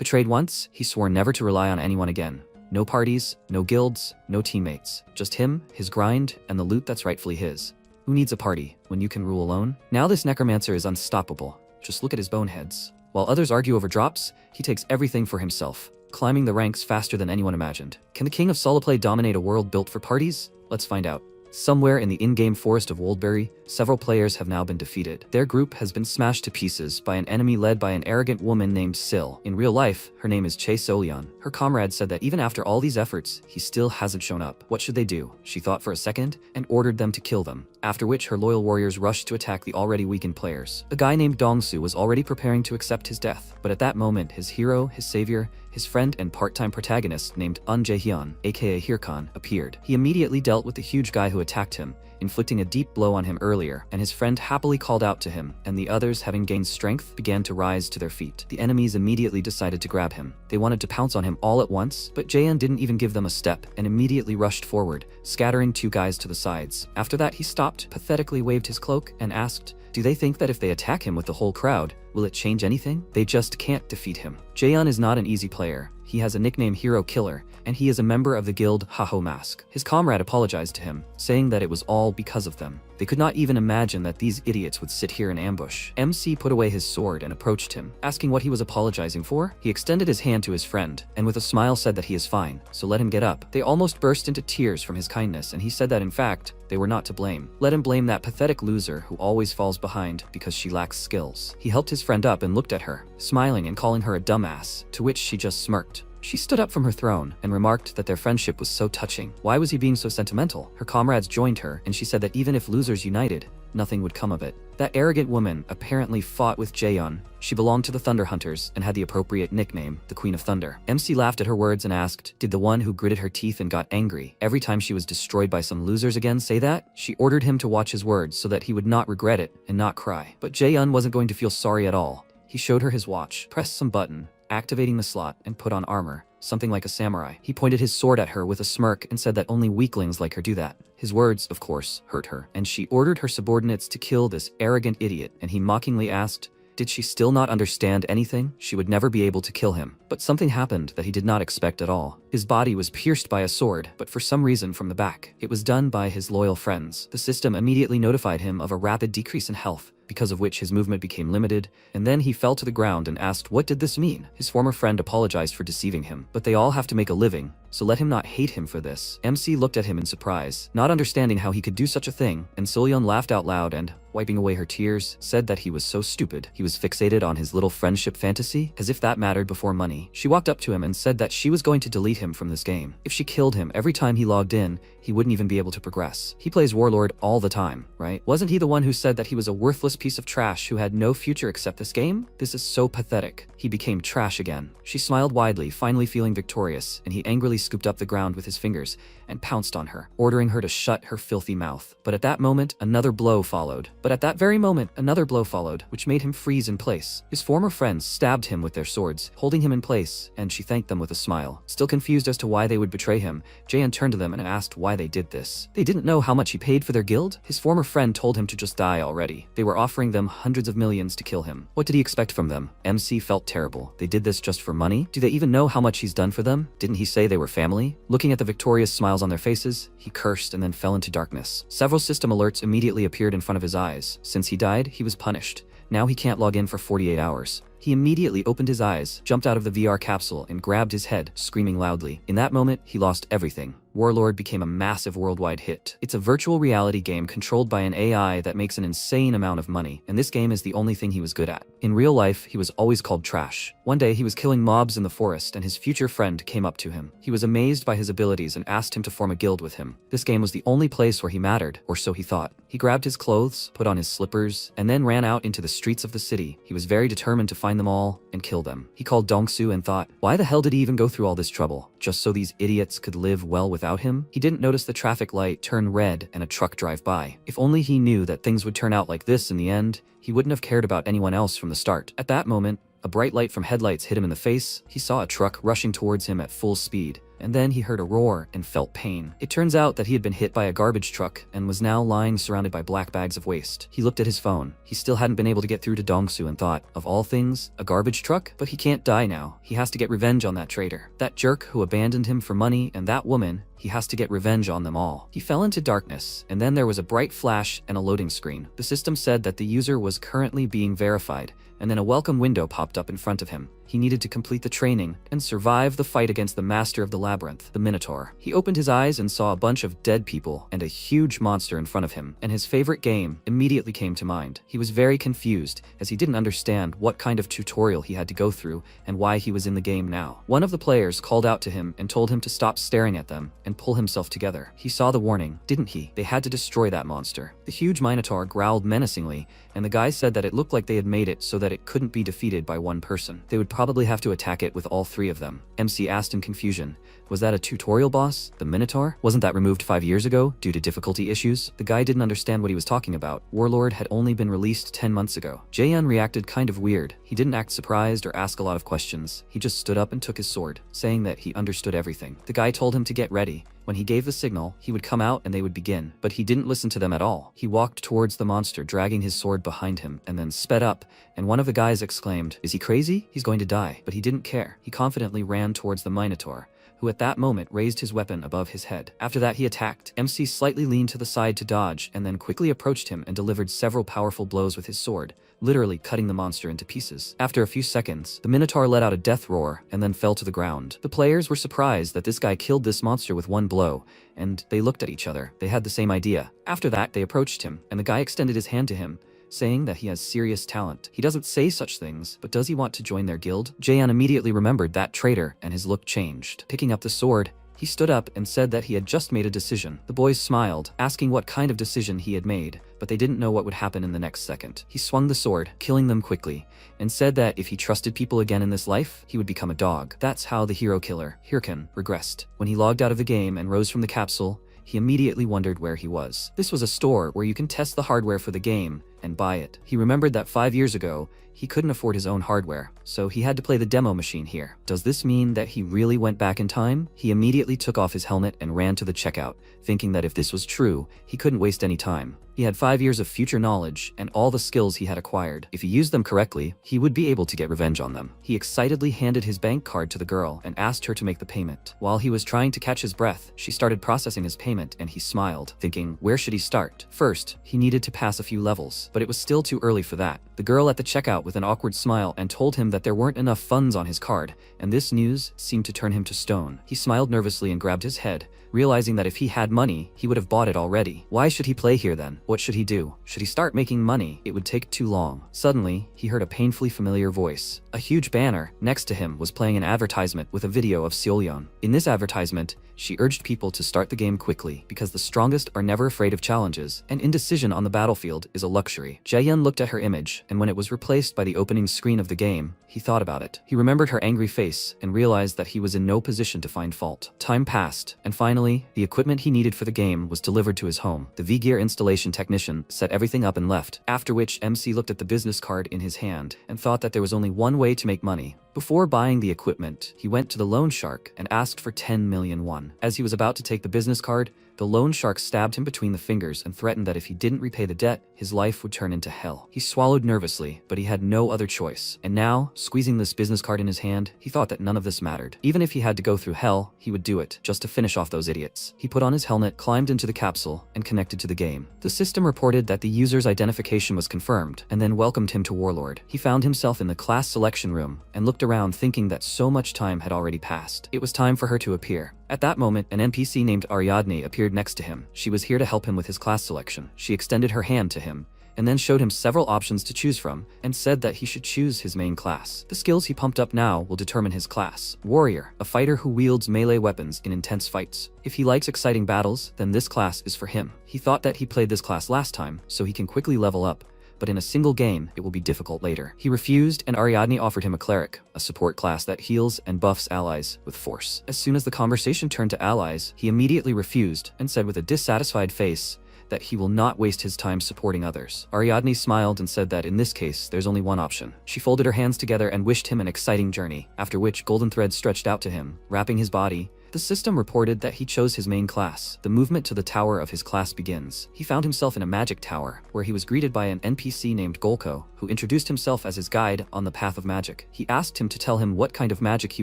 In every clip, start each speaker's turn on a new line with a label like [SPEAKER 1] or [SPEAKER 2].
[SPEAKER 1] Betrayed once, he swore never to rely on anyone again. No parties, no guilds, no teammates. Just him, his grind, and the loot that's rightfully his. Who needs a party when you can rule alone? Now this necromancer is unstoppable. Just look at his boneheads. While others argue over drops, he takes everything for himself, climbing the ranks faster than anyone imagined. Can the king of Soloplay dominate a world built for parties? Let's find out. Somewhere in the in-game forest of Woldbury, several players have now been defeated. Their group has been smashed to pieces by an enemy led by an arrogant woman named Sil. In real life, her name is Che Solion. Her comrade said that even after all these efforts, he still hasn't shown up. What should they do? She thought for a second and ordered them to kill them, after which her loyal warriors rushed to attack the already weakened players. A guy named Dongsu was already preparing to accept his death, but at that moment, his hero, his savior, his friend and part-time protagonist named Un Jae-hyun, aka Hirkan, appeared. He immediately dealt with the huge guy who attacked him, inflicting a deep blow on him earlier, and his friend happily called out to him, and the others, having gained strength, began to rise to their feet. The enemies immediately decided to grab him. They wanted to pounce on him all at once, but Jaehyun didn't even give them a step, and immediately rushed forward, scattering two guys to the sides. After that, he stopped, pathetically waved his cloak, and asked, "Do they think that if they attack him with the whole crowd, will it change anything? They just can't defeat him." Jaehyun is not an easy player. He has a nickname Hero Killer, and he is a member of the guild Haho Mask. His comrade apologized to him, saying that it was all because of them. They could not even imagine that these idiots would sit here in ambush. MC put away his sword and approached him, asking what he was apologizing for. He extended his hand to his friend, and with a smile said that he is fine, so let him get up. They almost burst into tears from his kindness, and he said that in fact, they were not to blame. Let him blame that pathetic loser who always falls behind because she lacks skills. He helped his friend up and looked at her, smiling and calling her a dumbass, to which she just smirked. She stood up from her throne and remarked that their friendship was so touching. Why was he being so sentimental? Her comrades joined her, and she said that even if losers united, nothing would come of it. That arrogant woman apparently fought with Jaehyun. She belonged to the Thunder Hunters and had the appropriate nickname, the Queen of Thunder. MC laughed at her words and asked, did the one who gritted her teeth and got angry every time she was destroyed by some losers again say that? She ordered him to watch his words so that he would not regret it and not cry. But Jaehyun wasn't going to feel sorry at all. He showed her his watch, pressed some button, activating the slot, and put on armor, something like a samurai. He pointed his sword at her with a smirk and said that only weaklings like her do that. His words, of course, hurt her, and she ordered her subordinates to kill this arrogant idiot, and he mockingly asked, did she still not understand anything? She would never be able to kill him. But something happened that he did not expect at all. His body was pierced by a sword, but for some reason from the back. It was done by his loyal friends. The system immediately notified him of a rapid decrease in health, because of which his movement became limited, and then he fell to the ground and asked what did this mean? His former friend apologized for deceiving him, but they all have to make a living, so let him not hate him for this. MC looked at him in surprise, not understanding how he could do such a thing, and Solyeon laughed out loud and, wiping away her tears, said that he was so stupid. He was fixated on his little friendship fantasy, as if that mattered before money. She walked up to him and said that she was going to delete him from this game. If she killed him every time he logged in, he wouldn't even be able to progress. He plays Warlord all the time, right? Wasn't he the one who said that he was a worthless piece of trash who had no future except this game? This is so pathetic. He became trash again. She smiled widely, finally feeling victorious, and he angrily scooped up the ground with his fingers and pounced on her, ordering her to shut her filthy mouth. But at that moment, another blow followed. Which made him freeze in place. His former friends stabbed him with their swords, holding him in place, and she thanked them with a smile. Still confused as to why they would betray him, Jaehyun turned to them and asked why they did this. They didn't know how much he paid for their guild? His former friend told him to just die already. They were offering them hundreds of millions to kill him. What did he expect from them? MC felt terrible. They did this just for money? Do they even know how much he's done for them? Didn't he say they were family? Looking at the victorious smiles on their faces, he cursed and then fell into darkness. Several system alerts immediately appeared in front of his eyes. Since he died, he was punished. Now he can't log in for 48 hours. He immediately opened his eyes, jumped out of the VR capsule, and grabbed his head, screaming loudly. In that moment, he lost everything. Warlord became a massive worldwide hit. It's a virtual reality game controlled by an AI that makes an insane amount of money, and this game is the only thing he was good at. In real life, he was always called trash. One day, he was killing mobs in the forest, and his future friend came up to him. He was amazed by his abilities and asked him to form a guild with him. This game was the only place where he mattered, or so he thought. He grabbed his clothes, put on his slippers, and then ran out into the streets of the city. He was very determined to find them all and kill them. He called Dongsu and thought, why the hell did he even go through all this trouble? Just so these idiots could live well without him? He didn't notice the traffic light turn red and a truck drive by. If only he knew that things would turn out like this in the end, he wouldn't have cared about anyone else from the start. At that moment, A bright light from headlights hit him in the face. He saw a truck rushing towards him at full speed, and then he heard a roar and felt pain. It turns out that he had been hit by a garbage truck and was now lying surrounded by black bags of waste. He looked at his phone. He still hadn't been able to get through to Dongsu and thought, of all things, a garbage truck? But he can't die now. He has to get revenge on that traitor. That jerk who abandoned him for money, and that woman. He has to get revenge on them all. He fell into darkness, and then there was a bright flash and a loading screen. The system said that the user was currently being verified, and then a welcome window popped up in front of him. He needed to complete the training and survive the fight against the master of the labyrinth, the Minotaur. He opened his eyes and saw a bunch of dead people and a huge monster in front of him, and his favorite game immediately came to mind. He was very confused as he didn't understand what kind of tutorial he had to go through and why he was in the game now. One of the players called out to him and told him to stop staring at them and pull himself together. He saw the warning, didn't he? They had to destroy that monster. The huge Minotaur growled menacingly, and the guy said that it looked like they had made it so that it couldn't be defeated by one person. They would probably have to attack it with all three of them. MC asked in confusion, was that a tutorial boss? The Minotaur? Wasn't that removed 5 years ago due to difficulty issues? The guy didn't understand what he was talking about. Warlord had only been released 10 months ago. Jaehyun reacted kind of weird. He didn't act surprised or ask a lot of questions. He just stood up and took his sword, saying that he understood everything. The guy told him to get ready. When he gave the signal, he would come out and they would begin. But he didn't listen to them at all. He walked towards the monster, dragging his sword behind him, and then sped up, and one of the guys exclaimed, "Is he crazy? He's going to die." But he didn't care. He confidently ran towards the Minotaur, who at that moment raised his weapon above his head. After that he attacked. MC slightly leaned to the side to dodge, and then quickly approached him and delivered several powerful blows with his sword, literally cutting the monster into pieces. After a few seconds, the Minotaur let out a death roar and then fell to the ground. The players were surprised that this guy killed this monster with one blow, and they looked at each other. They had the same idea. After that, they approached him, and the guy extended his hand to him, saying that he has serious talent. He doesn't say such things, but does he want to join their guild? Jaehyun immediately remembered that traitor, and his look changed. Picking up the sword, he stood up and said that he had just made a decision. The boys smiled, asking what kind of decision he had made, but they didn't know what would happen in the next second. He swung the sword, killing them quickly, and said that if he trusted people again in this life, he would become a dog. That's how the hero killer, Hirkan, regressed. When he logged out of the game and rose from the capsule, he immediately wondered where he was. This was a store where you can test the hardware for the game and buy it. He remembered that 5 years ago, he couldn't afford his own hardware, so he had to play the demo machine here. Does this mean that he really went back in time? He immediately took off his helmet and ran to the checkout, thinking that if this was true, he couldn't waste any time. He had 5 years of future knowledge and all the skills he had acquired. If he used them correctly, he would be able to get revenge on them. He excitedly handed his bank card to the girl and asked her to make the payment. While he was trying to catch his breath, she started processing his payment and he smiled, thinking, where should he start? First, he needed to pass a few levels, but it was still too early for that. The girl at the checkout with an awkward smile and told him that there weren't enough funds on his card, and this news seemed to turn him to stone. He smiled nervously and grabbed his head, realizing that if he had money, he would have bought it already. Why should he play here then? What should he do? Should he start making money? It would take too long. Suddenly, he heard a painfully familiar voice. A huge banner next to him was playing an advertisement with a video of Seolyeon. In this advertisement, she urged people to start the game quickly because the strongest are never afraid of challenges, and indecision on the battlefield is a luxury. Jaehyun looked at her image, and when it was replaced by the opening screen of the game, he thought about it. He remembered her angry face and realized that he was in no position to find fault. Time passed, and finally, the equipment he needed for the game was delivered to his home. The V-Gear installation technician set everything up and left, after which MC looked at the business card in his hand and thought that there was only one way to make money. Before buying the equipment, he went to the loan shark and asked for 10 million won. As he was about to take the business card, the loan shark stabbed him between the fingers and threatened that if he didn't repay the debt, his life would turn into hell. He swallowed nervously, but he had no other choice. And now, squeezing this business card in his hand, he thought that none of this mattered. Even if he had to go through hell, he would do it, just to finish off those idiots. He put on his helmet, climbed into the capsule, and connected to the game. The system reported that the user's identification was confirmed, and then welcomed him to Warlord. He found himself in the class selection room, and looked around thinking that so much time had already passed. It was time for her to appear. At that moment, an NPC named Ariadne appeared next to him. She was here to help him with his class selection. She extended her hand to him, and then showed him several options to choose from, and said that he should choose his main class. The skills he pumped up now will determine his class. Warrior, a fighter who wields melee weapons in intense fights. If he likes exciting battles, then this class is for him. He thought that he played this class last time, so he can quickly level up, but in a single game, it will be difficult later. He refused, and Ariadne offered him a cleric, a support class that heals and buffs allies with force. As soon as the conversation turned to allies, he immediately refused and said with a dissatisfied face that he will not waste his time supporting others. Ariadne smiled and said that in this case, there's only one option. She folded her hands together and wished him an exciting journey, after which golden thread stretched out to him, wrapping his body. The system reported that he chose his main class. The movement to the tower of his class begins. He found himself in a magic tower, where he was greeted by an NPC named Golko, who introduced himself as his guide on the path of magic. He asked him to tell him what kind of magic he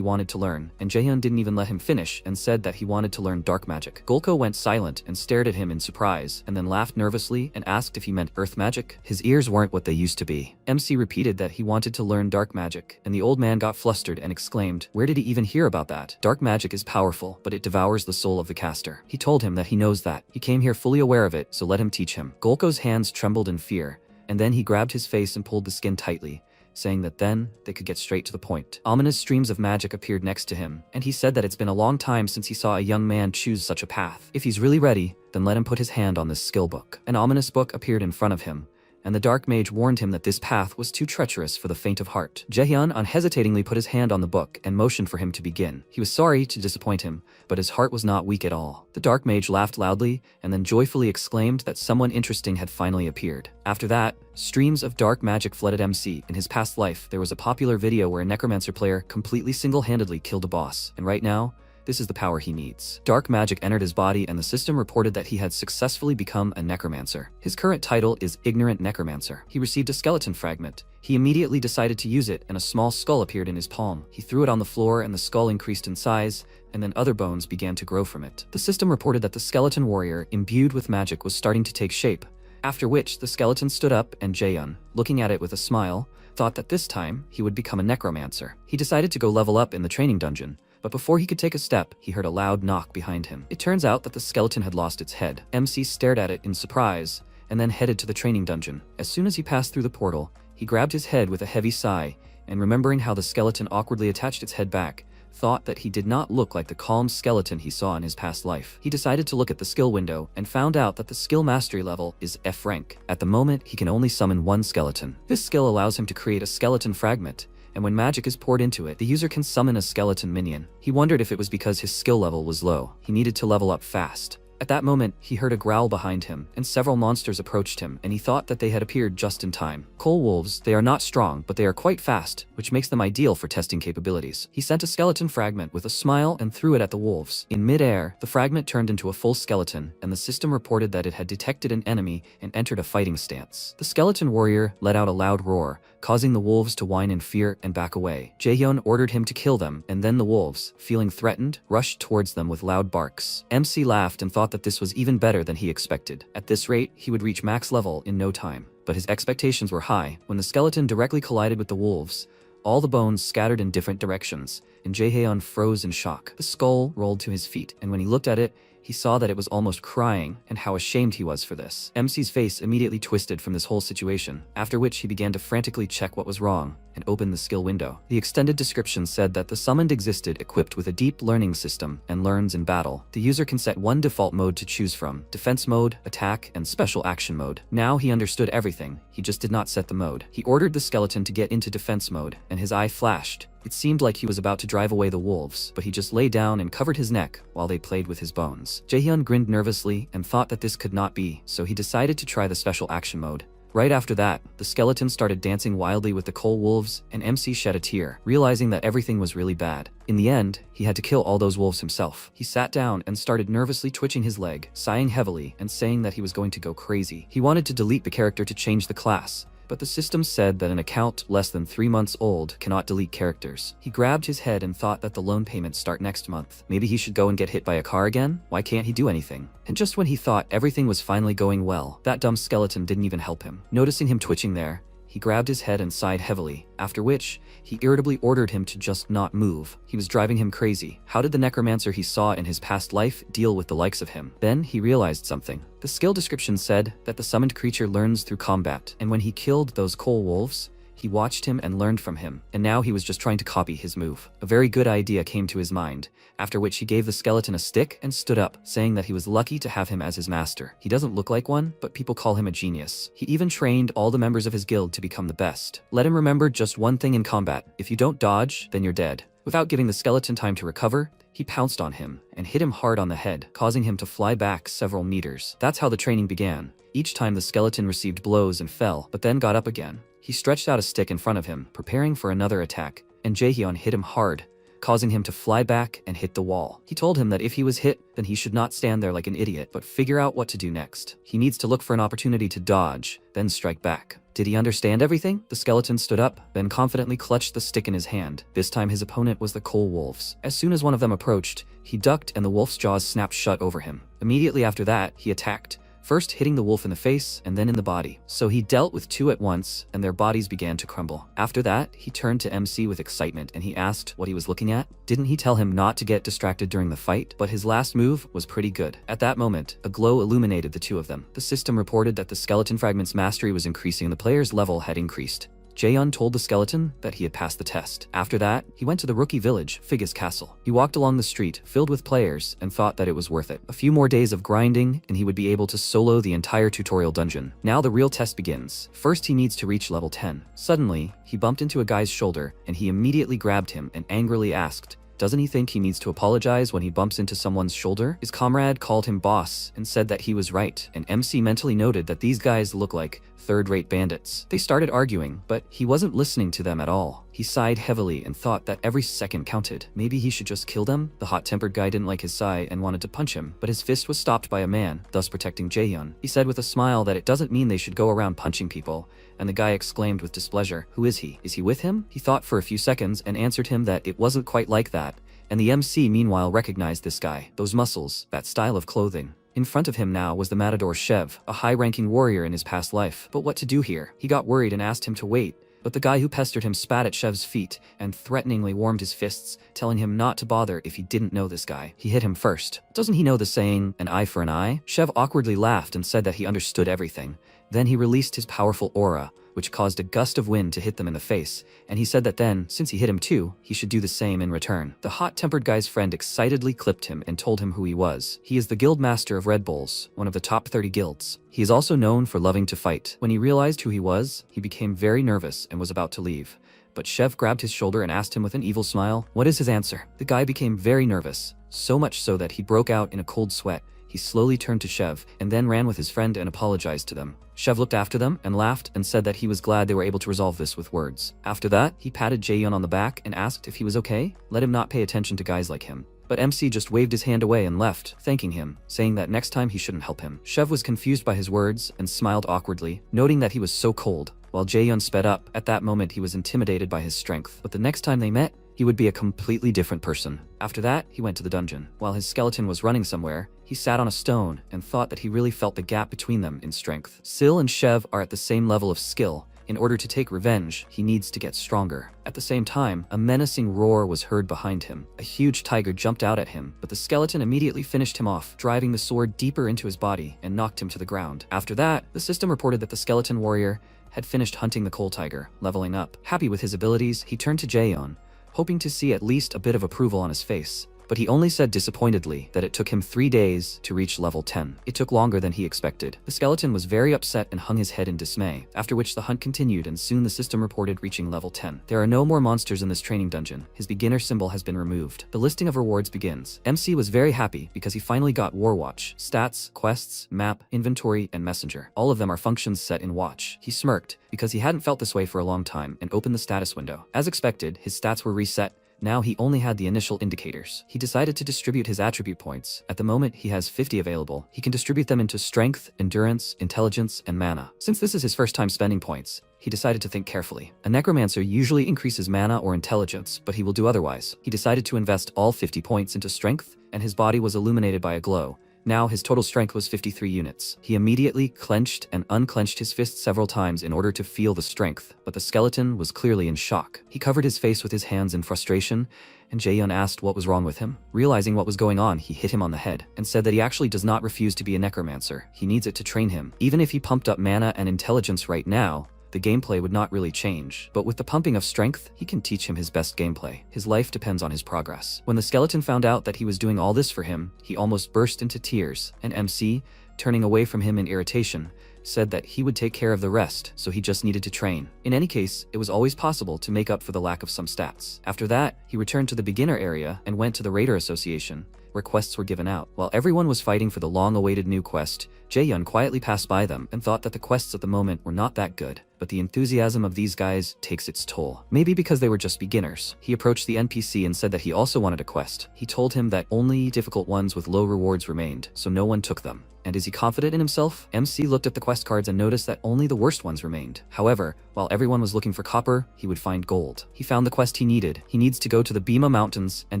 [SPEAKER 1] wanted to learn, and Jaehyun didn't even let him finish and said that he wanted to learn dark magic. Golko went silent and stared at him in surprise, and then laughed nervously and asked if he meant earth magic. His ears weren't what they used to be. MC repeated that he wanted to learn dark magic, and the old man got flustered and exclaimed, "Where did he even hear about that? Dark magic is powerful, but it devours the soul of the caster." He told him that he knows that. He came here fully aware of it, so let him teach him. Golko's hands trembled in fear, and then he grabbed his face and pulled the skin tightly, saying that then they could get straight to the point. Ominous streams of magic appeared next to him, and he said that it's been a long time since he saw a young man choose such a path. If he's really ready, then let him put his hand on this skill book. An ominous book appeared in front of him, and the dark mage warned him that this path was too treacherous for the faint of heart. Jaehyun unhesitatingly put his hand on the book and motioned for him to begin. He was sorry to disappoint him, but his heart was not weak at all. The dark mage laughed loudly and then joyfully exclaimed that someone interesting had finally appeared. After that, streams of dark magic flooded MC. In his past life, there was a popular video where a necromancer player completely single-handedly killed a boss, and right now, this is the power he needs. Dark magic entered his body and the system reported that he had successfully become a necromancer. His current title is Ignorant Necromancer. He received a skeleton fragment. He immediately decided to use it and a small skull appeared in his palm. He threw it on the floor and the skull increased in size, and then other bones began to grow from it. The system reported that the skeleton warrior, imbued with magic, was starting to take shape, after which the skeleton stood up and Jaehyun, looking at it with a smile, thought that this time he would become a necromancer. He decided to go level up in the training dungeon, but before he could take a step, he heard a loud knock behind him. It turns out that the skeleton had lost its head. MC stared at it in surprise, and then headed to the training dungeon. As soon as he passed through the portal, he grabbed his head with a heavy sigh, and remembering how the skeleton awkwardly attached its head back, thought that he did not look like the calm skeleton he saw in his past life. He decided to look at the skill window, and found out that the skill mastery level is F rank. At the moment, he can only summon one skeleton. This skill allows him to create a skeleton fragment, and when magic is poured into it, the user can summon a skeleton minion. He wondered if it was because his skill level was low. He needed to level up fast. At that moment, he heard a growl behind him, and several monsters approached him, and he thought that they had appeared just in time. Coal wolves, they are not strong, but they are quite fast, which makes them ideal for testing capabilities. He sent a skeleton fragment with a smile and threw it at the wolves. In mid-air, the fragment turned into a full skeleton, and the system reported that it had detected an enemy and entered a fighting stance. The skeleton warrior let out a loud roar, causing the wolves to whine in fear and back away. Jaehyun ordered him to kill them, and then the wolves, feeling threatened, rushed towards them with loud barks. MC laughed and thought that this was even better than he expected. At this rate, he would reach max level in no time. But his expectations were high. When the skeleton directly collided with the wolves, all the bones scattered in different directions, and Jaehyun froze in shock. The skull rolled to his feet, and when he looked at it, he saw that it was almost crying, and how ashamed he was for this. MC's face immediately twisted from this whole situation, after which he began to frantically check what was wrong, and opened the skill window. The extended description said that the summoned existed equipped with a deep learning system and learns in battle. The user can set one default mode to choose from: defense mode, attack, and special action mode. Now he understood everything, he just did not set the mode. He ordered the skeleton to get into defense mode, and his eye flashed. It seemed like he was about to drive away the wolves, but he just lay down and covered his neck while they played with his bones. Jaehyun grinned nervously and thought that this could not be, so he decided to try the special action mode. Right after that, the skeleton started dancing wildly with the coal wolves, and MC shed a tear, realizing that everything was really bad. In the end, he had to kill all those wolves himself. He sat down and started nervously twitching his leg, sighing heavily and saying that he was going to go crazy. He wanted to delete the character to change the class, but the system said that an account less than 3 months old cannot delete characters. He grabbed his head and thought that the loan payments start next month. Maybe he should go and get hit by a car again? Why can't he do anything? And just when he thought everything was finally going well, that dumb skeleton didn't even help him. Noticing him twitching there, he grabbed his head and sighed heavily, after which, he irritably ordered him to just not move. He was driving him crazy. How did the necromancer he saw in his past life deal with the likes of him? Then he realized something. The skill description said that the summoned creature learns through combat, and when he killed those coal wolves, he watched him and learned from him, and now he was just trying to copy his move. A very good idea came to his mind, after which he gave the skeleton a stick and stood up, saying that he was lucky to have him as his master. He doesn't look like one, but people call him a genius. He even trained all the members of his guild to become the best. Let him remember just one thing in combat: if you don't dodge, then you're dead. Without giving the skeleton time to recover, he pounced on him and hit him hard on the head, causing him to fly back several meters. That's how the training began. Each time the skeleton received blows and fell, but then got up again. He stretched out a stick in front of him, preparing for another attack, and Jaehyun hit him hard, causing him to fly back and hit the wall. He told him that if he was hit, then he should not stand there like an idiot, but figure out what to do next. He needs to look for an opportunity to dodge, then strike back. Did he understand everything? The skeleton stood up, then confidently clutched the stick in his hand. This time his opponent was the coal wolves. As soon as one of them approached, he ducked and the wolf's jaws snapped shut over him. Immediately after that, he attacked, first hitting the wolf in the face and then in the body. So he dealt with two at once and their bodies began to crumble. After that, he turned to MC with excitement and he asked what he was looking at. Didn't he tell him not to get distracted during the fight? But his last move was pretty good. At that moment, a glow illuminated the two of them. The system reported that the skeleton fragment's mastery was increasing and the player's level had increased. Jaehyun told the skeleton that he had passed the test. After that, he went to the rookie village, Figa's castle. He walked along the street, filled with players, and thought that it was worth it. A few more days of grinding, and he would be able to solo the entire tutorial dungeon. Now the real test begins. First, he needs to reach level 10. Suddenly, he bumped into a guy's shoulder, and he immediately grabbed him and angrily asked, doesn't he think he needs to apologize when he bumps into someone's shoulder? His comrade called him boss and said that he was right, and MC mentally noted that these guys look like third-rate bandits. They started arguing, but he wasn't listening to them at all. He sighed heavily and thought that every second counted. Maybe he should just kill them? The hot-tempered guy didn't like his sigh and wanted to punch him, but his fist was stopped by a man, thus protecting Jaehyun. He said with a smile that it doesn't mean they should go around punching people, and the guy exclaimed with displeasure, "Who is he? Is he with him?" He thought for a few seconds and answered him that it wasn't quite like that, and the MC meanwhile recognized this guy, those muscles, that style of clothing. In front of him now was the matador Shev, a high-ranking warrior in his past life. But what to do here? He got worried and asked him to wait, but the guy who pestered him spat at Shev's feet and threateningly warmed his fists, telling him not to bother if he didn't know this guy. He hit him first. Doesn't he know the saying, an eye for an eye? Shev awkwardly laughed and said that he understood everything. Then he released his powerful aura, which caused a gust of wind to hit them in the face, and he said that then, since he hit him too, he should do the same in return. The hot-tempered guy's friend excitedly clipped him and told him who he was. He is the guild master of Red Bulls, one of the top 30 guilds. He is also known for loving to fight. When he realized who he was, he became very nervous and was about to leave. But Shev grabbed his shoulder and asked him with an evil smile, what is his answer? The guy became very nervous, so much so that he broke out in a cold sweat. He slowly turned to Shev and then ran with his friend and apologized to them. Shev looked after them and laughed and said that he was glad they were able to resolve this with words. After that, he patted Jaehyun on the back and asked if he was okay. Let him not pay attention to guys like him. But MC just waved his hand away and left, thanking him, saying that next time he shouldn't help him. Shev was confused by his words and smiled awkwardly, noting that he was so cold. While Jaehyun sped up, at that moment he was intimidated by his strength. But the next time they met, he would be a completely different person. After that, he went to the dungeon. While his skeleton was running somewhere, he sat on a stone and thought that he really felt the gap between them in strength. Sil and Shev are at the same level of skill. In order to take revenge, he needs to get stronger. At the same time, a menacing roar was heard behind him. A huge tiger jumped out at him, but the skeleton immediately finished him off, driving the sword deeper into his body and knocked him to the ground. After that, the system reported that the skeleton warrior had finished hunting the coal tiger, leveling up. Happy with his abilities, he turned to Jaehyun, hoping to see at least a bit of approval on his face. But he only said disappointedly that it took him 3 days to reach level 10. It took longer than he expected. The skeleton was very upset and hung his head in dismay, after which the hunt continued and soon the system reported reaching level 10. There are no more monsters in this training dungeon. His beginner symbol has been removed. The listing of rewards begins. MC was very happy because he finally got War Watch, stats, quests, map, inventory, and messenger. All of them are functions set in Watch. He smirked because he hadn't felt this way for a long time and opened the status window. As expected, his stats were reset. Now he only had the initial indicators. He decided to distribute his attribute points. At the moment, he has 50 available. He can distribute them into strength, endurance, intelligence, and mana. Since this is his first time spending points, he decided to think carefully. A necromancer usually increases mana or intelligence, but he will do otherwise. He decided to invest all 50 points into strength, and his body was illuminated by a glow. Now his total strength was 53 units. He immediately clenched and unclenched his fists several times in order to feel the strength, but the skeleton was clearly in shock. He covered his face with his hands in frustration, and Jaehyun asked what was wrong with him. Realizing what was going on, he hit him on the head and said that he actually does not refuse to be a necromancer. He needs it to train him. Even if he pumped up mana and intelligence right now, the gameplay would not really change, but with the pumping of strength, he can teach him his best gameplay. His life depends on his progress. When the skeleton found out that he was doing all this for him, he almost burst into tears, and MC, turning away from him in irritation, said that he would take care of the rest, so he just needed to train. In any case, it was always possible to make up for the lack of some stats. After that, he returned to the beginner area and went to the Raider Association, where quests were given out. While everyone was fighting for the long-awaited new quest, Jaehyun quietly passed by them and thought that the quests at the moment were not that good. But the enthusiasm of these guys takes its toll. Maybe because they were just beginners. He approached the NPC and said that he also wanted a quest. He told him that only difficult ones with low rewards remained, so no one took them. And is he confident in himself? MC looked at the quest cards and noticed that only the worst ones remained. However, while everyone was looking for copper, he would find gold. He found the quest he needed. He needs to go to the Bima Mountains and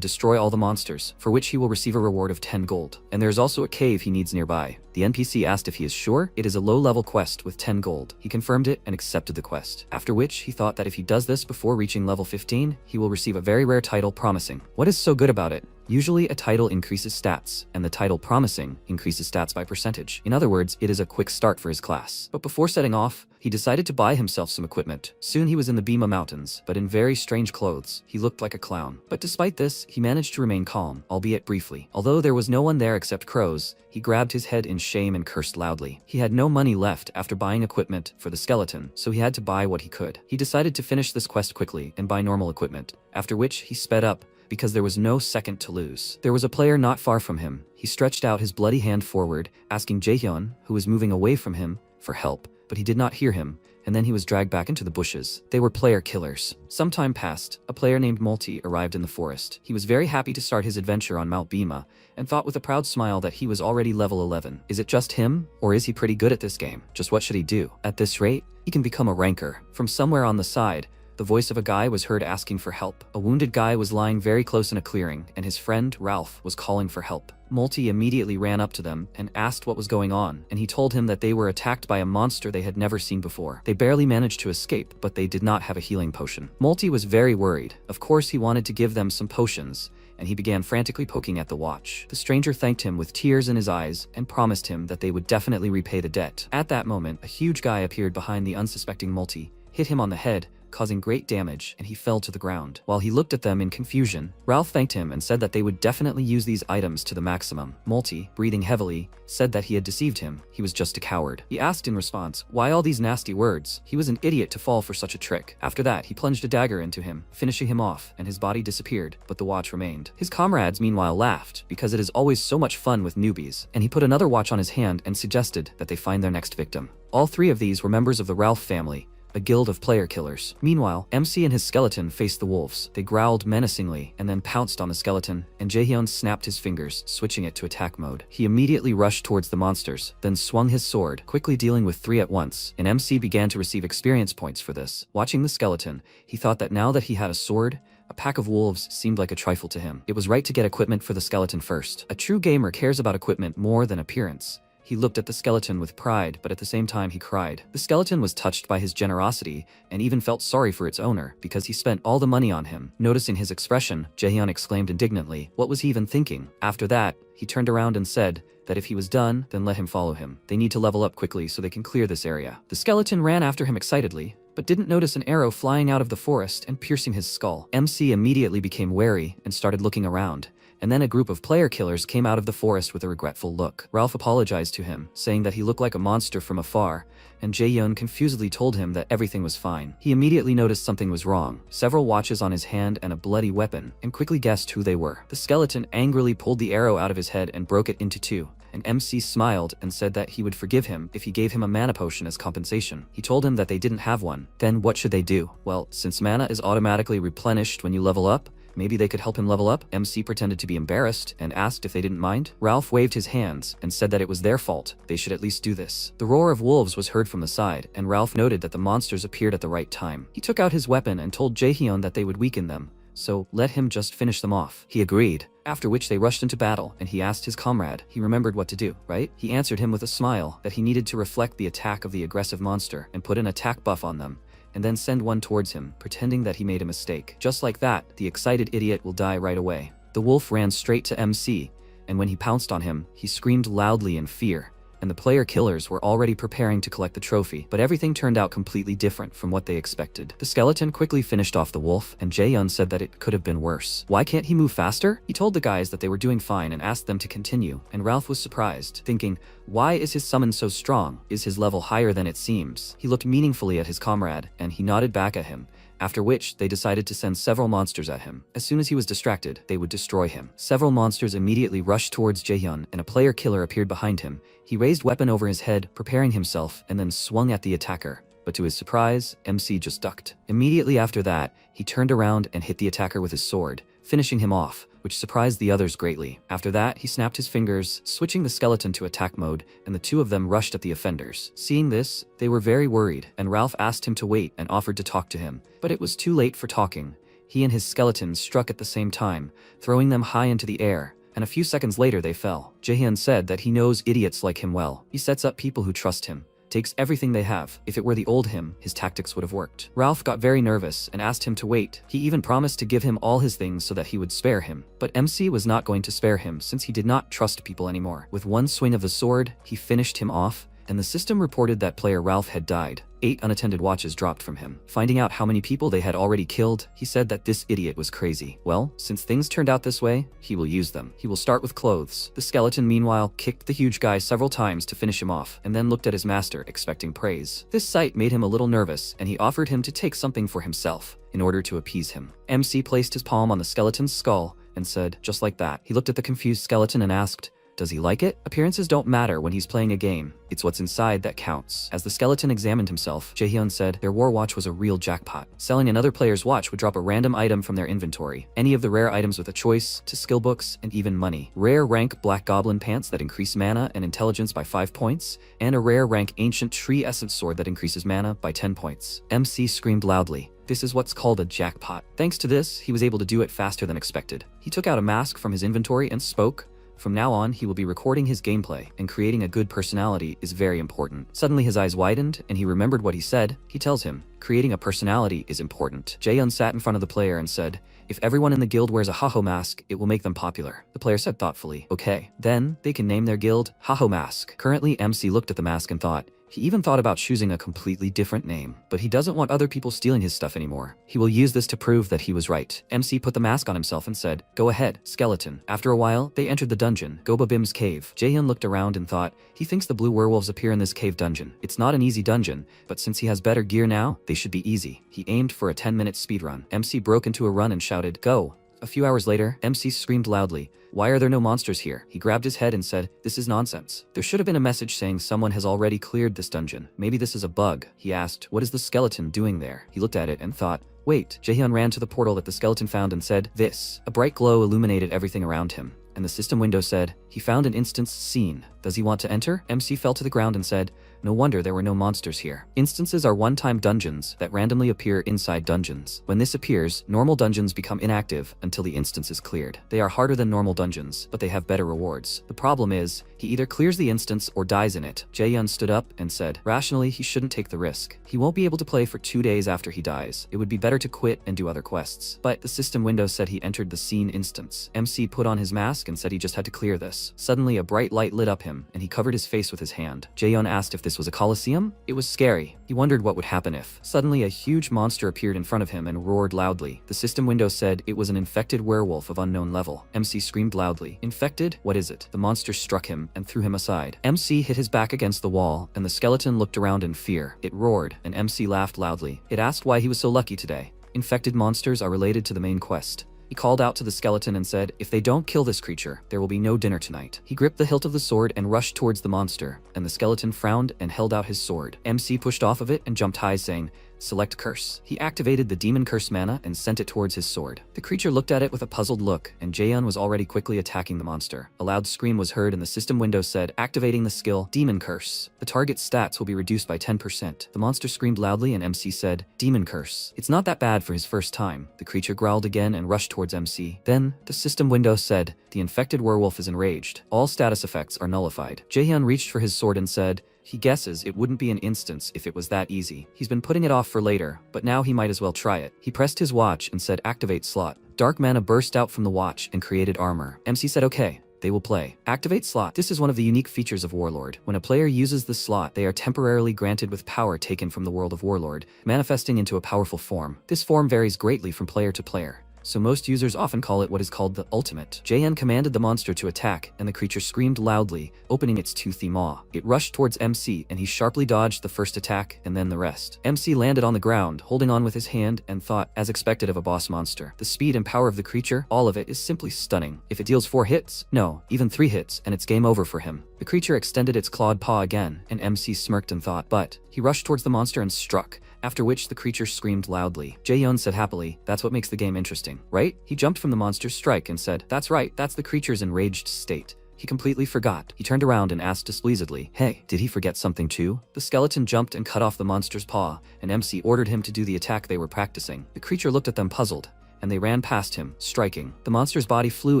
[SPEAKER 1] destroy all the monsters, for which he will receive a reward of 10 gold. And there is also a cave he needs nearby. The NPC asked if he is sure. It is a low-level quest with 10 gold. He confirmed it and accepted the quest. After which, he thought that if he does this before reaching level 15, he will receive a very rare title promising. What is so good about it? Usually a title increases stats, and the title promising increases stats by percentage. In other words, it is a quick start for his class. But before setting off, he decided to buy himself some equipment. Soon he was in the Bima Mountains, but in very strange clothes. He looked like a clown. But despite this, he managed to remain calm, albeit briefly. Although there was no one there except crows, he grabbed his head in shame and cursed loudly. He had no money left after buying equipment for the skeleton, so he had to buy what he could. He decided to finish this quest quickly and buy normal equipment, after which he sped up, because there was no second to lose. There was a player not far from him. He stretched out his bloody hand forward, asking Jaehyun, who was moving away from him, for help, but he did not hear him, and then he was dragged back into the bushes. They were player killers. Some time passed. A player named Multi arrived in the forest. He was very happy to start his adventure on Mount Bima, and thought with a proud smile that he was already level 11. Is it just him, or is he pretty good at this game? Just what should he do? At this rate, he can become a ranker. From somewhere on the side, the voice of a guy was heard asking for help. A wounded guy was lying very close in a clearing, and his friend, Ralph, was calling for help. Multi immediately ran up to them and asked what was going on, and he told him that they were attacked by a monster they had never seen before. They barely managed to escape, but they did not have a healing potion. Multi was very worried. Of course, he wanted to give them some potions, and he began frantically poking at the watch. The stranger thanked him with tears in his eyes and promised him that they would definitely repay the debt. At that moment, a huge guy appeared behind the unsuspecting Multi, hit him on the head, causing great damage, and he fell to the ground. While he looked at them in confusion, Ralph thanked him and said that they would definitely use these items to the maximum. Multi, breathing heavily, said that he had deceived him. He was just a coward. He asked in response, why all these nasty words? He was an idiot to fall for such a trick. After that, he plunged a dagger into him, finishing him off, and his body disappeared, but the watch remained. His comrades meanwhile laughed, because it is always so much fun with newbies, and he put another watch on his hand and suggested that they find their next victim. All three of these were members of the Ralph family, a guild of player killers. Meanwhile, MC and his skeleton faced the wolves. They growled menacingly and then pounced on the skeleton, and Jaehyun snapped his fingers, switching it to attack mode. He immediately rushed towards the monsters, then swung his sword, quickly dealing with 3 at once, and MC began to receive experience points for this. Watching the skeleton, he thought that now that he had a sword, a pack of wolves seemed like a trifle to him. It was right to get equipment for the skeleton first. A true gamer cares about equipment more than appearance. He looked at the skeleton with pride, but at the same time he cried. The skeleton was touched by his generosity and even felt sorry for its owner because he spent all the money on him. Noticing his expression, Jaehyun exclaimed indignantly, what was he even thinking? After that, he turned around and said that if he was done, then let him follow him. They need to level up quickly so they can clear this area. The skeleton ran after him excitedly, but didn't notice an arrow flying out of the forest and piercing his skull. MC immediately became wary and started looking around. And then a group of player killers came out of the forest with a regretful look. Ralph apologized to him, saying that he looked like a monster from afar, and Jaehyun confusedly told him that everything was fine. He immediately noticed something was wrong, several watches on his hand and a bloody weapon, and quickly guessed who they were. The skeleton angrily pulled the arrow out of his head and broke it into 2. And MC smiled and said that he would forgive him if he gave him a mana potion as compensation. He told him that they didn't have one. Then what should they do? Well, since mana is automatically replenished when you level up, maybe they could help him level up? MC pretended to be embarrassed and asked if they didn't mind. Ralph waved his hands and said that it was their fault. They should at least do this. The roar of wolves was heard from the side, and Ralph noted that the monsters appeared at the right time. He took out his weapon and told Jaehyun that they would weaken them, so let him just finish them off. He agreed, after which they rushed into battle, and he asked his comrade. He remembered what to do, right? He answered him with a smile that he needed to reflect the attack of the aggressive monster and put an attack buff on them, and then send one towards him, pretending that he made a mistake. Just like that, the excited idiot will die right away. The wolf ran straight to MC, and when he pounced on him, he screamed loudly in fear, and the player killers were already preparing to collect the trophy, but everything turned out completely different from what they expected. The skeleton quickly finished off the wolf, and Jae-hyun said that it could have been worse. Why can't he move faster? He told the guys that they were doing fine and asked them to continue, and Ralph was surprised, thinking, why is his summon so strong? Is his level higher than it seems? He looked meaningfully at his comrade, and he nodded back at him, after which they decided to send several monsters at him. As soon as he was distracted, they would destroy him. Several monsters immediately rushed towards Jae-hyun, and a player killer appeared behind him. He raised weapon over his head, preparing himself, and then swung at the attacker. But to his surprise, MC just ducked. Immediately after that, he turned around and hit the attacker with his sword, finishing him off, which surprised the others greatly. After that, he snapped his fingers, switching the skeleton to attack mode, and the two of them rushed at the offenders. Seeing this, they were very worried, and Ralph asked him to wait and offered to talk to him. But it was too late for talking. He and his skeletons struck at the same time, throwing them high into the air, and a few seconds later they fell. Jae-hyun said that he knows idiots like him well. He sets up people who trust him, takes everything they have. If it were the old him, his tactics would have worked. Ralph got very nervous and asked him to wait. He even promised to give him all his things so that he would spare him. But MC was not going to spare him since he did not trust people anymore. With one swing of the sword, he finished him off, and the system reported that player Ralph had died. 8 unattended watches dropped from him. Finding out how many people they had already killed, he said that this idiot was crazy. Well, since things turned out this way, he will use them. He will start with clothes. The skeleton, meanwhile, kicked the huge guy several times to finish him off, and then looked at his master, expecting praise. This sight made him a little nervous, and he offered him to take something for himself, in order to appease him. MC placed his palm on the skeleton's skull, and said, just like that. He looked at the confused skeleton and asked, does he like it? Appearances don't matter when he's playing a game. It's what's inside that counts. As the skeleton examined himself, Jae-hyun said their war watch was a real jackpot. Selling another player's watch would drop a random item from their inventory. Any of the rare items with a choice, to skill books, and even money. Rare rank Black Goblin pants that increase mana and intelligence by 5 points, and a rare rank Ancient Tree Essence sword that increases mana by 10 points. MC screamed loudly. This is what's called a jackpot. Thanks to this, he was able to do it faster than expected. He took out a mask from his inventory and spoke. From now on, he will be recording his gameplay, and creating a good personality is very important. Suddenly his eyes widened, and he remembered what he said. He tells him, creating a personality is important. Jae-hyun sat in front of the player and said, if everyone in the guild wears a Haho mask, it will make them popular. The player said thoughtfully, okay. Then, they can name their guild Haho Mask. Currently, MC looked at the mask and thought, he even thought about choosing a completely different name, but he doesn't want other people stealing his stuff anymore. He will use this to prove that he was right. MC put the mask on himself and said, go ahead, skeleton. After a while, they entered the dungeon, Gobabim's cave. Jae-hyun looked around and thought, he thinks the blue werewolves appear in this cave dungeon. It's not an easy dungeon, but since he has better gear now, they should be easy. He aimed for a 10-minute speedrun. MC broke into a run and shouted, go. A few hours later, MC screamed loudly, why are there no monsters here? He grabbed his head and said, this is nonsense. There should have been a message saying someone has already cleared this dungeon. Maybe this is a bug. He asked, what is the skeleton doing there? He looked at it and thought, wait. Jae-hyun ran to the portal that the skeleton found and said, this. A bright glow illuminated everything around him, and the system window said, he found an instance scene. Does he want to enter? MC fell to the ground and said, no wonder there were no monsters here. Instances are one-time dungeons that randomly appear inside dungeons. When this appears, normal dungeons become inactive until the instance is cleared. They are harder than normal dungeons, but they have better rewards. The problem is, he either clears the instance or dies in it. Jae-hyun stood up and said, rationally, he shouldn't take the risk. He won't be able to play for 2 days after he dies. It would be better to quit and do other quests. But the system window said he entered the scene instance. MC put on his mask and said he just had to clear this. Suddenly, a bright light lit up him, and he covered his face with his hand. Jae-hyun asked if this was a coliseum. It was scary. He wondered what would happen if. Suddenly, a huge monster appeared in front of him and roared loudly. The system window said it was an infected werewolf of unknown level. MC screamed loudly. Infected? What is it? The monster struck him and threw him aside. MC hit his back against the wall, and the skeleton looked around in fear. It roared, and MC laughed loudly. It asked why he was so lucky today. Infected monsters are related to the main quest. He called out to the skeleton and said, if they don't kill this creature, there will be no dinner tonight. He gripped the hilt of the sword and rushed towards the monster, and the skeleton frowned and held out his sword. MC pushed off of it and jumped high, saying, select curse. He activated the demon curse mana and sent it towards his sword. The creature looked at it with a puzzled look, and Jae-hyun was already quickly attacking the monster. A loud scream was heard and the system window said, activating the skill, demon curse. The target's stats will be reduced by 10%. The monster screamed loudly and MC said, demon curse. It's not that bad for his first time. The creature growled again and rushed towards MC. Then, the system window said, the infected werewolf is enraged. All status effects are nullified. Jae-hyun reached for his sword and said, he guesses it wouldn't be an instance if it was that easy. He's been putting it off for later, but now he might as well try it. He pressed his watch and said activate slot. Dark mana burst out from the watch and created armor. MC said okay. they will play. Activate slot. This is one of the unique features of Warlord. When a player uses the slot, they are temporarily granted with power taken from the world of Warlord, manifesting into a powerful form. This form varies greatly from player to player, so most users often call it what is called the ultimate. JN commanded the monster to attack, and the creature screamed loudly, opening its toothy maw. It rushed towards MC, and he sharply dodged the first attack, and then the rest. MC landed on the ground, holding on with his hand, and thought, as expected of a boss monster. The speed and power of the creature, all of it, is simply stunning. If it deals 4 hits, no, even 3 hits, and it's game over for him. The creature extended its clawed paw again, and MC smirked and thought, but he rushed towards the monster and struck, after which the creature screamed loudly. Jaehyun said happily, that's what makes the game interesting, right? He jumped from the monster's strike and said, that's right, that's the creature's enraged state. He completely forgot. He turned around and asked displeasedly, hey, did he forget something too? The skeleton jumped and cut off the monster's paw, and MC ordered him to do the attack they were practicing. The creature looked at them puzzled, and they ran past him, striking. The monster's body flew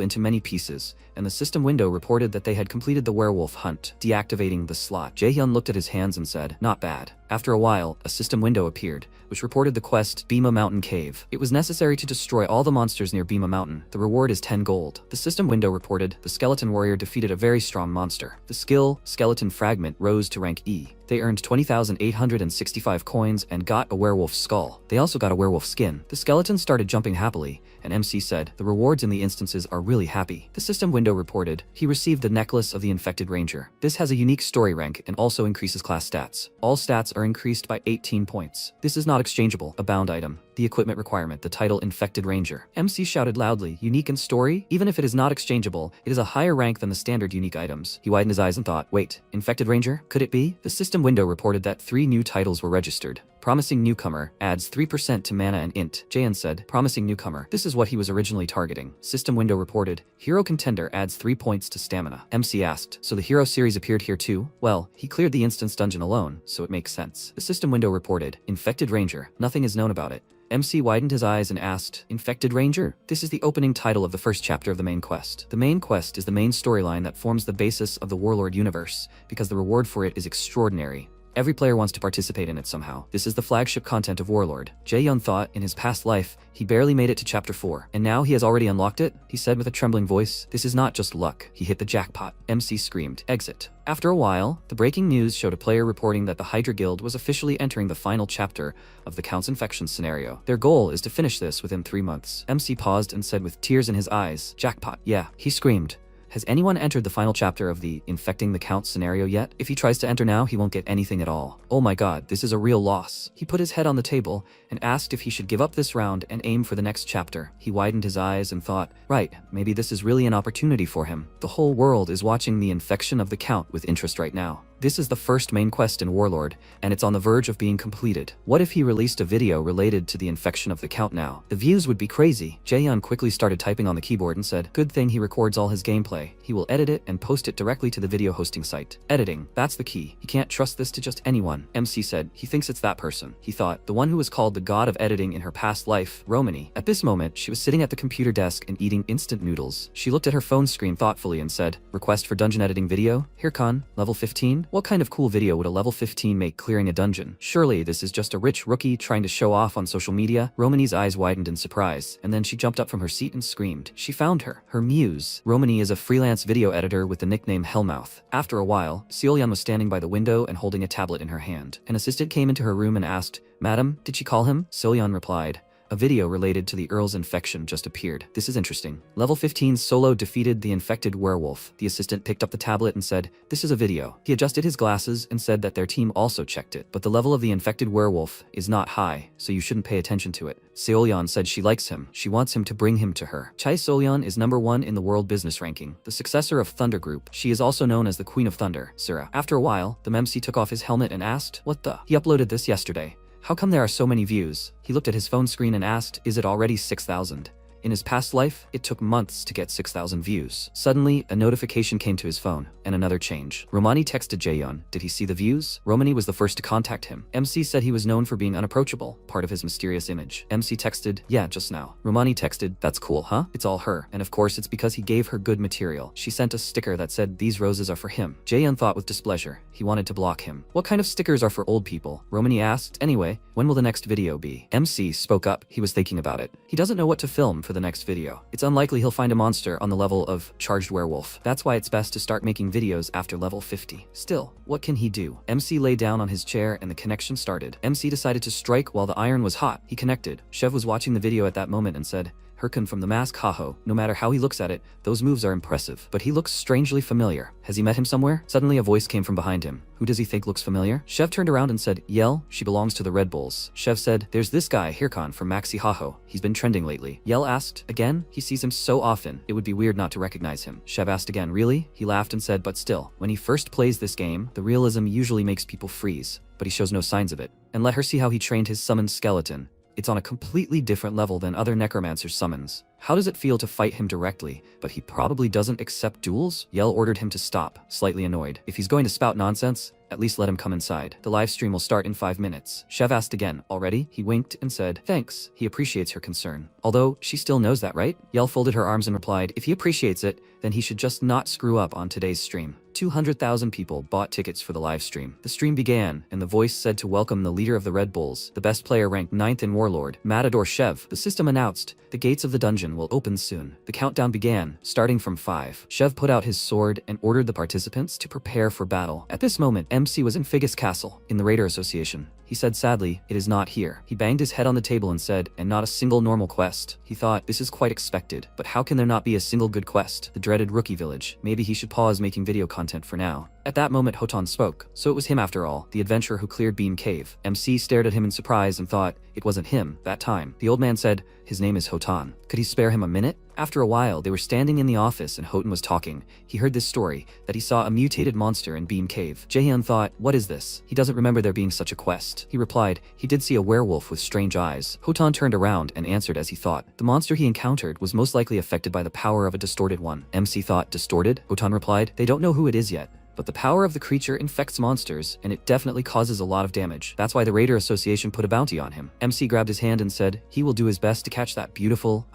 [SPEAKER 1] into many pieces, and the system window reported that they had completed the werewolf hunt, deactivating the slot. Jaehyun looked at his hands and said, not bad. After a while, a system window appeared, which reported the quest Bima Mountain Cave. It was necessary to destroy all the monsters near Bima Mountain. The reward is 10 gold. The system window reported the skeleton warrior defeated a very strong monster. The skill, Skeleton Fragment, rose to rank E. They earned 20,865 coins and got a werewolf skull. They also got a werewolf skin. The skeleton started jumping happily, and MC said, the rewards in the instances are really happy. The system window reported he received the necklace of the infected ranger. This has a unique story rank and also increases class stats. All stats are increased by 18 points. This is not exchangeable, a bound item. The equipment requirement, the title Infected Ranger. MC shouted loudly, unique in story? Even if it is not exchangeable, it is a higher rank than the standard unique items. He widened his eyes and thought, wait, Infected Ranger? Could it be? The system window reported that 3 new titles were registered. Promising Newcomer adds 3% to mana and int. Jaehyun said, Promising Newcomer. This is what he was originally targeting. System window reported, Hero Contender adds 3 points to stamina. MC asked, so the hero series appeared here too? Well, he cleared the instance dungeon alone, so it makes sense. The system window reported, Infected Ranger. Nothing is known about it. MC widened his eyes and asked, Infected Ranger? This is the opening title of the first chapter of the main quest. The main quest is the main storyline that forms the basis of the Warlord universe, because the reward for it is extraordinary. Every player wants to participate in it somehow. This is the flagship content of Warlord. Jaehyun thought, in his past life, he barely made it to chapter 4. And now he has already unlocked it? He said with a trembling voice. This is not just luck. He hit the jackpot. MC screamed, exit. After a while, the breaking news showed a player reporting that the Hydra Guild was officially entering the final chapter of the Count's infection scenario. Their goal is to finish this within 3 months. MC paused and said with tears in his eyes, jackpot. Yeah, he screamed. Has anyone entered the final chapter of the Infecting the Count scenario yet? If he tries to enter now, he won't get anything at all. Oh my god, this is a real loss. He put his head on the table and asked if he should give up this round and aim for the next chapter. He widened his eyes and thought, right, maybe this is really an opportunity for him. The whole world is watching the Infection of the Count with interest right now. This is the first main quest in Warlord, and it's on the verge of being completed. What if he released a video related to the Infection of the Count now? The views would be crazy. Jaehyun quickly started typing on the keyboard and said, good thing he records all his gameplay. He will edit it and post it directly to the video hosting site. Editing, that's the key. He can't trust this to just anyone. MC said, he thinks it's that person. He thought, the one who was called the god of editing in her past life, Romani. At this moment, she was sitting at the computer desk and eating instant noodles. She looked at her phone screen thoughtfully and said, request for dungeon editing video? Here Khan, level 15? What kind of cool video would a level 15 make clearing a dungeon? Surely this is just a rich rookie trying to show off on social media? Romani's eyes widened in surprise, and then she jumped up from her seat and screamed. She found her muse. Romani is a freelance video editor with the nickname Hellmouth. After a while, Seolyan was standing by the window and holding a tablet in her hand. An assistant came into her room and asked, Madam, did she call him? Seolyan replied, a video related to the Earl's infection just appeared. This is interesting. Level 15 solo defeated the infected werewolf. The assistant picked up the tablet and said, this is a video. He adjusted his glasses and said that their team also checked it, but the level of the infected werewolf is not high, so you shouldn't pay attention to it. Seolyan said she likes him. She wants him to bring him to her. Chai Seolyan is #1 in the world business ranking, the successor of Thunder Group. She is also known as the Queen of Thunder, Asura. After a while, the MC took off his helmet and asked, what the? He uploaded this yesterday. How come there are so many views? He looked at his phone screen and asked, is it already 6,000? In his past life, it took months to get 6,000 views. Suddenly, a notification came to his phone, and another change. Romani texted Jaehyun. Did he see the views? Romani was the first to contact him. MC said he was known for being unapproachable, part of his mysterious image. MC texted, yeah, just now. Romani texted, that's cool, huh? It's all her. And of course, it's because he gave her good material. She sent a sticker that said, these roses are for him. Jaehyun thought with displeasure. He wanted to block him. What kind of stickers are for old people? Romani asked. Anyway, when will the next video be? MC spoke up. He was thinking about it. He doesn't know what to film for for the next video. It's unlikely he'll find a monster on the level of charged werewolf. That's why it's best to start making videos after level 50. Still, what can he do? MC lay down on his chair and the connection started. MC decided to strike while the iron was hot. He connected. Chev was watching the video at that moment and said, Herkun from the mask, haho. No matter how he looks at it, those moves are impressive. But he looks strangely familiar. Has he met him somewhere? Suddenly a voice came from behind him. Who does he think looks familiar? Chev turned around and said, Yell, she belongs to the Red Bulls. Chev said, there's this guy, Herkun from Maxi Haho. He's been trending lately. Yell asked, again? He sees him so often, it would be weird not to recognize him. Chev asked again, really? He laughed and said, but still, when he first plays this game, the realism usually makes people freeze, but he shows no signs of it. And let her see how he trained his summoned skeleton. It's on a completely different level than other necromancer's summons. How does it feel to fight him directly, but he probably doesn't accept duels? Yell ordered him to stop, slightly annoyed. If he's going to spout nonsense, at least let him come inside. The live stream will start in 5 minutes. Chev asked again, already? He winked and said, thanks. He appreciates her concern. Although, she still knows that, right? Yell folded her arms and replied, if he appreciates it, then he should just not screw up on today's stream. 200,000 people bought tickets for the live stream. The stream began, and the voice said to welcome the leader of the Red Bulls, the best player ranked 9th in Warlord, Matador Chev. The system announced, the gates of the dungeon will open soon. The countdown began, starting from 5. Chev put out his sword and ordered the participants to prepare for battle. At this moment, MC was in Figus Castle, in the Raider Association. He said sadly, it is not here. He banged his head on the table and said, and not a single normal quest. He thought, this is quite expected, but how can there not be a single good quest? The dreaded rookie village. Maybe he should pause making video content for now. At that moment, Hotan spoke. So it was him after all, the adventurer who cleared Beam Cave. MC stared at him in surprise and thought, it wasn't him, that time. The old man said, his name is Hotan. Could he spare him a minute? After a while, they were standing in the office and Hotan was talking. He heard this story, that he saw a mutated monster in Beam Cave. Jaehyun thought, what is this? He doesn't remember there being such a quest. He replied, he did see a werewolf with strange eyes. Hotan turned around and answered as he thought. The monster he encountered was most likely affected by the power of a distorted one. MC thought, distorted? Hotan replied, they don't know who it is yet. But the power of the creature infects monsters, and it definitely causes a lot of damage. That's why the Raider Association put a bounty on him. MC grabbed his hand and said, he will do his best to catch that beautiful,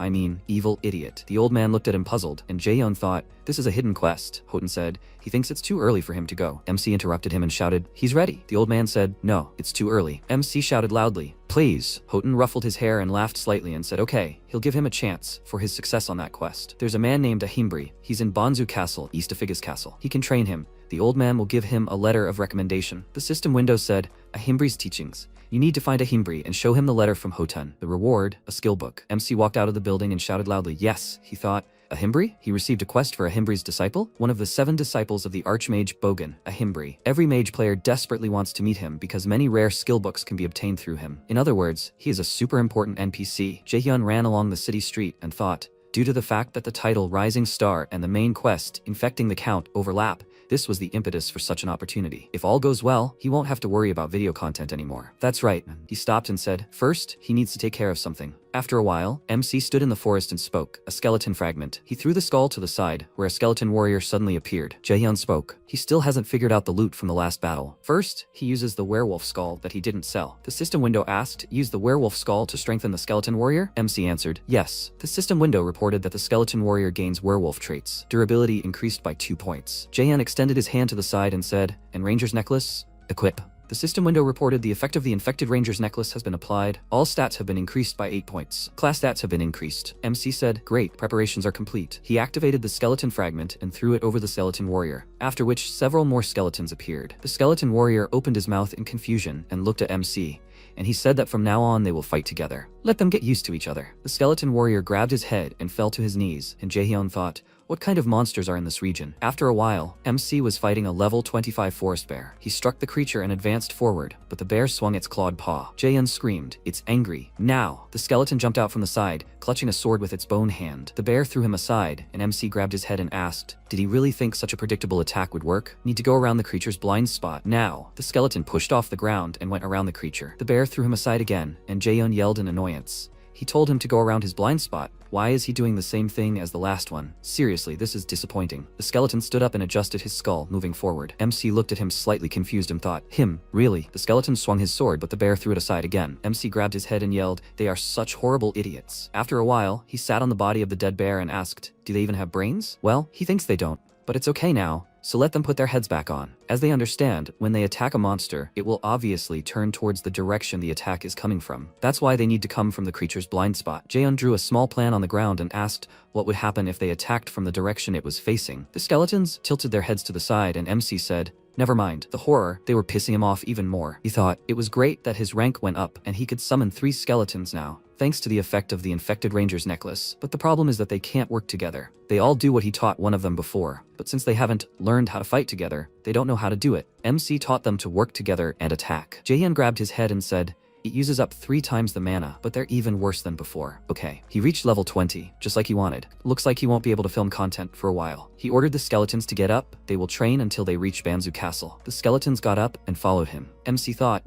[SPEAKER 1] evil idiot. The old man looked at him puzzled, and Jaehyun thought, this is a hidden quest. Hotan said, he thinks it's too early for him to go. MC interrupted him and shouted, he's ready. The old man said, no, it's too early. MC shouted loudly, please. Hotan ruffled his hair and laughed slightly and said, okay, he'll give him a chance for his success on that quest. There's a man named Ahimbri. He's in Bonzu Castle, east of Figus Castle. He can train him. The old man will give him a letter of recommendation. The system window said, Ahimbri's teachings. You need to find Ahimbri and show him the letter from Hotan. The reward, a skill book. MC walked out of the building and shouted loudly, yes, he thought. Ahimbri? He received a quest for Ahimbri's disciple? One of the 7 disciples of the Archmage Bogan, Ahimbri. Every mage player desperately wants to meet him because many rare skill books can be obtained through him. In other words, he is a super important NPC. Jaehyun ran along the city street and thought, due to the fact that the title Rising Star and the main quest, Infecting the Count, overlap, this was the impetus for such an opportunity. If all goes well, he won't have to worry about video content anymore. That's right. He stopped and said, first, he needs to take care of something. After a while, MC stood in the forest and spoke. A skeleton fragment. He threw the skull to the side, where a skeleton warrior suddenly appeared. Jaehyun spoke. He still hasn't figured out the loot from the last battle. First, he uses the werewolf skull that he didn't sell. The system window asked, use the werewolf skull to strengthen the skeleton warrior? MC answered, yes. The system window reported that the skeleton warrior gains werewolf traits. Durability increased by 2 points. Jaehyun extended his hand to the side and said, and Ranger's necklace? Equip. The system window reported the effect of the infected ranger's necklace has been applied. All stats have been increased by 8 points. Class stats have been increased. MC said, great, preparations are complete. He activated the skeleton fragment and threw it over the skeleton warrior, after which several more skeletons appeared. The skeleton warrior opened his mouth in confusion and looked at MC, and he said that from now on they will fight together. Let them get used to each other. The skeleton warrior grabbed his head and fell to his knees, and Jaehyun thought, what kind of monsters are in this region? After a while, MC was fighting a level 25 forest bear. He struck the creature and advanced forward, but the bear swung its clawed paw. Jaehyun screamed, it's angry. Now! The skeleton jumped out from the side, clutching a sword with its bone hand. The bear threw him aside, and MC grabbed his head and asked, did he really think such a predictable attack would work? Need to go around the creature's blind spot. Now! The skeleton pushed off the ground and went around the creature. The bear threw him aside again, and Jaehyun yelled in annoyance. He told him to go around his blind spot. Why is he doing the same thing as the last one? Seriously, this is disappointing. The skeleton stood up and adjusted his skull, moving forward. MC looked at him slightly confused and thought, him, really? The skeleton swung his sword, but the bear threw it aside again. MC grabbed his head and yelled, they are such horrible idiots. After a while, he sat on the body of the dead bear and asked, do they even have brains? Well, he thinks they don't. But it's okay now, so let them put their heads back on. As they understand, when they attack a monster, it will obviously turn towards the direction the attack is coming from. That's why they need to come from the creature's blind spot. Jaehyun drew a small plan on the ground and asked what would happen if they attacked from the direction it was facing. The skeletons tilted their heads to the side and MC said, "Never mind." The horror, they were pissing him off even more. He thought it was great that his rank went up and he could summon 3 skeletons now, thanks to the effect of the infected ranger's necklace. But the problem is that they can't work together. They all do what he taught one of them before, but since they haven't learned how to fight together, they don't know how to do it. MC taught them to work together and attack. Jaehyun grabbed his head and said, "It uses up 3 times the mana, but they're even worse than before." Okay. He reached level 20, just like he wanted. Looks like he won't be able to film content for a while. He ordered the skeletons to get up. They will train until they reach Banzu Castle. The skeletons got up and followed him. MC thought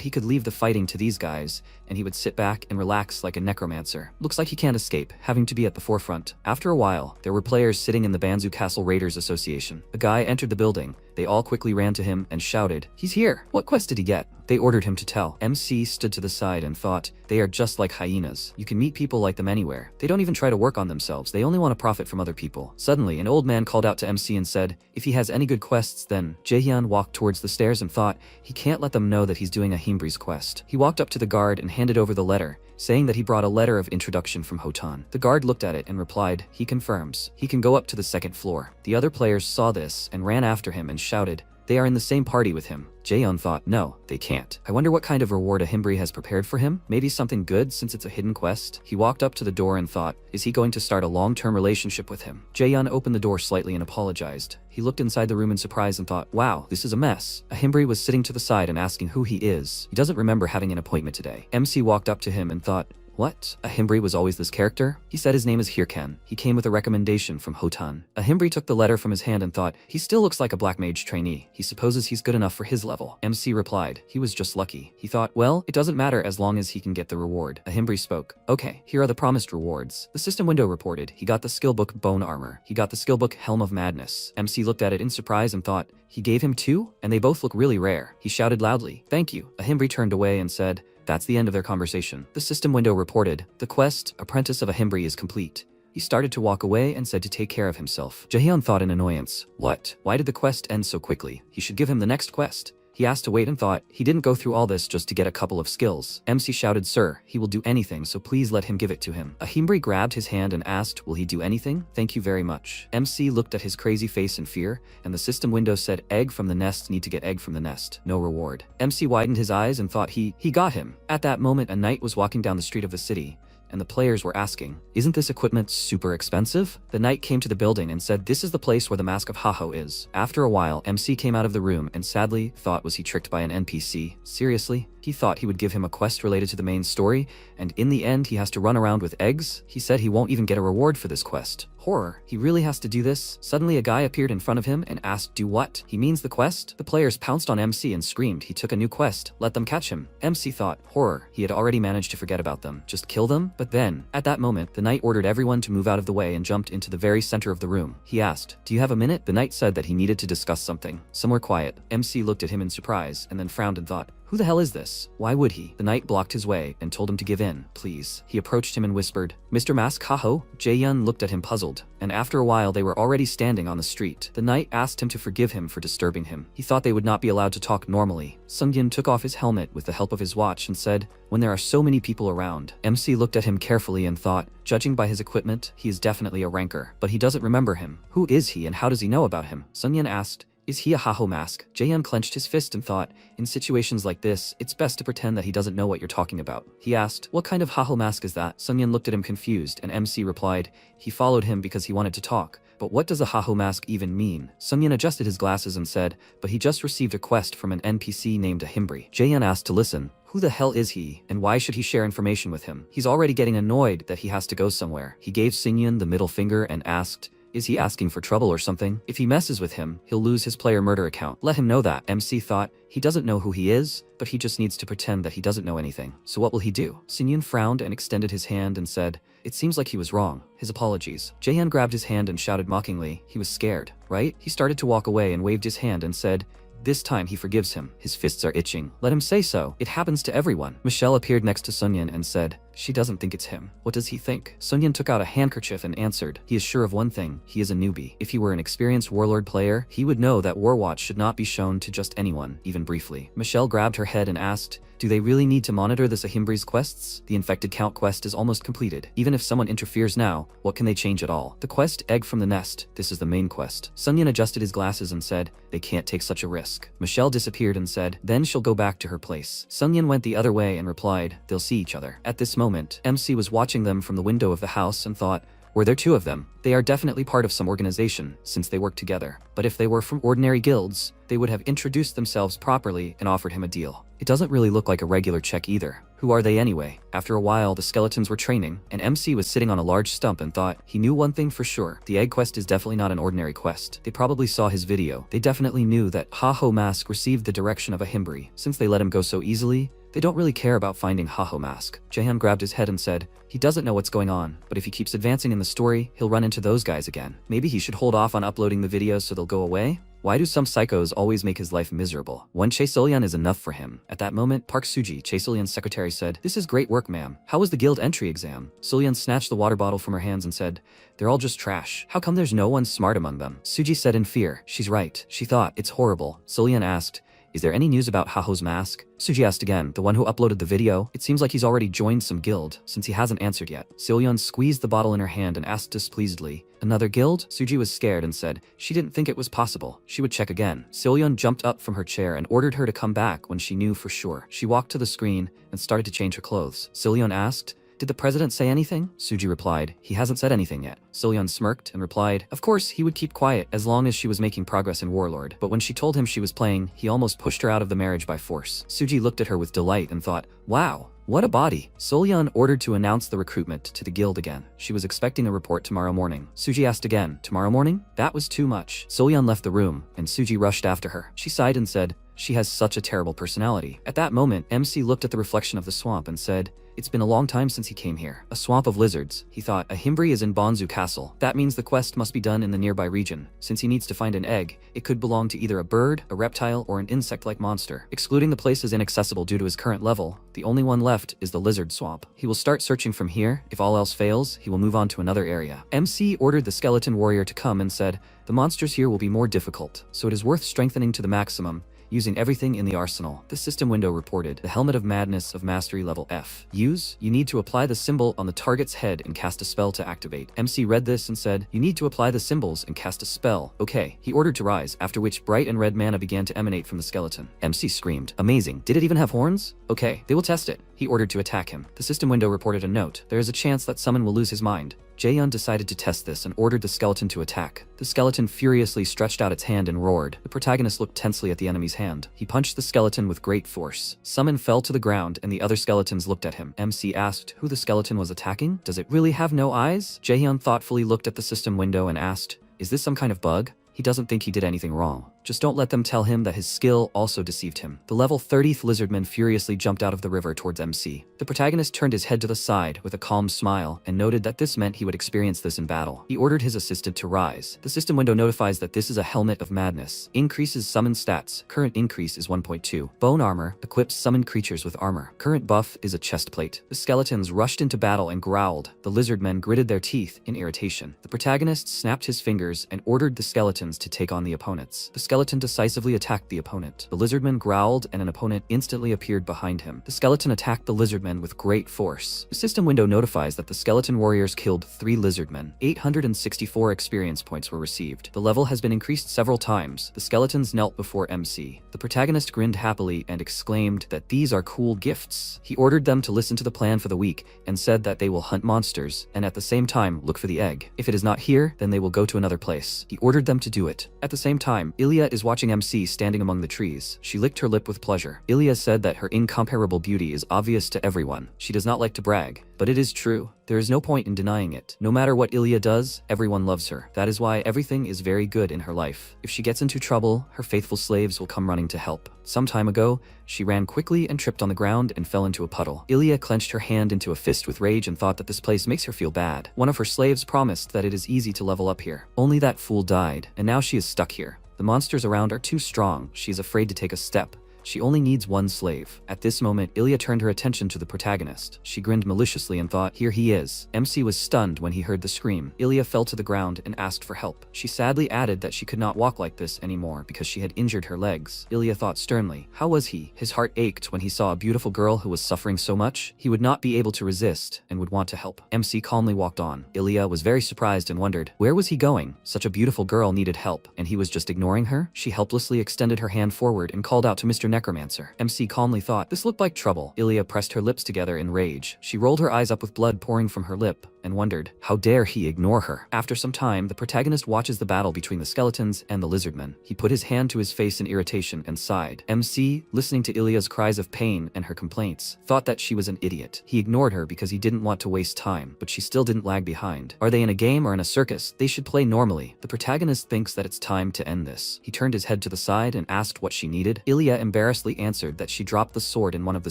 [SPEAKER 1] he could leave the fighting to these guys, and he would sit back and relax like a necromancer. Looks like he can't escape, having to be at the forefront. After a while, there were players sitting in the Banzu Castle Raiders Association. A guy entered the building. They all quickly ran to him and shouted, "He's here! What quest did he get?" They ordered him to tell. MC stood to the side and thought, they are just like hyenas. You can meet people like them anywhere. They don't even try to work on themselves. They only want to profit from other people. Suddenly, an old man called out to MC and said, if he has any good quests then. Jaehyun walked towards the stairs and thought, he can't let them know that he's doing a Himbri's quest. He walked up to the guard and handed over the letter, saying that he brought a letter of introduction from Hotan. The guard looked at it and replied, he confirms. He can go up to the 2nd floor. The other players saw this and ran after him and shouted, they are in the same party with him. Jaehyun thought, no, they can't. I wonder what kind of reward a Himbri has prepared for him? Maybe something good since it's a hidden quest? He walked up to the door and thought, is he going to start a long-term relationship with him? Jaehyun opened the door slightly and apologized. He looked inside the room in surprise and thought, wow, this is a mess. A Himbri was sitting to the side and asking who he is. He doesn't remember having an appointment today. MC walked up to him and thought, what? A Himbri was always this character? He said his name is Hirkan. He came with a recommendation from Hotan. A Himbri took the letter from his hand and thought, he still looks like a black mage trainee. He supposes he's good enough for his level. MC replied, he was just lucky. He thought, well, it doesn't matter as long as he can get the reward. A Himbri spoke, okay, here are the promised rewards. The system window reported, he got the skill book Bone Armor. He got the skill book Helm of Madness. MC looked at it in surprise and thought, he gave him 2? And they both look really rare. He shouted loudly, thank you. A Himbri turned away and said, that's the end of their conversation. The system window reported, the quest, Apprentice of a Himbri, is complete. He started to walk away and said to take care of himself. Jaehyun thought in annoyance, what? Why did the quest end so quickly? He should give him the next quest. He asked to wait and thought, he didn't go through all this just to get a couple of skills. MC shouted, sir, he will do anything, so please let him give it to him. A Himbri grabbed his hand and asked, will he do anything? Thank you very much. MC looked at his crazy face in fear, and the system window said, egg from the nest, need to get egg from the nest. No reward. MC widened his eyes and thought he got him. At that moment, a knight was walking down the street of the city, and the players were asking, isn't this equipment super expensive? The knight came to the building and said, this is the place where the Mask of Haho is. After a while, MC came out of the room and sadly thought, was he tricked by an NPC? Seriously? He thought he would give him a quest related to the main story, and in the end he has to run around with eggs? He said he won't even get a reward for this quest. Horror. He really has to do this? Suddenly a guy appeared in front of him and asked, do what? He means the quest? The players pounced on MC and screamed he took a new quest, let them catch him. MC thought, horror, he had already managed to forget about them. Just kill them? But then, at that moment, the knight ordered everyone to move out of the way and jumped into the very center of the room. He asked, do you have a minute? The knight said that he needed to discuss something. Somewhere quiet. MC looked at him in surprise and then frowned and thought, who the hell is this? Why would he? The knight blocked his way and told him to give in, please. He approached him and whispered, Mr. Mask Haho? Jaehyun looked at him puzzled, and after a while they were already standing on the street. The knight asked him to forgive him for disturbing him. He thought they would not be allowed to talk normally. Sungyun took off his helmet with the help of his watch and said, when there are so many people around. MC looked at him carefully and thought, judging by his equipment, he is definitely a ranker, but he doesn't remember him. Who is he and how does he know about him? Sungyun asked, is he a Haho mask? Jaehyun clenched his fist and thought, in situations like this, it's best to pretend that he doesn't know what you're talking about. He asked, what kind of Haho mask is that? Sungyun looked at him confused, and MC replied, he followed him because he wanted to talk. But what does a Haho mask even mean? Sungyun adjusted his glasses and said, but he just received a quest from an NPC named a Himbri. Jaehyun asked to listen. Who the hell is he, and why should he share information with him? He's already getting annoyed that he has to go somewhere. He gave Sungyun the middle finger and asked, is he asking for trouble or something? If he messes with him, he'll lose his player murder account. Let him know that. MC thought, he doesn't know who he is, but he just needs to pretend that he doesn't know anything. So what will he do? Sungyun frowned and extended his hand and said, it seems like he was wrong. His apologies. Jaehyun grabbed his hand and shouted mockingly, he was scared, right? He started to walk away and waved his hand and said, this time he forgives him. His fists are itching. Let him say so. It happens to everyone. Michelle appeared next to Sungyun and said, She doesn't think it's him. What does he think? Sunyan took out a handkerchief and answered. He is sure of one thing. He is a newbie. If he were an experienced warlord player, he would know that Warwatch should not be shown to just anyone, even briefly. Michelle grabbed her head and asked, do they really need to monitor the Sahimbri's quests? The infected count quest is almost completed. Even if someone interferes now, what can they change at all? The quest Egg from the Nest, this is the main quest. Sunyan adjusted his glasses and said, they can't take such a risk. Michelle disappeared and said, then she'll go back to her place. Sunyan went the other way and replied, they'll see each other. At this moment, MC was watching them from the window of the house and thought, were there two of them? They are definitely part of some organization, since they work together. But if they were from ordinary guilds, they would have introduced themselves properly and offered him a deal. It doesn't really look like a regular check either. Who are they anyway? After a while, the skeletons were training, and MC was sitting on a large stump and thought, he knew one thing for sure. The egg quest is definitely not an ordinary quest. They probably saw his video. They definitely knew that Haho Mask received the direction of a Himbri. Since they let him go so easily, they don't really care about finding Haho Mask. Jaehyun grabbed his head and said, he doesn't know what's going on, but if he keeps advancing in the story, he'll run into those guys again. Maybe he should hold off on uploading the videos so they'll go away? Why do some psychos always make his life miserable? One Chae Sulyan is enough for him. At that moment, Park Suji, Chae Sulyan's secretary, said, this is great work, ma'am. How was the guild entry exam? Sulyan snatched the water bottle from her hands and said, they're all just trash. How come there's no one smart among them? Suji said in fear, she's right. She thought, it's horrible. Sulyan asked, is there any news about Haho's mask? Suji asked again, the one who uploaded the video. It seems like he's already joined some guild, since he hasn't answered yet. Sulyan squeezed the bottle in her hand and asked displeasedly, another guild? Suji was scared and said, she didn't think it was possible. She would check again. Sulyan jumped up from her chair and ordered her to come back when she knew for sure. She walked to the screen and started to change her clothes. Sulyan asked, did the president say anything? Suji replied, he hasn't said anything yet. Sulyan smirked and replied, of course he would keep quiet as long as she was making progress in Warlord. But when she told him she was playing, he almost pushed her out of the marriage by force. Suji looked at her with delight and thought, wow, what a body. Sulyan ordered to announce the recruitment to the guild again. She was expecting a report tomorrow morning. Suji asked again, tomorrow morning? That was too much. Sulyan left the room, and Suji rushed after her. She sighed and said, she has such a terrible personality. At that moment, MC looked at the reflection of the swamp and said, it's been a long time since he came here. A swamp of lizards. He thought, a Himbri is in Bonzu Castle. That means the quest must be done in the nearby region. Since he needs to find an egg, it could belong to either a bird, a reptile, or an insect-like monster. Excluding the places inaccessible due to his current level, the only one left is the lizard swamp. He will start searching from here. If all else fails, he will move on to another area. MC ordered the skeleton warrior to come and said, the monsters here will be more difficult, so it is worth strengthening to the maximum, using everything in the arsenal. The system window reported, the Helmet of Madness of Mastery Level F. Use, you need to apply the symbol on the target's head and cast a spell to activate. MC read this and said, you need to apply the symbols and cast a spell. Okay. He ordered to rise, after which bright and red mana began to emanate from the skeleton. MC screamed, amazing. Did it even have horns? Okay, they will test it. He ordered to attack him. The system window reported a note. There is a chance that someone will lose his mind. Jaehyun decided to test this and ordered the skeleton to attack. The skeleton furiously stretched out its hand and roared. The protagonist looked tensely at the enemy's hand. He punched the skeleton with great force. Summon fell to the ground and the other skeletons looked at him. MC asked who the skeleton was attacking. Does it really have no eyes? Jaehyun thoughtfully looked at the system window and asked, is this some kind of bug? He doesn't think he did anything wrong. Just don't let them tell him that his skill also deceived him. The level 30th lizardman furiously jumped out of the river towards MC. The protagonist turned his head to the side with a calm smile and noted that this meant he would experience this in battle. He ordered his assistant to rise. The system window notifies that this is a Helmet of Madness. Increases summon stats. Current increase is 1.2. Bone armor equips summoned creatures with armor. Current buff is a chest plate. The skeletons rushed into battle and growled. The lizardmen gritted their teeth in irritation. The protagonist snapped his fingers and ordered the skeletons to take on the opponents. The skeleton decisively attacked the opponent. The lizardman growled and an opponent instantly appeared behind him. The skeleton attacked the lizardman with great force. The system window notifies that the skeleton warriors killed 3 lizardmen. 864 experience points were received. The level has been increased several times. The skeletons knelt before MC. The protagonist grinned happily and exclaimed that these are cool gifts. He ordered them to listen to the plan for the week and said that they will hunt monsters and at the same time look for the egg. If it is not here, then they will go to another place. He ordered them to do it. At the same time, Ilya is watching MC standing among the trees. She licked her lip with pleasure. Ilya said that her incomparable beauty is obvious to everyone. She does not like to brag, but it is true. There is no point in denying it. No matter what Ilya does, everyone loves her. That is why everything is very good in her life. If she gets into trouble, her faithful slaves will come running to help. Some time ago, she ran quickly and tripped on the ground and fell into a puddle. Ilya clenched her hand into a fist with rage and thought that this place makes her feel bad. One of her slaves promised that it is easy to level up here. Only that fool died, and now she is stuck here. The monsters around are too strong. She is afraid to take a step. She only needs one slave. At this moment, Ilya turned her attention to the protagonist. She grinned maliciously and thought, here he is. MC was stunned when he heard the scream. Ilya fell to the ground and asked for help. She sadly added that she could not walk like this anymore because she had injured her legs. Ilya thought sternly. How was he? His heart ached when he saw a beautiful girl who was suffering so much. He would not be able to resist and would want to help. MC calmly walked on. Ilya was very surprised and wondered, where was he going? Such a beautiful girl needed help, and he was just ignoring her? She helplessly extended her hand forward and called out to Mr. Necromancer. MC calmly thought, this looked like trouble. Ilya pressed her lips together in rage. She rolled her eyes up with blood pouring from her lip and wondered, how dare he ignore her? After some time, the protagonist watches the battle between the skeletons and the lizardmen. He put his hand to his face in irritation and sighed. MC, listening to Ilya's cries of pain and her complaints, thought that she was an idiot. He ignored her because he didn't want to waste time, but she still didn't lag behind. Are they in a game or in a circus? They should play normally. The protagonist thinks that it's time to end this. He turned his head to the side and asked what she needed. Ilya embarrassedly answered that she dropped the sword in one of the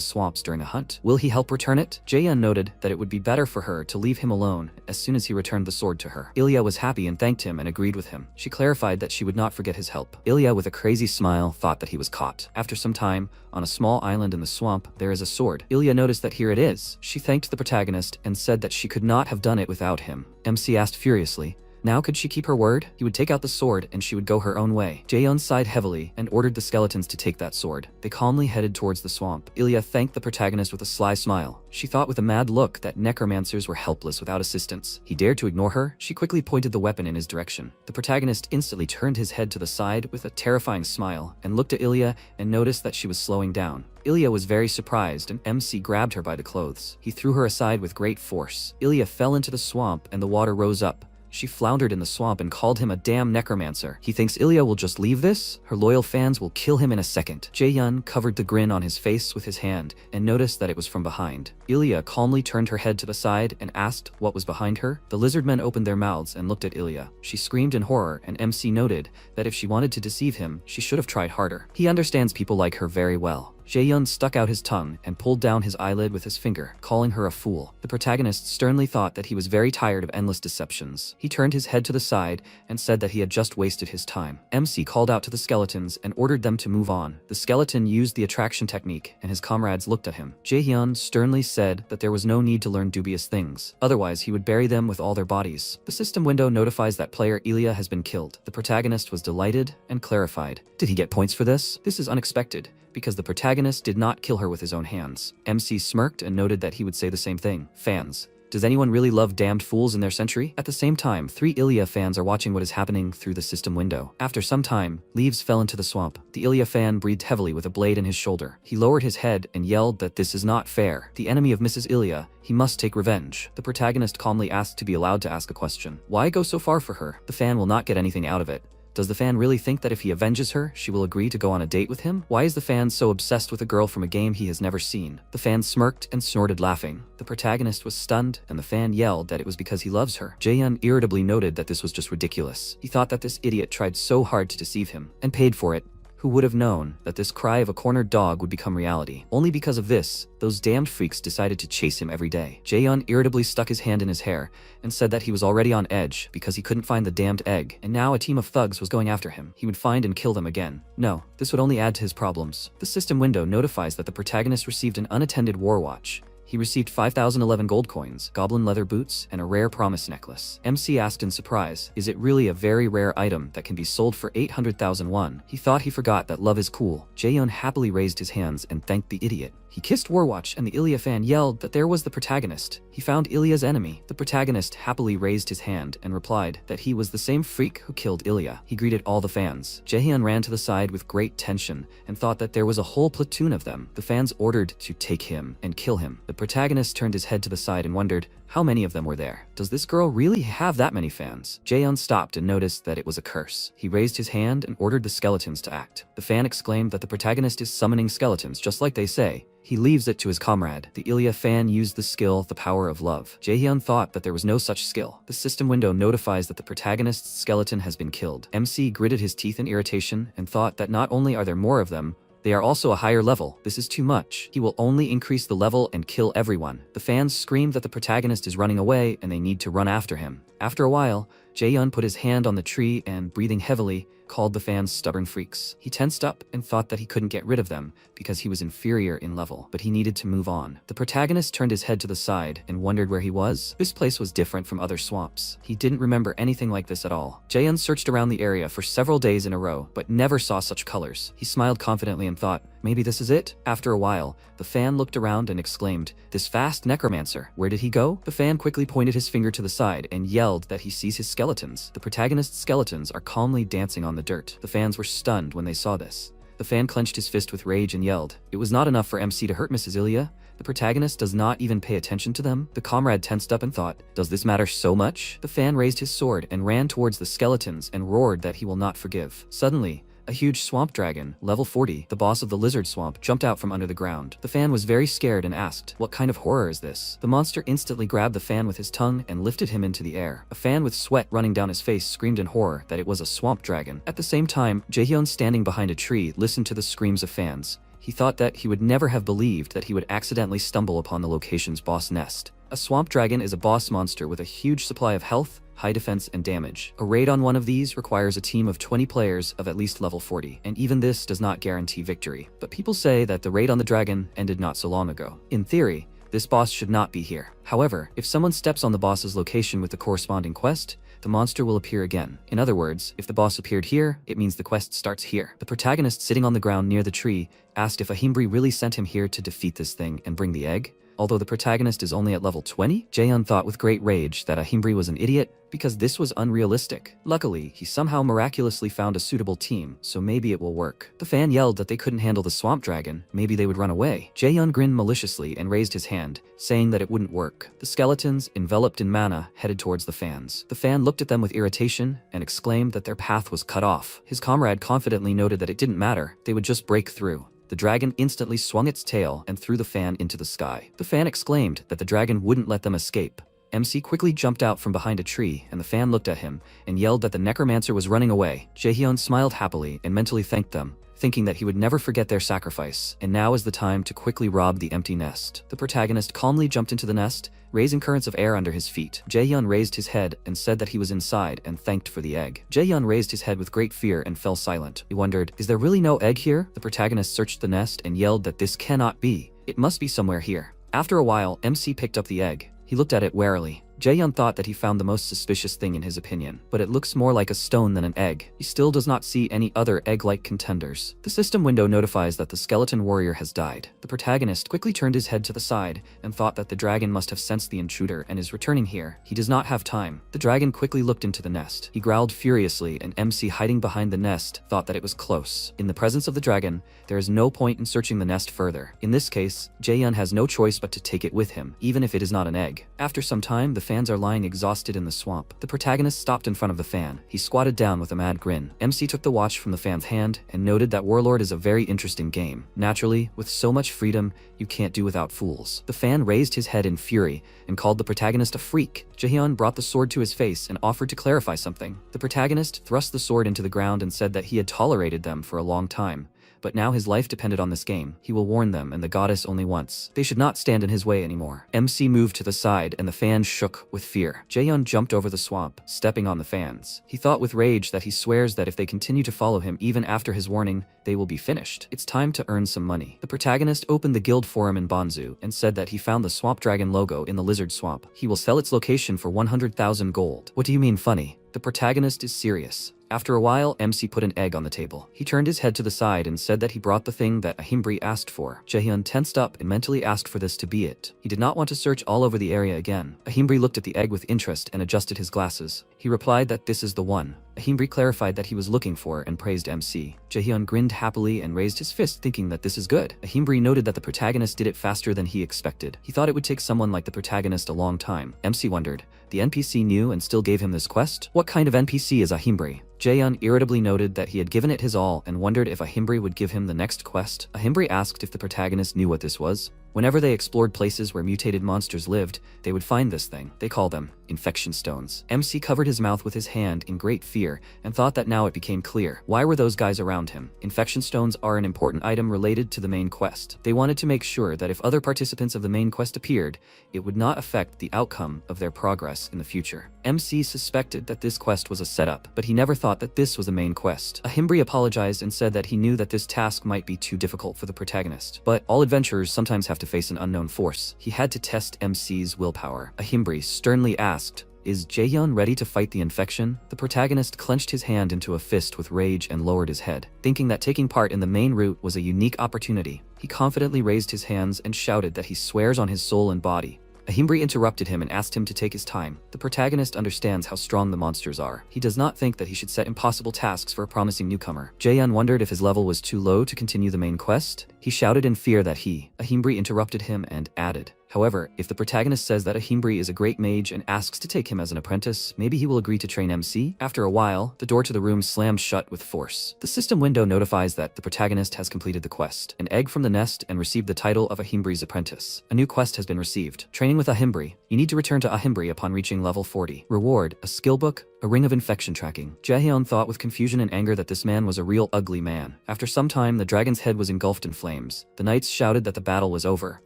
[SPEAKER 1] swamps during a hunt. Will he help return it? Jaehyun noted that it would be better for her to leave him alone as soon as he returned the sword to her. Ilya was happy and thanked him and agreed with him. She clarified that she would not forget his help. Ilya, with a crazy smile, thought that he was caught. After some time, on a small island in the swamp, there is a sword. Ilya noticed that here it is. She thanked the protagonist and said that she could not have done it without him. MC asked furiously, now could she keep her word? He would take out the sword and she would go her own way. Jaehyun sighed heavily and ordered the skeletons to take that sword. They calmly headed towards the swamp. Ilya thanked the protagonist with a sly smile. She thought with a mad look that necromancers were helpless without assistance. He dared to ignore her. She quickly pointed the weapon in his direction. The protagonist instantly turned his head to the side with a terrifying smile and looked at Ilya and noticed that she was slowing down. Ilya was very surprised and MC grabbed her by the clothes. He threw her aside with great force. Ilya fell into the swamp and the water rose up. She floundered in the swamp and called him a damn necromancer. He thinks Ilya will just leave this? Her loyal fans will kill him in a second. Jaehyun covered the grin on his face with his hand and noticed that it was from behind. Ilya calmly turned her head to the side and asked what was behind her. The lizardmen opened their mouths and looked at Ilya. She screamed in horror and MC noted that if she wanted to deceive him, she should have tried harder. He understands people like her very well. Jaehyun stuck out his tongue and pulled down his eyelid with his finger, calling her a fool. The protagonist sternly thought that he was very tired of endless deceptions. He turned his head to the side and said that he had just wasted his time. MC called out to the skeletons and ordered them to move on. The skeleton used the attraction technique and his comrades looked at him. Jaehyun sternly said that there was no need to learn dubious things. Otherwise, he would bury them with all their bodies. The system window notifies that player Ilya has been killed. The protagonist was delighted and clarified. Did he get points for this? This is unexpected, because the protagonist did not kill her with his own hands. MC smirked and noted that he would say the same thing. Fans. Does anyone really love damned fools in their century? At the same time, 3 Ilya fans are watching what is happening through the system window. After some time, leaves fell into the swamp. The Ilya fan breathed heavily with a blade in his shoulder. He lowered his head and yelled that this is not fair. The enemy of Mrs. Ilya, he must take revenge. The protagonist calmly asked to be allowed to ask a question. Why go so far for her? The fan will not get anything out of it. Does the fan really think that if he avenges her, she will agree to go on a date with him? Why is the fan so obsessed with a girl from a game he has never seen? The fan smirked and snorted laughing. The protagonist was stunned and the fan yelled that it was because he loves her. Jaehyun irritably noted that this was just ridiculous. He thought that this idiot tried so hard to deceive him and paid for it. Who would have known that this cry of a cornered dog would become reality? Only because of this, those damned freaks decided to chase him every day. Jaehyun irritably stuck his hand in his hair and said that he was already on edge because he couldn't find the damned egg, and now a team of thugs was going after him. He would find and kill them again. No, this would only add to his problems. The system window notifies that the protagonist received an unattended war watch. He received 5,011 gold coins, goblin leather boots, and a rare promise necklace. MC asked in surprise, is it really a very rare item that can be sold for 800,000 won? He thought he forgot that love is cool. Jaehyun happily raised his hands and thanked the idiot. He kissed Warwatch and the Ilya fan yelled that there was the protagonist. He found Ilya's enemy. The protagonist happily raised his hand and replied that he was the same freak who killed Ilya. He greeted all the fans. Jaehyun ran to the side with great tension and thought that there was a whole platoon of them. The fans ordered to take him and kill him. The protagonist turned his head to the side and wondered how many of them were there. Does this girl really have that many fans? Jaehyun stopped and noticed that it was a curse. He raised his hand and ordered the skeletons to act. The fan exclaimed that the protagonist is summoning skeletons just like they say. He leaves it to his comrade. The Ilya fan used the skill, the power of love. Jaehyun thought that there was no such skill. The system window notifies that the protagonist's skeleton has been killed. MC gritted his teeth in irritation and thought that not only are there more of them, they are also a higher level. This is too much. He will only increase the level and kill everyone. The fans screamed that the protagonist is running away and they need to run after him. After a while, Jaehyun put his hand on the tree and, breathing heavily, called the fans stubborn freaks. He tensed up and thought that he couldn't get rid of them because he was inferior in level, but he needed to move on. The protagonist turned his head to the side and wondered where he was. This place was different from other swamps. He didn't remember anything like this at all. Jaehyun searched around the area for several days in a row, but never saw such colors. He smiled confidently and thought, maybe this is it? After a while, the fan looked around and exclaimed, "This fast necromancer, where did he go?" The fan quickly pointed his finger to the side and yelled that he sees his skeletons. The protagonist's skeletons are calmly dancing on the dirt. The fans were stunned when they saw this. The fan clenched his fist with rage and yelled. It was not enough for MC to hurt Mrs. Ilya. The protagonist does not even pay attention to them. The comrade tensed up and thought, does this matter so much? The fan raised his sword and ran towards the skeletons and roared that he will not forgive. Suddenly, a huge swamp dragon, level 40, the boss of the lizard swamp, jumped out from under the ground. The fan was very scared and asked, what kind of horror is this? The monster instantly grabbed the fan with his tongue and lifted him into the air. A fan with sweat running down his face screamed in horror that it was a swamp dragon. At the same time, Jaehyun, standing behind a tree, listened to the screams of fans. He thought that he would never have believed that he would accidentally stumble upon the location's boss nest. A swamp dragon is a boss monster with a huge supply of health, high defense, and damage. A raid on one of these requires a team of 20 players of at least level 40, and even this does not guarantee victory. But people say that the raid on the dragon ended not so long ago. In theory, this boss should not be here. However, if someone steps on the boss's location with the corresponding quest, the monster will appear again. In other words, if the boss appeared here, it means the quest starts here. The protagonist, sitting on the ground near the tree, asked if Ahimbri really sent him here to defeat this thing and bring the egg. Although the protagonist is only at level 20, Jaehyun thought with great rage that Ahimbri was an idiot because this was unrealistic. Luckily, he somehow miraculously found a suitable team, so maybe it will work. The fan yelled that they couldn't handle the swamp dragon, maybe they would run away. Jaehyun grinned maliciously and raised his hand, saying that it wouldn't work. The skeletons, enveloped in mana, headed towards the fans. The fan looked at them with irritation and exclaimed that their path was cut off. His comrade confidently noted that it didn't matter, they would just break through. The dragon instantly swung its tail and threw the fan into the sky. The fan exclaimed that the dragon wouldn't let them escape. MC quickly jumped out from behind a tree, and the fan looked at him and yelled that the necromancer was running away. Jaehyun smiled happily and mentally thanked them, thinking that he would never forget their sacrifice, and now is the time to quickly rob the empty nest. The protagonist calmly jumped into the nest, raising currents of air under his feet. Jaehyun raised his head and said that he was inside and thanked for the egg. Jaehyun raised his head with great fear and fell silent. He wondered, is there really no egg here? The protagonist searched the nest and yelled that this cannot be. It must be somewhere here. After a while, MC picked up the egg. He looked at it warily. Jaehyun thought that he found the most suspicious thing in his opinion, but it looks more like a stone than an egg. He still does not see any other egg-like contenders. The system window notifies that the skeleton warrior has died. The protagonist quickly turned his head to the side and thought that the dragon must have sensed the intruder and is returning here. He does not have time. The dragon quickly looked into the nest. He growled furiously, and MC, hiding behind the nest, thought that it was close. In the presence of the dragon, there is no point in searching the nest further. In this case, Jaehyun has no choice but to take it with him, even if it is not an egg. After some time, the fans are lying exhausted in the swamp. The protagonist stopped in front of the fan. He squatted down with a mad grin. MC took the watch from the fan's hand and noted that Warlord is a very interesting game. Naturally, with so much freedom, you can't do without fools. The fan raised his head in fury and called the protagonist a freak. Jaehyun brought the sword to his face and offered to clarify something. The protagonist thrust the sword into the ground and said that he had tolerated them for a long time, but now his life depended on this game. He will warn them and the goddess only once. They should not stand in his way anymore. MC moved to the side and the fan shook with fear. Jaehyun jumped over the swamp, stepping on the fans. He thought with rage that he swears that if they continue to follow him even after his warning, they will be finished. It's time to earn some money. The protagonist opened the guild forum in Bonzu and said that he found the swamp dragon logo in the lizard swamp. He will sell its location for 100,000 gold. What do you mean funny? The protagonist is serious. After a while, MC put an egg on the table. He turned his head to the side and said that he brought the thing that Ahimbri asked for. Jaehyun tensed up and mentally asked for this to be it. He did not want to search all over the area again. Ahimbri looked at the egg with interest and adjusted his glasses. He replied that this is the one. Ahimbri clarified that he was looking for and praised MC. Jaehyun grinned happily and raised his fist, thinking that this is good. Ahimbri noted that the protagonist did it faster than he expected. He thought it would take someone like the protagonist a long time. MC wondered, the NPC knew and still gave him this quest? What kind of NPC is Ahimbri? Jaehyun irritably noted that he had given it his all and wondered if Ahimbri would give him the next quest. Ahimbri asked if the protagonist knew what this was. Whenever they explored places where mutated monsters lived, they would find this thing. They call them infection stones. MC covered his mouth with his hand in great fear and thought that now it became clear. Why were those guys around him? Infection stones are an important item related to the main quest. They wanted to make sure that if other participants of the main quest appeared, it would not affect the outcome of their progress in the future. MC suspected that this quest was a setup, but he never thought that this was a main quest. Ahimbri apologized and said that he knew that this task might be too difficult for the protagonist, but all adventurers sometimes have to face an unknown force. He had to test MC's willpower. Ahimbri sternly asked, "Is Jaehyun ready to fight the infection?" The protagonist clenched his hand into a fist with rage and lowered his head. Thinking that taking part in the main route was a unique opportunity, he confidently raised his hands and shouted that he swears on his soul and body. Ahimbri interrupted him and asked him to take his time. The protagonist understands how strong the monsters are. He does not think that he should set impossible tasks for a promising newcomer. Jaehyun wondered if his level was too low to continue the main quest. He shouted in fear that Ahimbri interrupted him and added, "However, if the protagonist says that Ahimbri is a great mage and asks to take him as an apprentice, maybe he will agree to train MC." After a while, the door to the room slammed shut with force. The system window notifies that the protagonist has completed the quest, an egg from the nest, and received the title of Ahimbri's apprentice. A new quest has been received, training with Ahimbri. You need to return to Ahimbri upon reaching level 40. Reward, a skill book, a ring of infection tracking. Jaehyun thought with confusion and anger that this man was a real ugly man. After some time, the dragon's head was engulfed in flames. The knights shouted that the battle was over.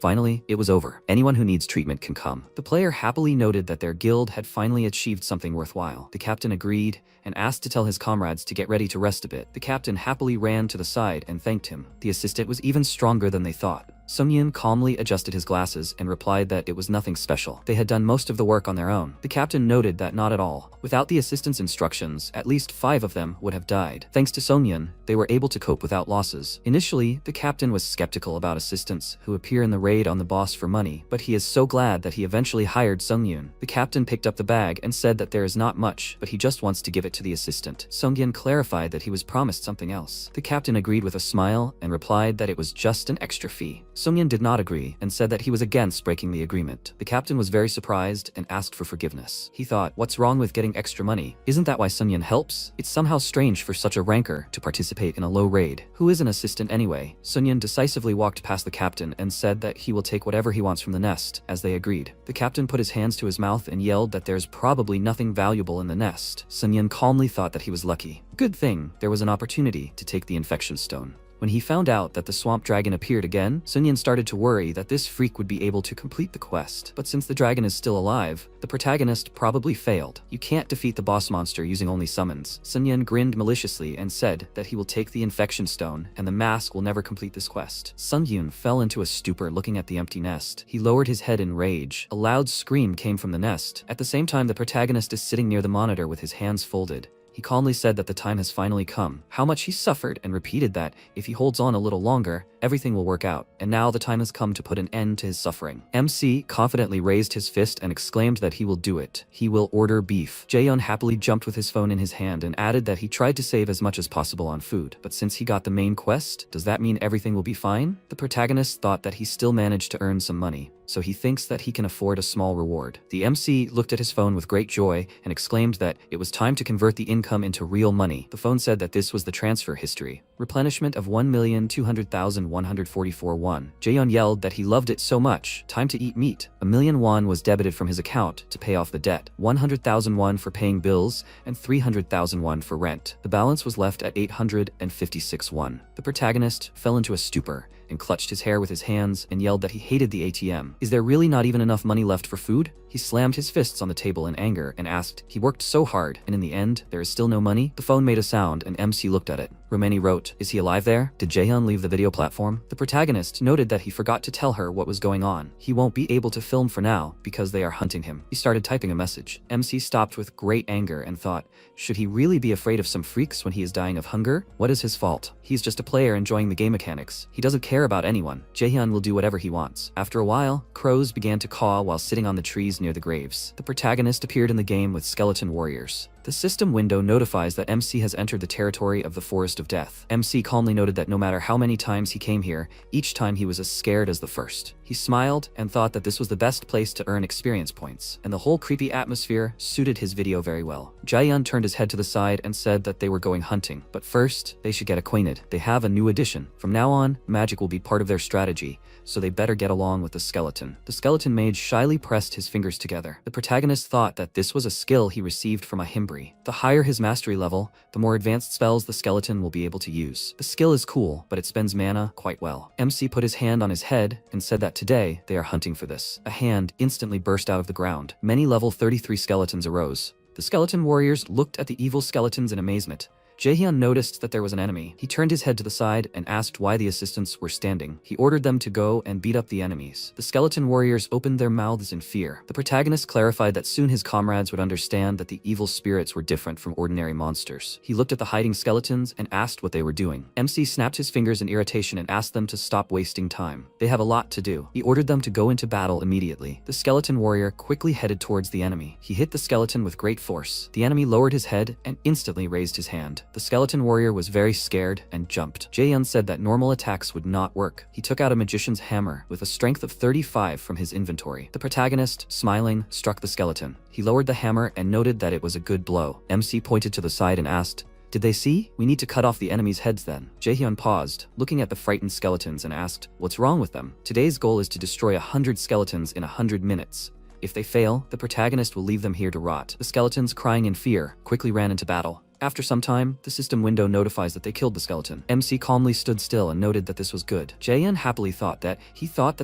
[SPEAKER 1] Finally, it was over. Anyone who needs treatment can come. The player happily noted that their guild had finally achieved something worthwhile. The captain agreed and asked to tell his comrades to get ready to rest a bit. The captain happily ran to the side and thanked him. The assistant was even stronger than they thought. Sungyun calmly adjusted his glasses and replied that it was nothing special. They had done most of the work on their own. The captain noted that not at all. Without the assistant's instructions, at least 5 of them would have died. Thanks to Sungyun, they were able to cope without losses. Initially, the captain was skeptical about assistants who appear in the raid on the boss for money, but he is so glad that he eventually hired Sungyun. The captain picked up the bag and said that there is not much, but he just wants to give it to the assistant. Sungyun clarified that he was promised something else. The captain agreed with a smile and replied that it was just an extra fee. Sungyun did not agree and said that he was against breaking the agreement. The captain was very surprised and asked for forgiveness. He thought, what's wrong with getting extra money? Isn't that why Sungyun helps? It's somehow strange for such a ranker to participate in a low raid. Who is an assistant anyway? Sungyun decisively walked past the captain and said that he will take whatever he wants from the nest, as they agreed. The captain put his hands to his mouth and yelled that there's probably nothing valuable in the nest. Sungyun calmly thought that he was lucky. Good thing there was an opportunity to take the infection stone. When he found out that the swamp dragon appeared again, Sungyun started to worry that this freak would be able to complete the quest. But since the dragon is still alive, the protagonist probably failed. You can't defeat the boss monster using only summons. Sungyun grinned maliciously and said that he will take the infection stone and the mask will never complete this quest. Sungyun fell into a stupor looking at the empty nest. He lowered his head in rage. A loud scream came from the nest. At the same time, the protagonist is sitting near the monitor with his hands folded. He calmly said that the time has finally come. How much he suffered, and repeated that if he holds on a little longer, everything will work out, and now the time has come to put an end to his suffering. MC confidently raised his fist and exclaimed that he will do it. He will order beef. Jaehyun happily jumped with his phone in his hand and added that he tried to save as much as possible on food. But since he got the main quest, does that mean everything will be fine? The protagonist thought that he still managed to earn some money, so he thinks that he can afford a small reward. The MC looked at his phone with great joy and exclaimed that it was time to convert the income into real money. The phone said that this was the transfer history. Replenishment of 1,200,144 won. Jaehyun yelled that he loved it so much. Time to eat meat. 1,000,000 won was debited from his account to pay off the debt. 100,000 won for paying bills and 300,000 won for rent. The balance was left at 856 won. The protagonist fell into a stupor and clutched his hair with his hands and yelled that he hated the ATM. Is there really not even enough money left for food? He slammed his fists on the table in anger and asked, he worked so hard, and in the end, there is still no money? The phone made a sound and MC looked at it. Romani wrote, is he alive there? Did Jaehyun leave the video platform? The protagonist noted that he forgot to tell her what was going on. He won't be able to film for now because they are hunting him. He started typing a message. MC stopped with great anger and thought, should he really be afraid of some freaks when he is dying of hunger? What is his fault? He's just a player enjoying the game mechanics. He doesn't care about anyone. Jaehyun will do whatever he wants. After a while, crows began to caw while sitting on the trees near the graves. The protagonist appeared in the game with skeleton warriors. The system window notifies that MC has entered the territory of the Forest of Death. MC calmly noted that no matter how many times he came here, each time he was as scared as the first. He smiled and thought that this was the best place to earn experience points, and the whole creepy atmosphere suited his video very well. Jaehyun turned his head to the side and said that they were going hunting, but first, they should get acquainted. They have a new addition. From now on, magic will be part of their strategy, so they better get along with the skeleton. The skeleton mage shyly pressed his fingers together. The protagonist thought that this was a skill he received from Ahimbri. bravery. The higher his mastery level, the more advanced spells the skeleton will be able to use. The skill is cool, but it spends mana quite well. MC put his hand on his head and said that today they are hunting for this. A hand instantly burst out of the ground. Many level 33 skeletons arose. The skeleton warriors looked at the evil skeletons in amazement. Jaehyun noticed that there was an enemy. He turned his head to the side and asked why the assistants were standing. He ordered them to go and beat up the enemies. The skeleton warriors opened their mouths in fear. The protagonist clarified that soon his comrades would understand that the evil spirits were different from ordinary monsters. He looked at the hiding skeletons and asked what they were doing. MC snapped his fingers in irritation and asked them to stop wasting time. They have a lot to do. He ordered them to go into battle immediately. The skeleton warrior quickly headed towards the enemy. He hit the skeleton with great force. The enemy lowered his head and instantly raised his hand. The skeleton warrior was very scared and jumped. Jaehyun said that normal attacks would not work. He took out a magician's hammer with a strength of 35 from his inventory. The protagonist, smiling, struck the skeleton. He lowered the hammer and noted that it was a good blow. MC pointed to the side and asked, "Did they see? We need to cut off the enemy's heads then." Jaehyun paused, looking at the frightened skeletons and asked, "What's wrong with them? Today's goal is to destroy 100 skeletons in 100 minutes. If they fail, the protagonist will leave them here to rot." The skeletons, crying in fear, quickly ran into battle. After some time, the system window notifies that they killed the skeleton. MC calmly stood still and noted that this was good. Jaehyun happily thought that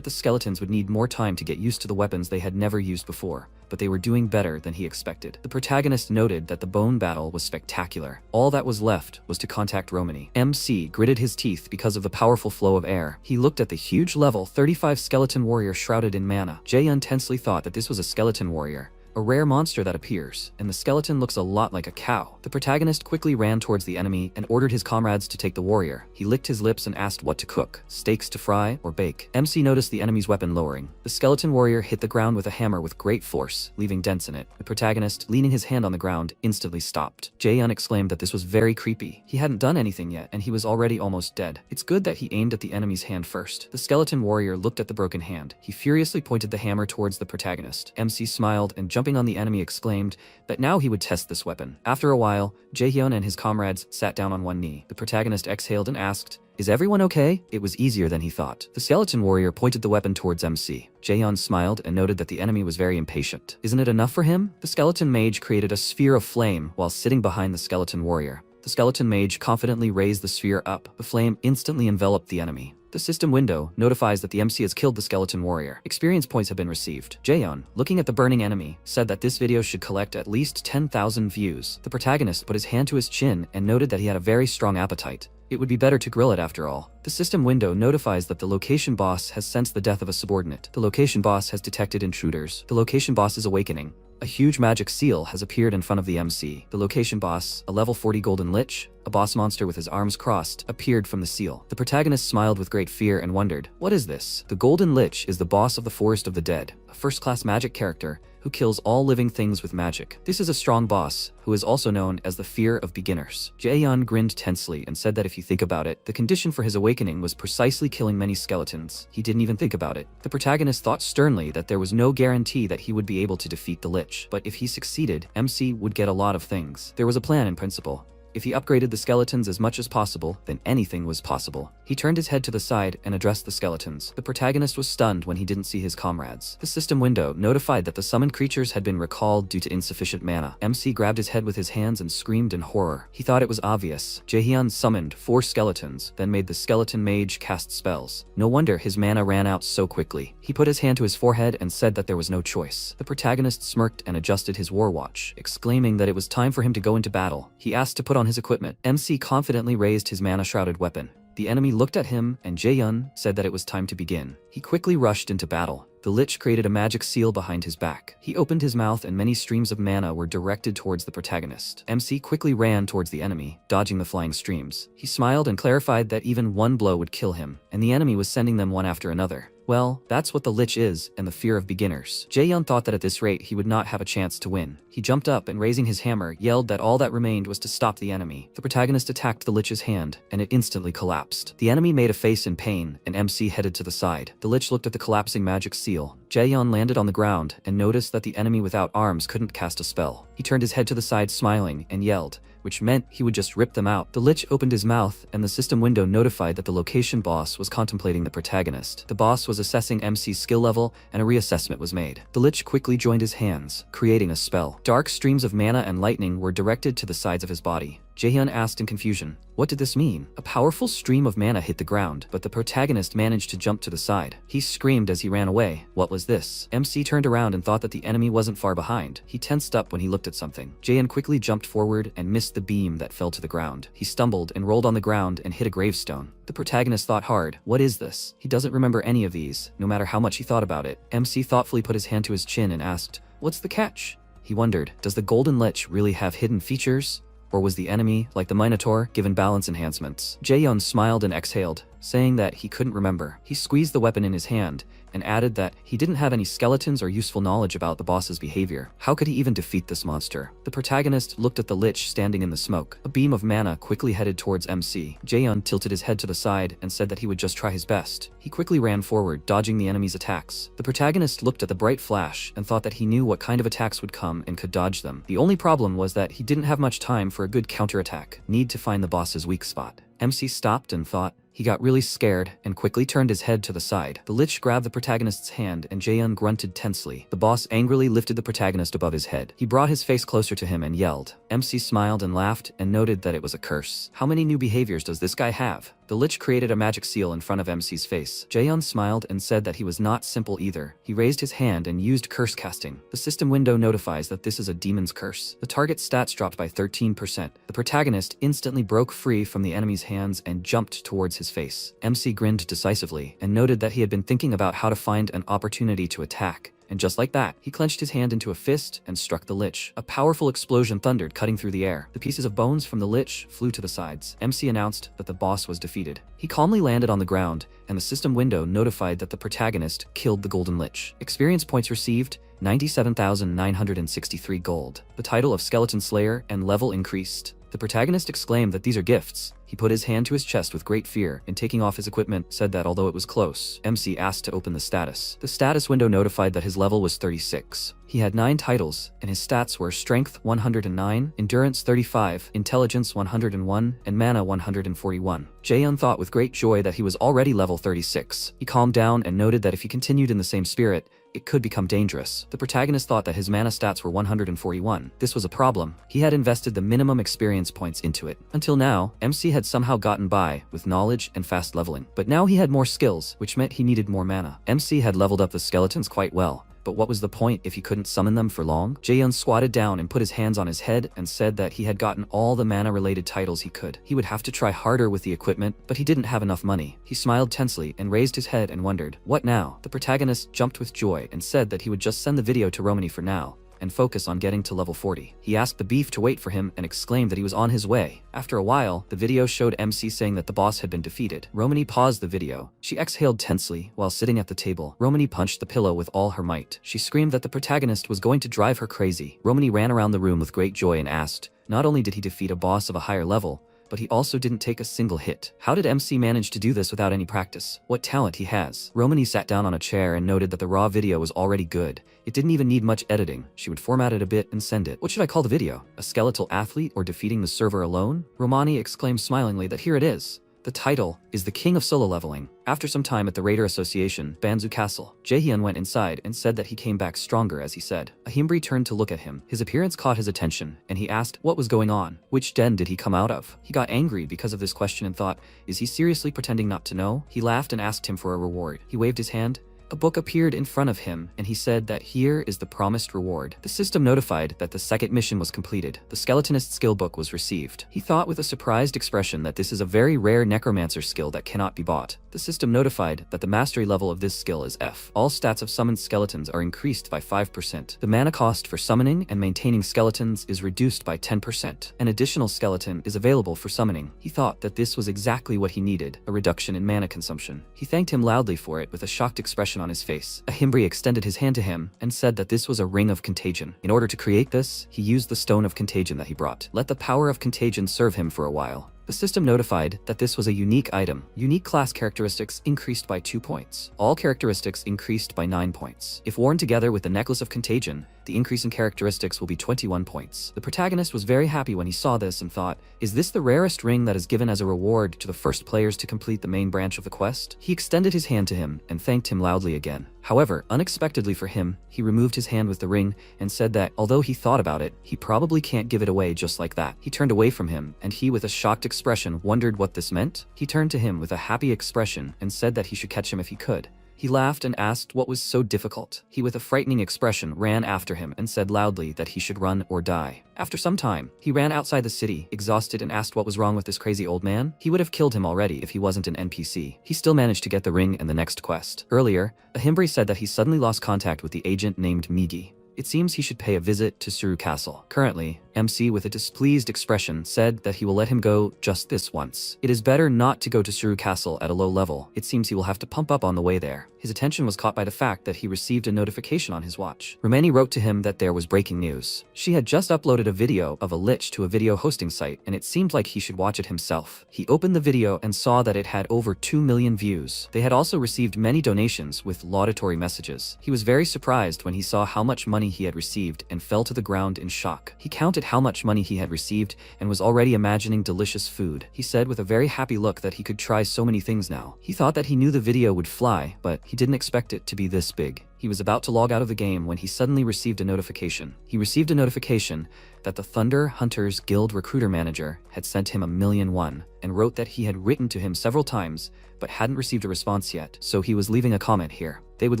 [SPEAKER 1] the skeletons would need more time to get used to the weapons they had never used before, but they were doing better than he expected. The protagonist noted that the bone battle was spectacular. All that was left was to contact Romani. MC gritted his teeth because of the powerful flow of air. He looked at the huge level 35 skeleton warrior shrouded in mana. Jaehyun tensely thought that this was a skeleton warrior, a rare monster that appears, and the skeleton looks a lot like a cow. The protagonist quickly ran towards the enemy and ordered his comrades to take the warrior. He licked his lips and asked what to cook, steaks to fry or bake. MC noticed the enemy's weapon lowering. The skeleton warrior hit the ground with a hammer with great force, leaving dents in it. The protagonist, leaning his hand on the ground, instantly stopped. Jaehyun exclaimed that this was very creepy. He hadn't done anything yet, and he was already almost dead. It's good that he aimed at the enemy's hand first. The skeleton warrior looked at the broken hand. He furiously pointed the hammer towards the protagonist. MC smiled and jumping on the enemy exclaimed that now he would test this weapon. After a while, Jaehyun and his comrades sat down on one knee. The protagonist exhaled and asked, "Is everyone okay?" It was easier than he thought. The skeleton warrior pointed the weapon towards MC. Jaehyun smiled and noted that the enemy was very impatient. Isn't it enough for him? The skeleton mage created a sphere of flame while sitting behind the skeleton warrior. The skeleton mage confidently raised the sphere up. The flame instantly enveloped the enemy. The system window notifies that the MC has killed the skeleton warrior. Experience points have been received. Jaehyun, looking at the burning enemy, said that this video should collect at least 10,000 views. The protagonist put his hand to his chin and noted that he had a very strong appetite. It would be better to grill it after all. The system window notifies that the location boss has sensed the death of a subordinate. The location boss has detected intruders. The location boss is awakening. A huge magic seal has appeared in front of the MC. The location boss, a level 40 golden lich, a boss monster with his arms crossed, appeared from the seal. The protagonist smiled with great fear and wondered, what is this? The golden lich is the boss of the Forest of the Dead, a first-class magic character who kills all living things with magic. This is a strong boss, who is also known as the Fear of Beginners. Jaehyun grinned tensely and said that if you think about it, the condition for his awakening was precisely killing many skeletons. He didn't even think about it. The protagonist thought sternly that there was no guarantee that he would be able to defeat the lich, but if he succeeded, MC would get a lot of things. There was a plan in principle. If he upgraded the skeletons as much as possible, then anything was possible. He turned his head to the side and addressed the skeletons. The protagonist was stunned when he didn't see his comrades. The system window notified that the summoned creatures had been recalled due to insufficient mana. MC grabbed his head with his hands and screamed in horror. He thought it was obvious. Jaehyun summoned 4 skeletons, then made the skeleton mage cast spells. No wonder his mana ran out so quickly. He put his hand to his forehead and said that there was no choice. The protagonist smirked and adjusted his war watch, exclaiming that it was time for him to go into battle. He asked to put on his equipment. MC confidently raised his mana-shrouded weapon. The enemy looked at him, and Jaehyun said that it was time to begin. He quickly rushed into battle. The lich created a magic seal behind his back. He opened his mouth and many streams of mana were directed towards the protagonist. MC quickly ran towards the enemy, dodging the flying streams. He smiled and clarified that even one blow would kill him, and the enemy was sending them one after another. Well, that's what the lich is, and the fear of beginners. Jaehyun thought that at this rate he would not have a chance to win. He jumped up and raising his hammer, yelled that all that remained was to stop the enemy. The protagonist attacked the lich's hand, and it instantly collapsed. The enemy made a face in pain, and MC headed to the side. The lich looked at the collapsing magic seal. Jaehyun landed on the ground and noticed that the enemy without arms couldn't cast a spell. He turned his head to the side smiling and yelled, which meant he would just rip them out. The Lich opened his mouth, and the system window notified that the location boss was contemplating the protagonist. The boss was assessing MC's skill level, and a reassessment was made. The Lich quickly joined his hands, creating a spell. Dark streams of mana and lightning were directed to the sides of his body. Jaehyun asked in confusion, what did this mean? A powerful stream of mana hit the ground, but the protagonist managed to jump to the side. He screamed as he ran away. What was this? MC turned around and thought that the enemy wasn't far behind. He tensed up when he looked at something. Jaehyun quickly jumped forward and missed the beam that fell to the ground. He stumbled and rolled on the ground and hit a gravestone. The protagonist thought hard, what is this? He doesn't remember any of these, no matter how much he thought about it. MC thoughtfully put his hand to his chin and asked, what's the catch? He wondered, does the Golden Lich really have hidden features? Or was the enemy, like the Minotaur, given balance enhancements? Jaehyun smiled and exhaled, saying that he couldn't remember. He squeezed the weapon in his hand and added that he didn't have any skeletons or useful knowledge about the boss's behavior. How could he even defeat this monster? The protagonist looked at the Lich standing in the smoke. A beam of mana quickly headed towards MC. Jaehyun tilted his head to the side and said that he would just try his best. He quickly ran forward, dodging the enemy's attacks. The protagonist looked at the bright flash and thought that he knew what kind of attacks would come and could dodge them. The only problem was that he didn't have much time for a good counterattack. Need to find the boss's weak spot. MC stopped and thought. He got really scared and quickly turned his head to the side. The Lich grabbed the protagonist's hand and Jaehyun grunted tensely. The boss angrily lifted the protagonist above his head. He brought his face closer to him and yelled. MC smiled and laughed and noted that it was a curse. How many new behaviors does this guy have? The Lich created a magic seal in front of MC's face. Jaehyun smiled and said that he was not simple either. He raised his hand and used curse casting. The system window notifies that this is a demon's curse. The target's stats dropped by 13%. The protagonist instantly broke free from the enemy's hands and jumped towards his face. MC grinned decisively and noted that he had been thinking about how to find an opportunity to attack. And just like that, he clenched his hand into a fist and struck the Lich. A powerful explosion thundered, cutting through the air. The pieces of bones from the Lich flew to the sides. MC announced that the boss was defeated. He calmly landed on the ground, and the system window notified that the protagonist killed the Golden Lich. Experience points received, 97,963 gold. The title of Skeleton Slayer and level increased. The protagonist exclaimed that these are gifts. He put his hand to his chest with great fear and taking off his equipment said that although it was close, MC asked to open the status. The status window notified that his level was 36. He had 9 titles, and his stats were Strength 109, Endurance 35, Intelligence 101, and Mana 141. Jaehyun thought with great joy that he was already level 36. He calmed down and noted that if he continued in the same spirit, it could become dangerous. The protagonist thought that his mana stats were 141. This was a problem. He had invested the minimum experience points into it. Until now, MC had somehow gotten by with knowledge and fast leveling. But now he had more skills, which meant he needed more mana. MC had leveled up the skeletons quite well. But what was the point if he couldn't summon them for long? Jaehyun squatted down and put his hands on his head and said that he had gotten all the mana-related titles he could. He would have to try harder with the equipment, but he didn't have enough money. He smiled tensely and raised his head and wondered, what now? The protagonist jumped with joy and said that he would just send the video to Romani for now and focus on getting to level 40. He asked the beef to wait for him and exclaimed that he was on his way. After a while, the video showed MC saying that the boss had been defeated. Romani paused the video. She exhaled tensely while sitting at the table. Romani punched the pillow with all her might. She screamed that the protagonist was going to drive her crazy. Romani ran around the room with great joy and asked, not only did he defeat a boss of a higher level, but he also didn't take a single hit. How did MC manage to do this without any practice? What talent he has. Romani sat down on a chair and noted that the raw video was already good. It didn't even need much editing. She would format it a bit and send it. What should I call the video? A skeletal athlete or defeating the server alone? Romani exclaimed smilingly that here it is. The title is The King of Solo Leveling. After some time at the Raider Association, Banzu Castle, Jaehyun went inside and said that he came back stronger as he said. A Himbri turned to look at him. His appearance caught his attention, and he asked what was going on. Which den did he come out of? He got angry because of this question and thought, is he seriously pretending not to know? He laughed and asked him for a reward. He waved his hand. A book appeared in front of him, and he said that here is the promised reward. The system notified that the second mission was completed. The skeletonist skill book was received. He thought with a surprised expression that this is a very rare necromancer skill that cannot be bought. The system notified that the mastery level of this skill is F. All stats of summoned skeletons are increased by 5%. The mana cost for summoning and maintaining skeletons is reduced by 10%. An additional skeleton is available for summoning. He thought that this was exactly what he needed, a reduction in mana consumption. He thanked him loudly for it with a shocked expression on his face. A Himbri extended his hand to him and said that this was a ring of contagion. In order to create this, he used the stone of contagion that he brought. Let the power of contagion serve him for a while. The system notified that this was a unique item. Unique class characteristics increased by 2 points. All characteristics increased by 9 points. If worn together with the necklace of contagion, The increase in characteristics will be 21 points. The protagonist was very happy when he saw this and thought, is this the rarest ring that is given as a reward to the first players to complete the main branch of the quest? He extended his hand to him and thanked him loudly again. However, unexpectedly for him, he removed his hand with the ring and said that, although he thought about it, he probably can't give it away just like that. He turned away from him, and he, with a shocked expression, wondered what this meant. He turned to him with a happy expression and said that he should catch him if he could. He laughed and asked what was so difficult. He, with a frightening expression, ran after him and said loudly that he should run or die. After some time, he ran outside the city, exhausted, and asked what was wrong with this crazy old man. He would have killed him already if he wasn't an NPC. He still managed to get the ring and the next quest. Earlier, Ahimbri said that he suddenly lost contact with the agent named Migi. It seems he should pay a visit to Suru Castle. Currently, MC, with a displeased expression, said that he will let him go just this once. It is better not to go to Suru Castle at a low level. It seems he will have to pump up on the way there. His attention was caught by the fact that he received a notification on his watch. Romani wrote to him that there was breaking news. She had just uploaded a video of a lich to a video hosting site, and it seemed like he should watch it himself. He opened the video and saw that it had over 2 million views. They had also received many donations with laudatory messages. He was very surprised when he saw how much money he had received and fell to the ground in shock. He counted how much money he had received and was already imagining delicious food. He said with a very happy look that he could try so many things now. He thought that he knew the video would fly, but he didn't expect it to be this big. He was about to log out of the game when he suddenly received a notification. He received a notification that the Thunder Hunters Guild recruiter manager had sent him $1,000,001 and wrote that he had written to him several times but hadn't received a response yet, so he was leaving a comment here. They would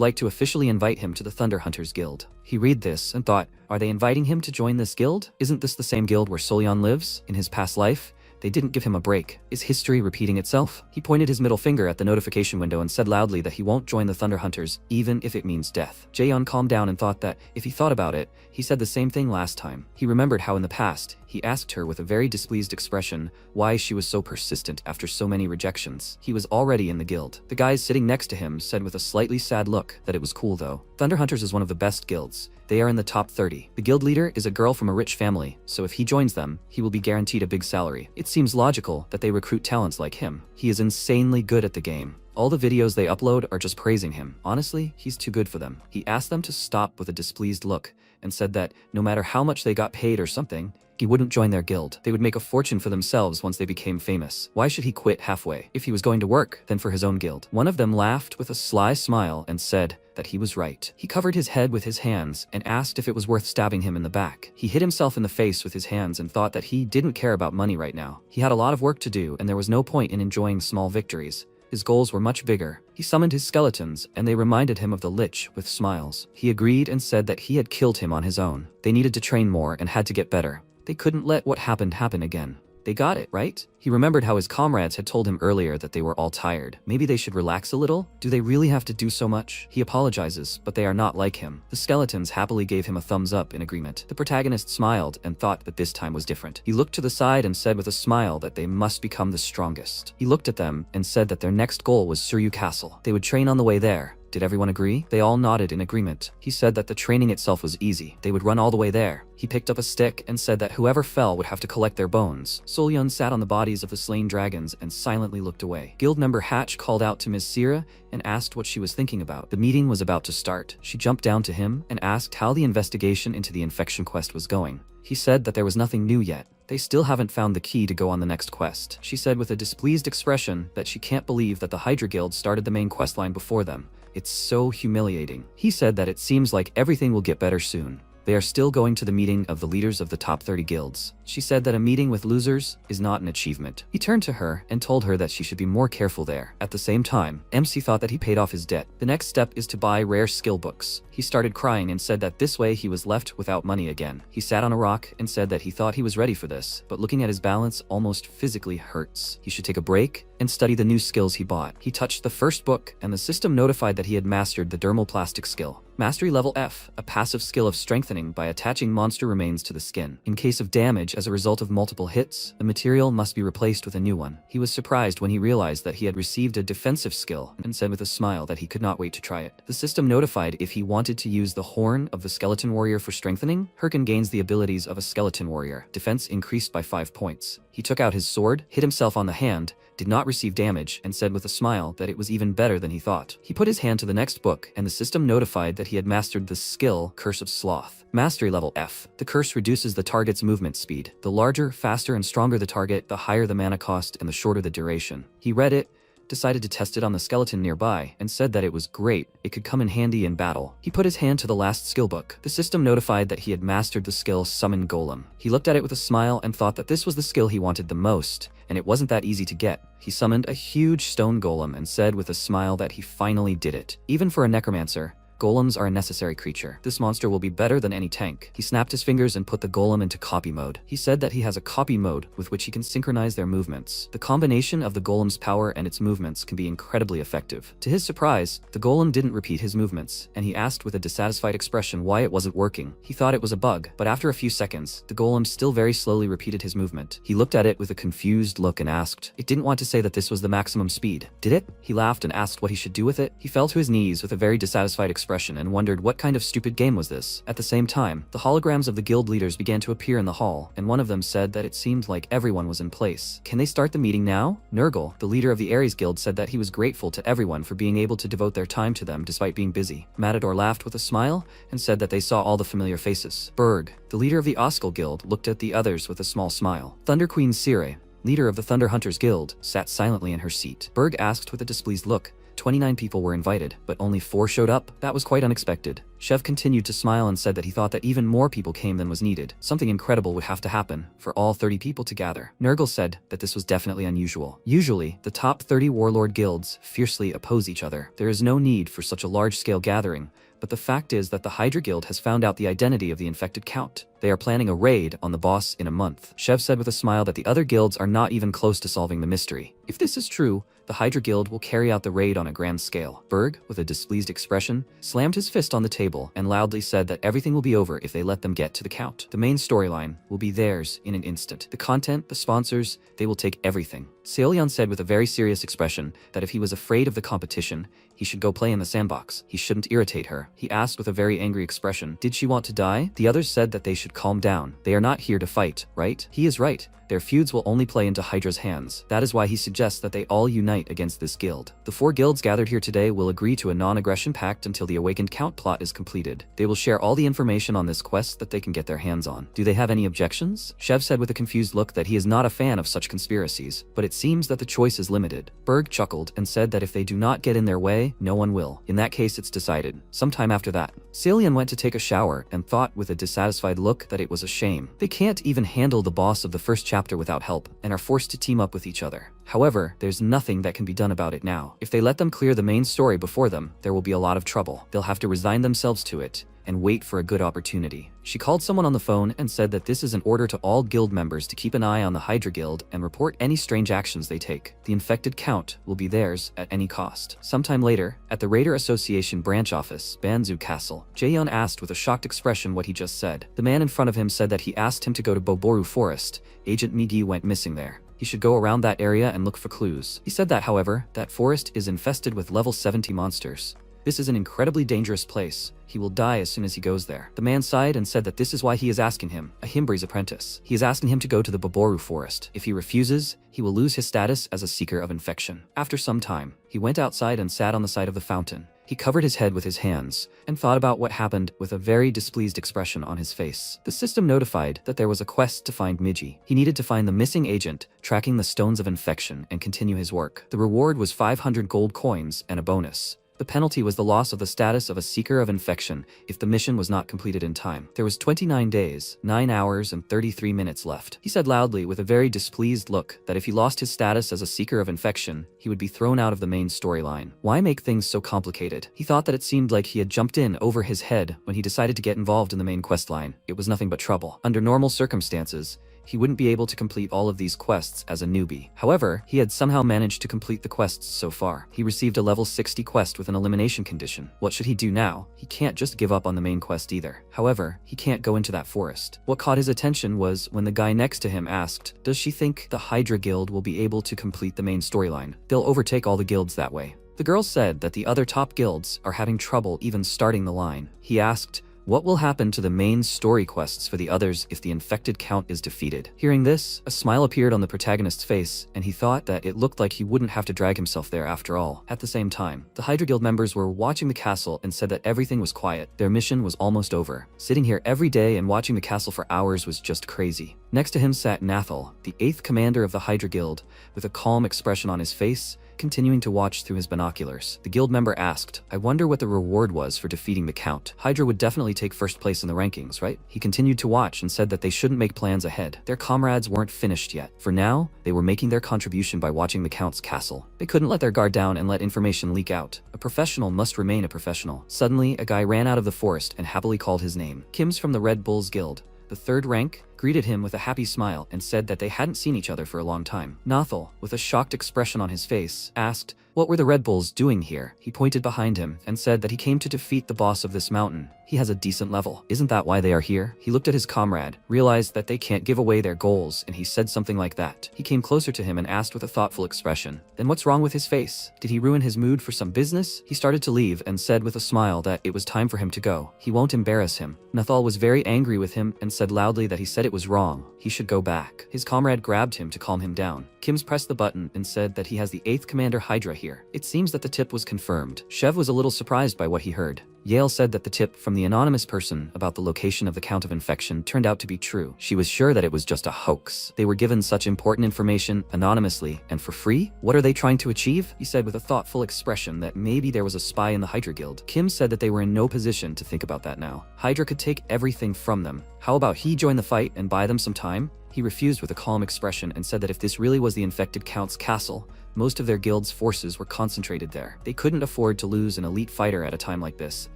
[SPEAKER 1] like to officially invite him to the Thunder Hunters Guild. He read this and thought, are they inviting him to join this guild? Isn't this the same guild where Solyon lives in his past life? They didn't give him a break. Is history repeating itself? He pointed his middle finger at the notification window and said loudly that he won't join the Thunder Hunters, even if it means death. Jaeyeon calmed down and thought that, if he thought about it, he said the same thing last time. He remembered how in the past, he asked her with a very displeased expression why she was so persistent after so many rejections. He was already in the guild. The guys sitting next to him said with a slightly sad look that it was cool though. Thunder Hunters is one of the best guilds. They are in the top 30. The guild leader is a girl from a rich family, so if he joins them, he will be guaranteed a big salary. It seems logical that they recruit talents like him. He is insanely good at the game. All the videos they upload are just praising him. Honestly, he's too good for them. He asked them to stop with a displeased look and said that no matter how much they got paid or something, he wouldn't join their guild. They would make a fortune for themselves once they became famous. Why should he quit halfway? If he was going to work, then for his own guild. One of them laughed with a sly smile and said that he was right. He covered his head with his hands and asked if it was worth stabbing him in the back. He hit himself in the face with his hands and thought that he didn't care about money right now. He had a lot of work to do and there was no point in enjoying small victories. His goals were much bigger. He summoned his skeletons, and they reminded him of the Lich with smiles. He agreed and said that he had killed him on his own. They needed to train more and had to get better. They couldn't let what happened happen again. They got it, right? He remembered how his comrades had told him earlier that they were all tired. Maybe they should relax a little? Do they really have to do so much? He apologizes, but they are not like him. The skeletons happily gave him a thumbs up in agreement. The protagonist smiled and thought that this time was different. He looked to the side and said with a smile that they must become the strongest. He looked at them and said that their next goal was Suryu Castle. They would train on the way there. Did everyone agree? They all nodded in agreement. He said that the training itself was easy. They would run all the way there. He picked up a stick and said that whoever fell would have to collect their bones. Solyun sat on the bodies of the slain dragons and silently looked away. Guild member Hatch called out to Ms. Sira and asked what she was thinking about. The meeting was about to start. She jumped down to him and asked how the investigation into the infection quest was going. He said that there was nothing new yet. They still haven't found the key to go on the next quest. She said with a displeased expression that she can't believe that the Hydra Guild started the main questline before them. It's so humiliating. He said that it seems like everything will get better soon. They are still going to the meeting of the leaders of the top 30 guilds. She said that a meeting with losers is not an achievement. He turned to her and told her that she should be more careful there. At the same time, MC thought that he paid off his debt. The next step is to buy rare skill books. He started crying and said that this way he was left without money again. He sat on a rock and said that he thought he was ready for this, but looking at his balance almost physically hurts. He should take a break and study the new skills he bought. He touched the first book and the system notified that he had mastered the dermal plastic skill. Mastery level F, a passive skill of strengthening by attaching monster remains to the skin. In case of damage as a result of multiple hits, the material must be replaced with a new one. He was surprised when he realized that he had received a defensive skill and said with a smile that he could not wait to try it. The system notified if he wanted to use the horn of the skeleton warrior for strengthening. Hirkin gains the abilities of a skeleton warrior. Defense increased by 5 points. He took out his sword, hit himself on the hand, did not receive damage, and said with a smile that it was even better than he thought. He put his hand to the next book, and the system notified that he had mastered the skill Curse of Sloth. Mastery level F. The curse reduces the target's movement speed. The larger, faster, and stronger the target, the higher the mana cost and the shorter the duration. He read it, decided to test it on the skeleton nearby, and said that it was great, it could come in handy in battle. He put his hand to the last skill book. The system notified that he had mastered the skill Summon Golem. He looked at it with a smile and thought that this was the skill he wanted the most, and it wasn't that easy to get. He summoned a huge stone golem and said with a smile that he finally did it. Even for a necromancer, golems are a necessary creature. This monster will be better than any tank. He snapped his fingers and put the golem into copy mode. He said that he has a copy mode with which he can synchronize their movements. The combination of the golem's power and its movements can be incredibly effective. To his surprise, the golem didn't repeat his movements, and he asked with a dissatisfied expression why it wasn't working. He thought it was a bug, but after a few seconds, the golem still very slowly repeated his movement. He looked at it with a confused look and asked, it didn't want to say that this was the maximum speed, did it? He laughed and asked what he should do with it. He fell to his knees with a very dissatisfied expression and wondered what kind of stupid game was this. At the same time, the holograms of the guild leaders began to appear in the hall, and one of them said that it seemed like everyone was in place. Can they start the meeting now? Nurgle, the leader of the Ares Guild, said that he was grateful to everyone for being able to devote their time to them despite being busy. Matador laughed with a smile and said that they saw all the familiar faces. Berg, the leader of the Oskel Guild, looked at the others with a small smile. Thunder Queen Sire, leader of the Thunder Hunters Guild, sat silently in her seat. Berg asked with a displeased look, 29 people were invited, but only 4 showed up? That was quite unexpected. Chev continued to smile and said that he thought that even more people came than was needed. Something incredible would have to happen for all 30 people to gather. Nurgle said that this was definitely unusual. Usually, the top 30 warlord guilds fiercely oppose each other. There is no need for such a large-scale gathering, but the fact is that the Hydra Guild has found out the identity of the infected count. They are planning a raid on the boss in a month. Chev said with a smile that the other guilds are not even close to solving the mystery. If this is true, the Hydra Guild will carry out the raid on a grand scale. Berg, with a displeased expression, slammed his fist on the table and loudly said that everything will be over if they let them get to the count. The main storyline will be theirs in an instant. The content, the sponsors, they will take everything. Seolian said with a very serious expression that if he was afraid of the competition, he should go play in the sandbox. He shouldn't irritate her. He asked with a very angry expression, did she want to die? The others said that they should calm down. They are not here to fight, right? He is right. Their feuds will only play into Hydra's hands. That is why he suggests that they all unite against this guild. The 4 guilds gathered here today will agree to a non-aggression pact until the Awakened Count plot is completed. They will share all the information on this quest that they can get their hands on. Do they have any objections? Chev said with a confused look that he is not a fan of such conspiracies, but it seems that the choice is limited. Berg chuckled and said that if they do not get in their way, no one will. In that case, it's decided. Sometime after that, Seolian went to take a shower and thought with a dissatisfied look that it was a shame. They can't even handle the boss of the first chapter without help, and are forced to team up with each other. However, there's nothing that can be done about it now. If they let them clear the main story before them, there will be a lot of trouble. They'll have to resign themselves to it and wait for a good opportunity. She called someone on the phone and said that this is an order to all guild members to keep an eye on the Hydra Guild and report any strange actions they take. The infected count will be theirs at any cost. Sometime later, at the Raider Association branch office, Banzu Castle, Jaeyeon asked with a shocked expression what he just said. The man in front of him said that he asked him to go to Boboru Forest. Agent Migi went missing there. He should go around that area and look for clues. He said that, however, that forest is infested with level 70 monsters. This is an incredibly dangerous place. He will die as soon as he goes there. The man sighed and said that this is why he is asking him, a Himbri's apprentice. He is asking him to go to the Boboru forest. If he refuses, he will lose his status as a seeker of infection. After some time, he went outside and sat on the side of the fountain. He covered his head with his hands and thought about what happened with a very displeased expression on his face. The system notified that there was a quest to find Migi. He needed to find the missing agent, tracking the stones of infection, and continue his work. The reward was 500 gold coins and a bonus. The penalty was the loss of the status of a seeker of infection if the mission was not completed in time. There was 29 days, 9 hours, and 33 minutes left. He said loudly with a very displeased look that if he lost his status as a seeker of infection, he would be thrown out of the main storyline. Why make things so complicated? He thought that it seemed like he had jumped in over his head when he decided to get involved in the main quest line. It was nothing but trouble. Under normal circumstances, he wouldn't be able to complete all of these quests as a newbie. However, he had somehow managed to complete the quests so far. He received a level 60 quest with an elimination condition. What should he do now? He can't just give up on the main quest either. However, he can't go into that forest. What caught his attention was when the guy next to him asked, does she think the Hydra Guild will be able to complete the main storyline? They'll overtake all the guilds that way. The girl said that the other top guilds are having trouble even starting the line. He asked, What will happen to the main story quests for the others if the infected count is defeated? Hearing this, a smile appeared on the protagonist's face, and he thought that it looked like he wouldn't have to drag himself there after all. At the same time, the Hydra Guild members were watching the castle and said that everything was quiet. Their mission was almost over. Sitting here every day and watching the castle for hours was just crazy. Next to him sat Nathal, the 8th commander of the Hydra Guild, with a calm expression on his face, continuing to watch through his binoculars. The guild member asked, "I wonder what the reward was for defeating the count. Hydra would definitely take first place in the rankings, right?" He continued to watch and said that they shouldn't make plans ahead. Their comrades weren't finished yet. For now, they were making their contribution by watching the count's castle. They couldn't let their guard down and let information leak out. A professional must remain a professional. Suddenly, a guy ran out of the forest and happily called his name. Kim's from the Red Bulls Guild, the 3rd rank, greeted him with a happy smile and said that they hadn't seen each other for a long time. Nathal, with a shocked expression on his face, asked, "What were the Red Bulls doing here?" He pointed behind him and said that he came to defeat the boss of this mountain. He has a decent level. Isn't that why they are here? He looked at his comrade, realized that they can't give away their goals, and he said something like that. He came closer to him and asked with a thoughtful expression, "Then what's wrong with his face? Did he ruin his mood for some business?" He started to leave and said with a smile that it was time for him to go. He won't embarrass him. Nathal was very angry with him and said loudly that he said it was wrong. He should go back. His comrade grabbed him to calm him down. Kims pressed the button and said that he has the 8th Commander Hydra here. It seems that the tip was confirmed. Shev was a little surprised by what he heard. Yael said that the tip from the anonymous person about the location of the count of infection turned out to be true. She was sure that it was just a hoax. They were given such important information anonymously and for free? What are they trying to achieve? He said with a thoughtful expression that maybe there was a spy in the Hydra Guild. Kim said that they were in no position to think about that now. Hydra could take everything from them. How about he join the fight and buy them some time? He refused with a calm expression and said that if this really was the infected count's castle, most of their guild's forces were concentrated there. They couldn't afford to lose an elite fighter at a time like this.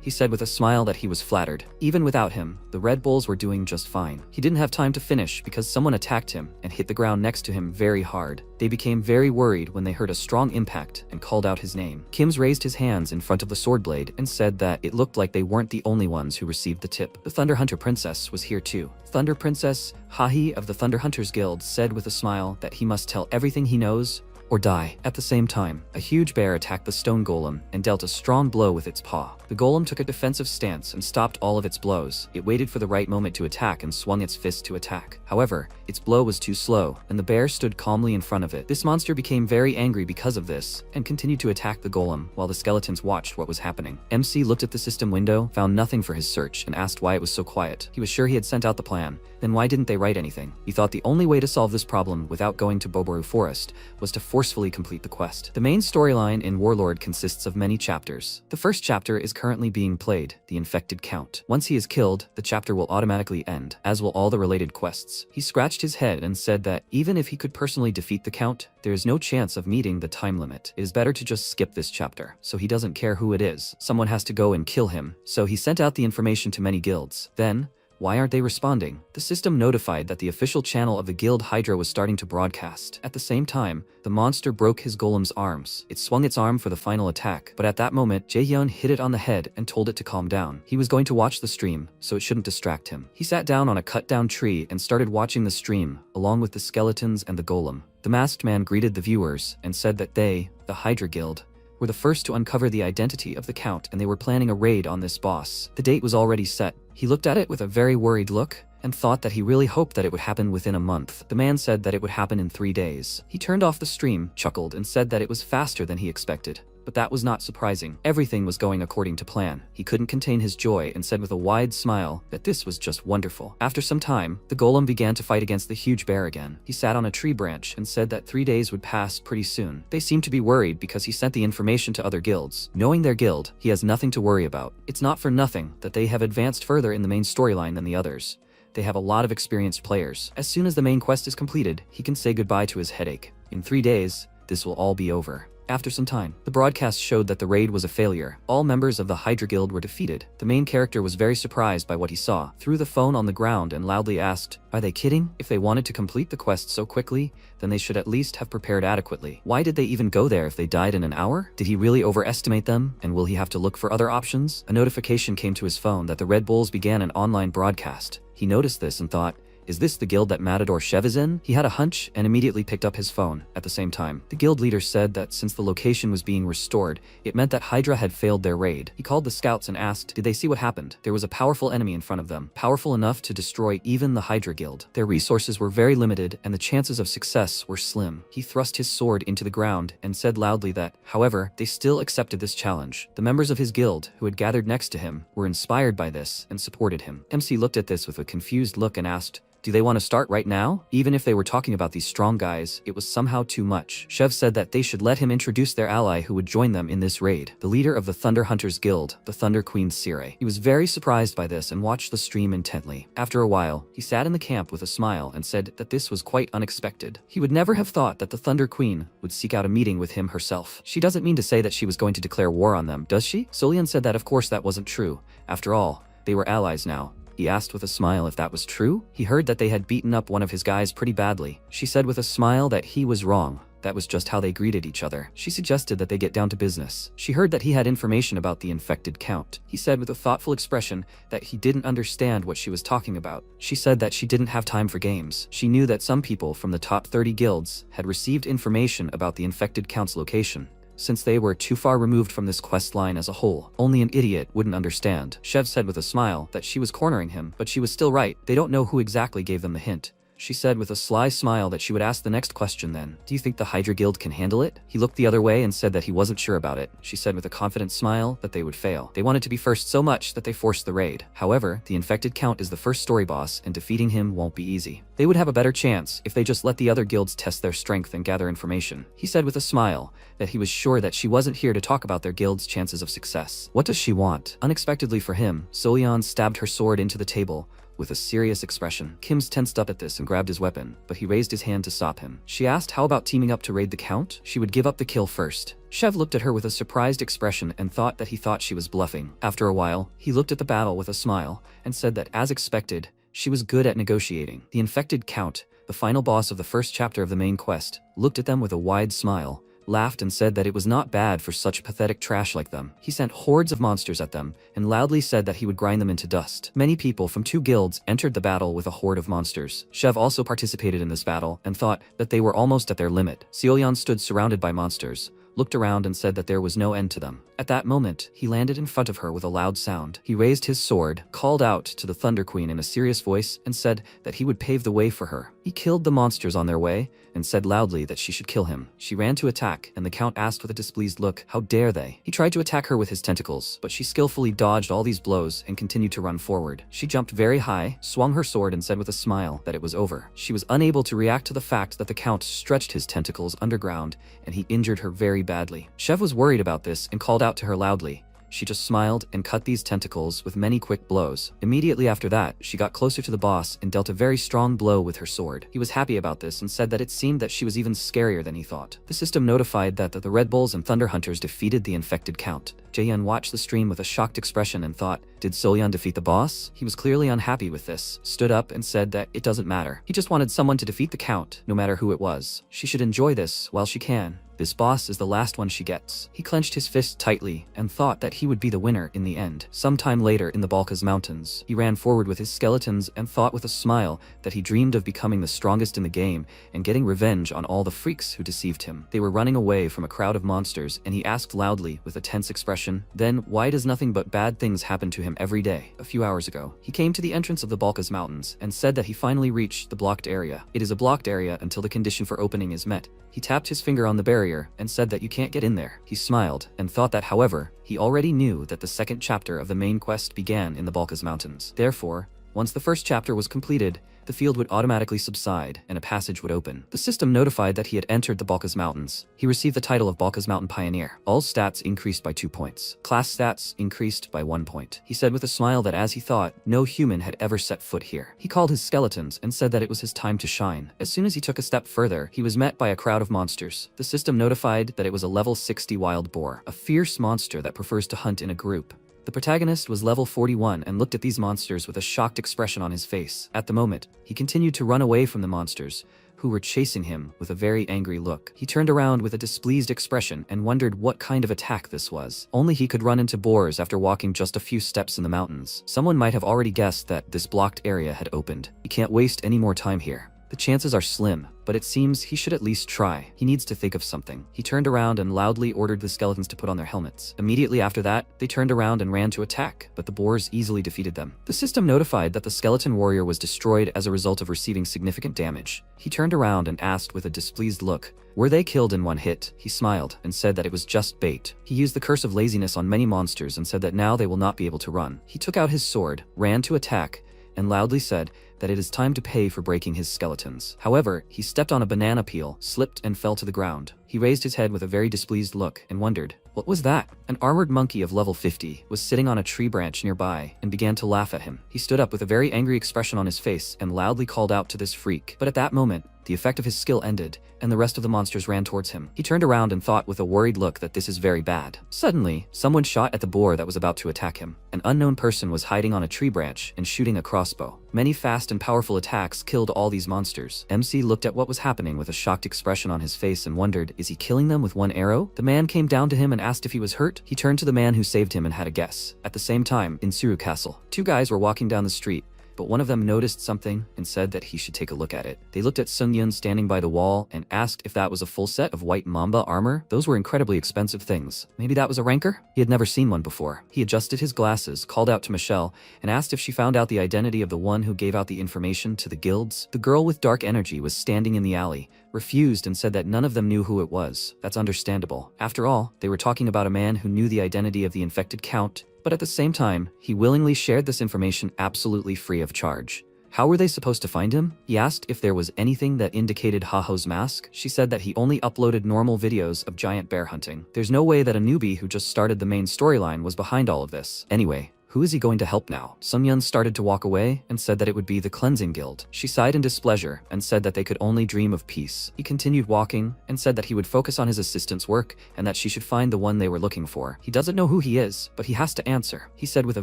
[SPEAKER 1] He said with a smile that he was flattered. Even without him, the Red Bulls were doing just fine. He didn't have time to finish because someone attacked him and hit the ground next to him very hard. They became very worried when they heard a strong impact and called out his name. Kims raised his hands in front of the sword blade and said that it looked like they weren't the only ones who received the tip. The Thunder Hunter Princess was here too. Thunder Princess Hahi of the Thunder Hunters Guild said with a smile that he must tell everything he knows or die. At the same time, a huge bear attacked the stone golem and dealt a strong blow with its paw. The golem took a defensive stance and stopped all of its blows. It waited for the right moment to attack and swung its fist to attack. However, its blow was too slow, and the bear stood calmly in front of it. This monster became very angry because of this, and continued to attack the golem while the skeletons watched what was happening. MC looked at the system window, found nothing for his search, and asked why it was so quiet. He was sure he had sent out the plan. Then why didn't they write anything? He thought the only way to solve this problem without going to Boboru Forest was to forcefully complete the quest. The main storyline in Warlord consists of many chapters. The first chapter is currently being played, The Infected Count. Once he is killed, the chapter will automatically end, as will all the related quests. He scratched his head and said that even if he could personally defeat the Count, there is no chance of meeting the time limit. It is better to just skip this chapter, so he doesn't care who it is. Someone has to go and kill him, so he sent out the information to many guilds. Then, why aren't they responding? The system notified that the official channel of the guild Hydra was starting to broadcast. At the same time, the monster broke his golem's arms. It swung its arm for the final attack, but at that moment, Jaehyun hit it on the head and told it to calm down. He was going to watch the stream, so it shouldn't distract him. He sat down on a cut-down tree and started watching the stream, along with the skeletons and the golem. The masked man greeted the viewers and said that they, the Hydra Guild, were the first to uncover the identity of the Count, and they were planning a raid on this boss. The date was already set. He looked at it with a very worried look and thought that he really hoped that it would happen within a month. The man said that it would happen in 3 days. He turned off the stream, chuckled, and said that it was faster than he expected. But that was not surprising. Everything was going according to plan. He couldn't contain his joy and said with a wide smile that this was just wonderful. After some time, the golem began to fight against the huge bear again. He sat on a tree branch and said that 3 days would pass pretty soon. They seemed to be worried because he sent the information to other guilds. Knowing their guild, he has nothing to worry about. It's not for nothing that they have advanced further in the main storyline than the others. They have a lot of experienced players. As soon as the main quest is completed, he can say goodbye to his headache. In 3 days, this will all be over. After some time, the broadcast showed that the raid was a failure. All members of the Hydra Guild were defeated. The main character was very surprised by what he saw, threw the phone on the ground and loudly asked, "Are they kidding? If they wanted to complete the quest so quickly, then they should at least have prepared adequately. Why did they even go there if they died in an hour? Did he really overestimate them? And will he have to look for other options?" A notification came to his phone that the Red Bulls began an online broadcast. He noticed this and thought, "Is this the guild that Matador Chev is in?" He had a hunch and immediately picked up his phone. At the same time, the guild leader said that since the location was being restored, it meant that Hydra had failed their raid. He called the scouts and asked, did they see what happened? There was a powerful enemy in front of them, powerful enough to destroy even the Hydra guild. Their resources were very limited and the chances of success were slim. He thrust his sword into the ground and said loudly that, however, they still accepted this challenge. The members of his guild, who had gathered next to him, were inspired by this and supported him. MC looked at this with a confused look and asked, do they want to start right now? Even if they were talking about these strong guys, it was somehow too much. Chev said that they should let him introduce their ally who would join them in this raid, the leader of the Thunder Hunters Guild, the Thunder Queen Sire. He was very surprised by this and watched the stream intently. After a while, he sat in the camp with a smile and said that this was quite unexpected. He would never have thought that the Thunder Queen would seek out a meeting with him herself. She doesn't mean to say that she was going to declare war on them, does she? Solian said that of course that wasn't true. After all, they were allies now. He asked with a smile if that was true. He heard that they had beaten up one of his guys pretty badly. She said with a smile that he was wrong. That was just how they greeted each other. She suggested that they get down to business. She heard that he had information about the infected count. He said with a thoughtful expression that he didn't understand what she was talking about. She said that she didn't have time for games. She knew that some people from the top 30 guilds had received information about the infected count's location. Since they were too far removed from this quest line as a whole, only an idiot wouldn't understand. Chev said with a smile that she was cornering him, but she was still right. They don't know who exactly gave them the hint. She said with a sly smile that she would ask the next question then. Do you think the Hydra Guild can handle it? He looked the other way and said that he wasn't sure about it. She said with a confident smile that they would fail. They wanted to be first so much that they forced the raid. However, the infected count is the first story boss and defeating him won't be easy. They would have a better chance if they just let the other guilds test their strength and gather information. He said with a smile that he was sure that she wasn't here to talk about their guild's chances of success. What does she want? Unexpectedly for him, Solian stabbed her sword into the table with a serious expression. Kim's tensed up at this and grabbed his weapon, but he raised his hand to stop him. She asked how about teaming up to raid the count? She would give up the kill first. Chev looked at her with a surprised expression and thought that he thought she was bluffing. After a while, he looked at the battle with a smile and said that as expected, she was good at negotiating. The infected count, the final boss of the first chapter of the main quest, looked at them with a wide smile, laughed and said that it was not bad for such pathetic trash like them. He sent hordes of monsters at them and loudly said that he would grind them into dust. Many people from 2 guilds entered the battle with a horde of monsters. Chev also participated in this battle and thought that they were almost at their limit. Solian stood surrounded by monsters, looked around and said that there was no end to them. At that moment, he landed in front of her with a loud sound. He raised his sword, called out to the Thunder Queen in a serious voice, and said that he would pave the way for her. He killed the monsters on their way and said loudly that she should kill him. She ran to attack, and the Count asked with a displeased look, how dare they? He tried to attack her with his tentacles, but she skillfully dodged all these blows and continued to run forward. She jumped very high, swung her sword and said with a smile that it was over. She was unable to react to the fact that the Count stretched his tentacles underground and he injured her very badly. Chev was worried about this and called out to her loudly. She just smiled and cut these tentacles with many quick blows. Immediately after that, she got closer to the boss and dealt a very strong blow with her sword. He was happy about this and said that it seemed that she was even scarier than he thought. The system notified that the Red Bulls and Thunder Hunters defeated the infected Count. Jaehyun watched the stream with a shocked expression and thought, did Solian defeat the boss? He was clearly unhappy with this, stood up and said that it doesn't matter. He just wanted someone to defeat the Count, no matter who it was. She should enjoy this while she can. This boss is the last one she gets. He clenched his fist tightly and thought that he would be the winner in the end. Sometime later in the Balkaz Mountains, he ran forward with his skeletons and thought with a smile that he dreamed of becoming the strongest in the game and getting revenge on all the freaks who deceived him. They were running away from a crowd of monsters and he asked loudly with a tense expression, then why does nothing but bad things happen to him every day? A few hours ago, he came to the entrance of the Balkaz Mountains and said that he finally reached the blocked area. It is a blocked area until the condition for opening is met. He tapped his finger on the barrier and said that you can't get in there. He smiled and thought that, however, he already knew that the second chapter of the main quest began in the Balkaz Mountains. Therefore, once the first chapter was completed, the field would automatically subside and a passage would open. The system notified that he had entered the Balkaz Mountains. He received the title of Balkaz Mountain Pioneer. All stats increased by 2 points. Class stats increased by 1 point. He said with a smile that as he thought, no human had ever set foot here. He called his skeletons and said that it was his time to shine. As soon as he took a step further, he was met by a crowd of monsters. The system notified that it was a level 60 wild boar, a fierce monster that prefers to hunt in a group. The protagonist was level 41 and looked at these monsters with a shocked expression on his face. At the moment, he continued to run away from the monsters, who were chasing him with a very angry look. He turned around with a displeased expression and wondered what kind of attack this was. Only he could run into boars after walking just a few steps in the mountains. Someone might have already guessed that this blocked area had opened. He can't waste any more time here. The chances are slim, but it seems he should at least try. He needs to think of something. He turned around and loudly ordered the skeletons to put on their helmets. Immediately after that, they turned around and ran to attack, but the boars easily defeated them. The system notified that the skeleton warrior was destroyed as a result of receiving significant damage. He turned around and asked with a displeased look, "Were they killed in one hit?" He smiled and said that it was just bait. He used the curse of laziness on many monsters and said that now they will not be able to run. He took out his sword, ran to attack, and loudly said that it is time to pay for breaking his skeletons. However, he stepped on a banana peel, slipped and fell to the ground. He raised his head with a very displeased look and wondered, what was that? An armored monkey of level 50 was sitting on a tree branch nearby and began to laugh at him. He stood up with a very angry expression on his face and loudly called out to this freak. But at that moment, the effect of his skill ended, and the rest of the monsters ran towards him. He turned around and thought with a worried look that this is very bad. Suddenly, someone shot at the boar that was about to attack him. An unknown person was hiding on a tree branch and shooting a crossbow. Many fast and powerful attacks killed all these monsters. MC looked at what was happening with a shocked expression on his face and wondered, is he killing them with one arrow? The man came down to him and asked if he was hurt. He turned to the man who saved him and had a guess. At the same time, in Suru Castle, two guys were walking down the street, but one of them noticed something and said that he should take a look at it. They looked at Sun Yun standing by the wall and asked if that was a full set of white mamba armor. Those were incredibly expensive things. Maybe that was a rancor? He had never seen one before. He adjusted his glasses, called out to Michelle, and asked if she found out the identity of the one who gave out the information to the guilds. The girl with dark energy was standing in the alley, refused and said that none of them knew who it was. That's understandable. After all, they were talking about a man who knew the identity of the infected count, but at the same time, he willingly shared this information absolutely free of charge. How were they supposed to find him? He asked if there was anything that indicated Haho's mask. She said that he only uploaded normal videos of giant bear hunting. There's no way that a newbie who just started the main storyline was behind all of this. Anyway, who is he going to help now? Sun Yun started to walk away and said that it would be the Cleansing Guild. She sighed in displeasure and said that they could only dream of peace. He continued walking and said that he would focus on his assistant's work and that she should find the one they were looking for. He doesn't know who he is, but he has to answer. He said with a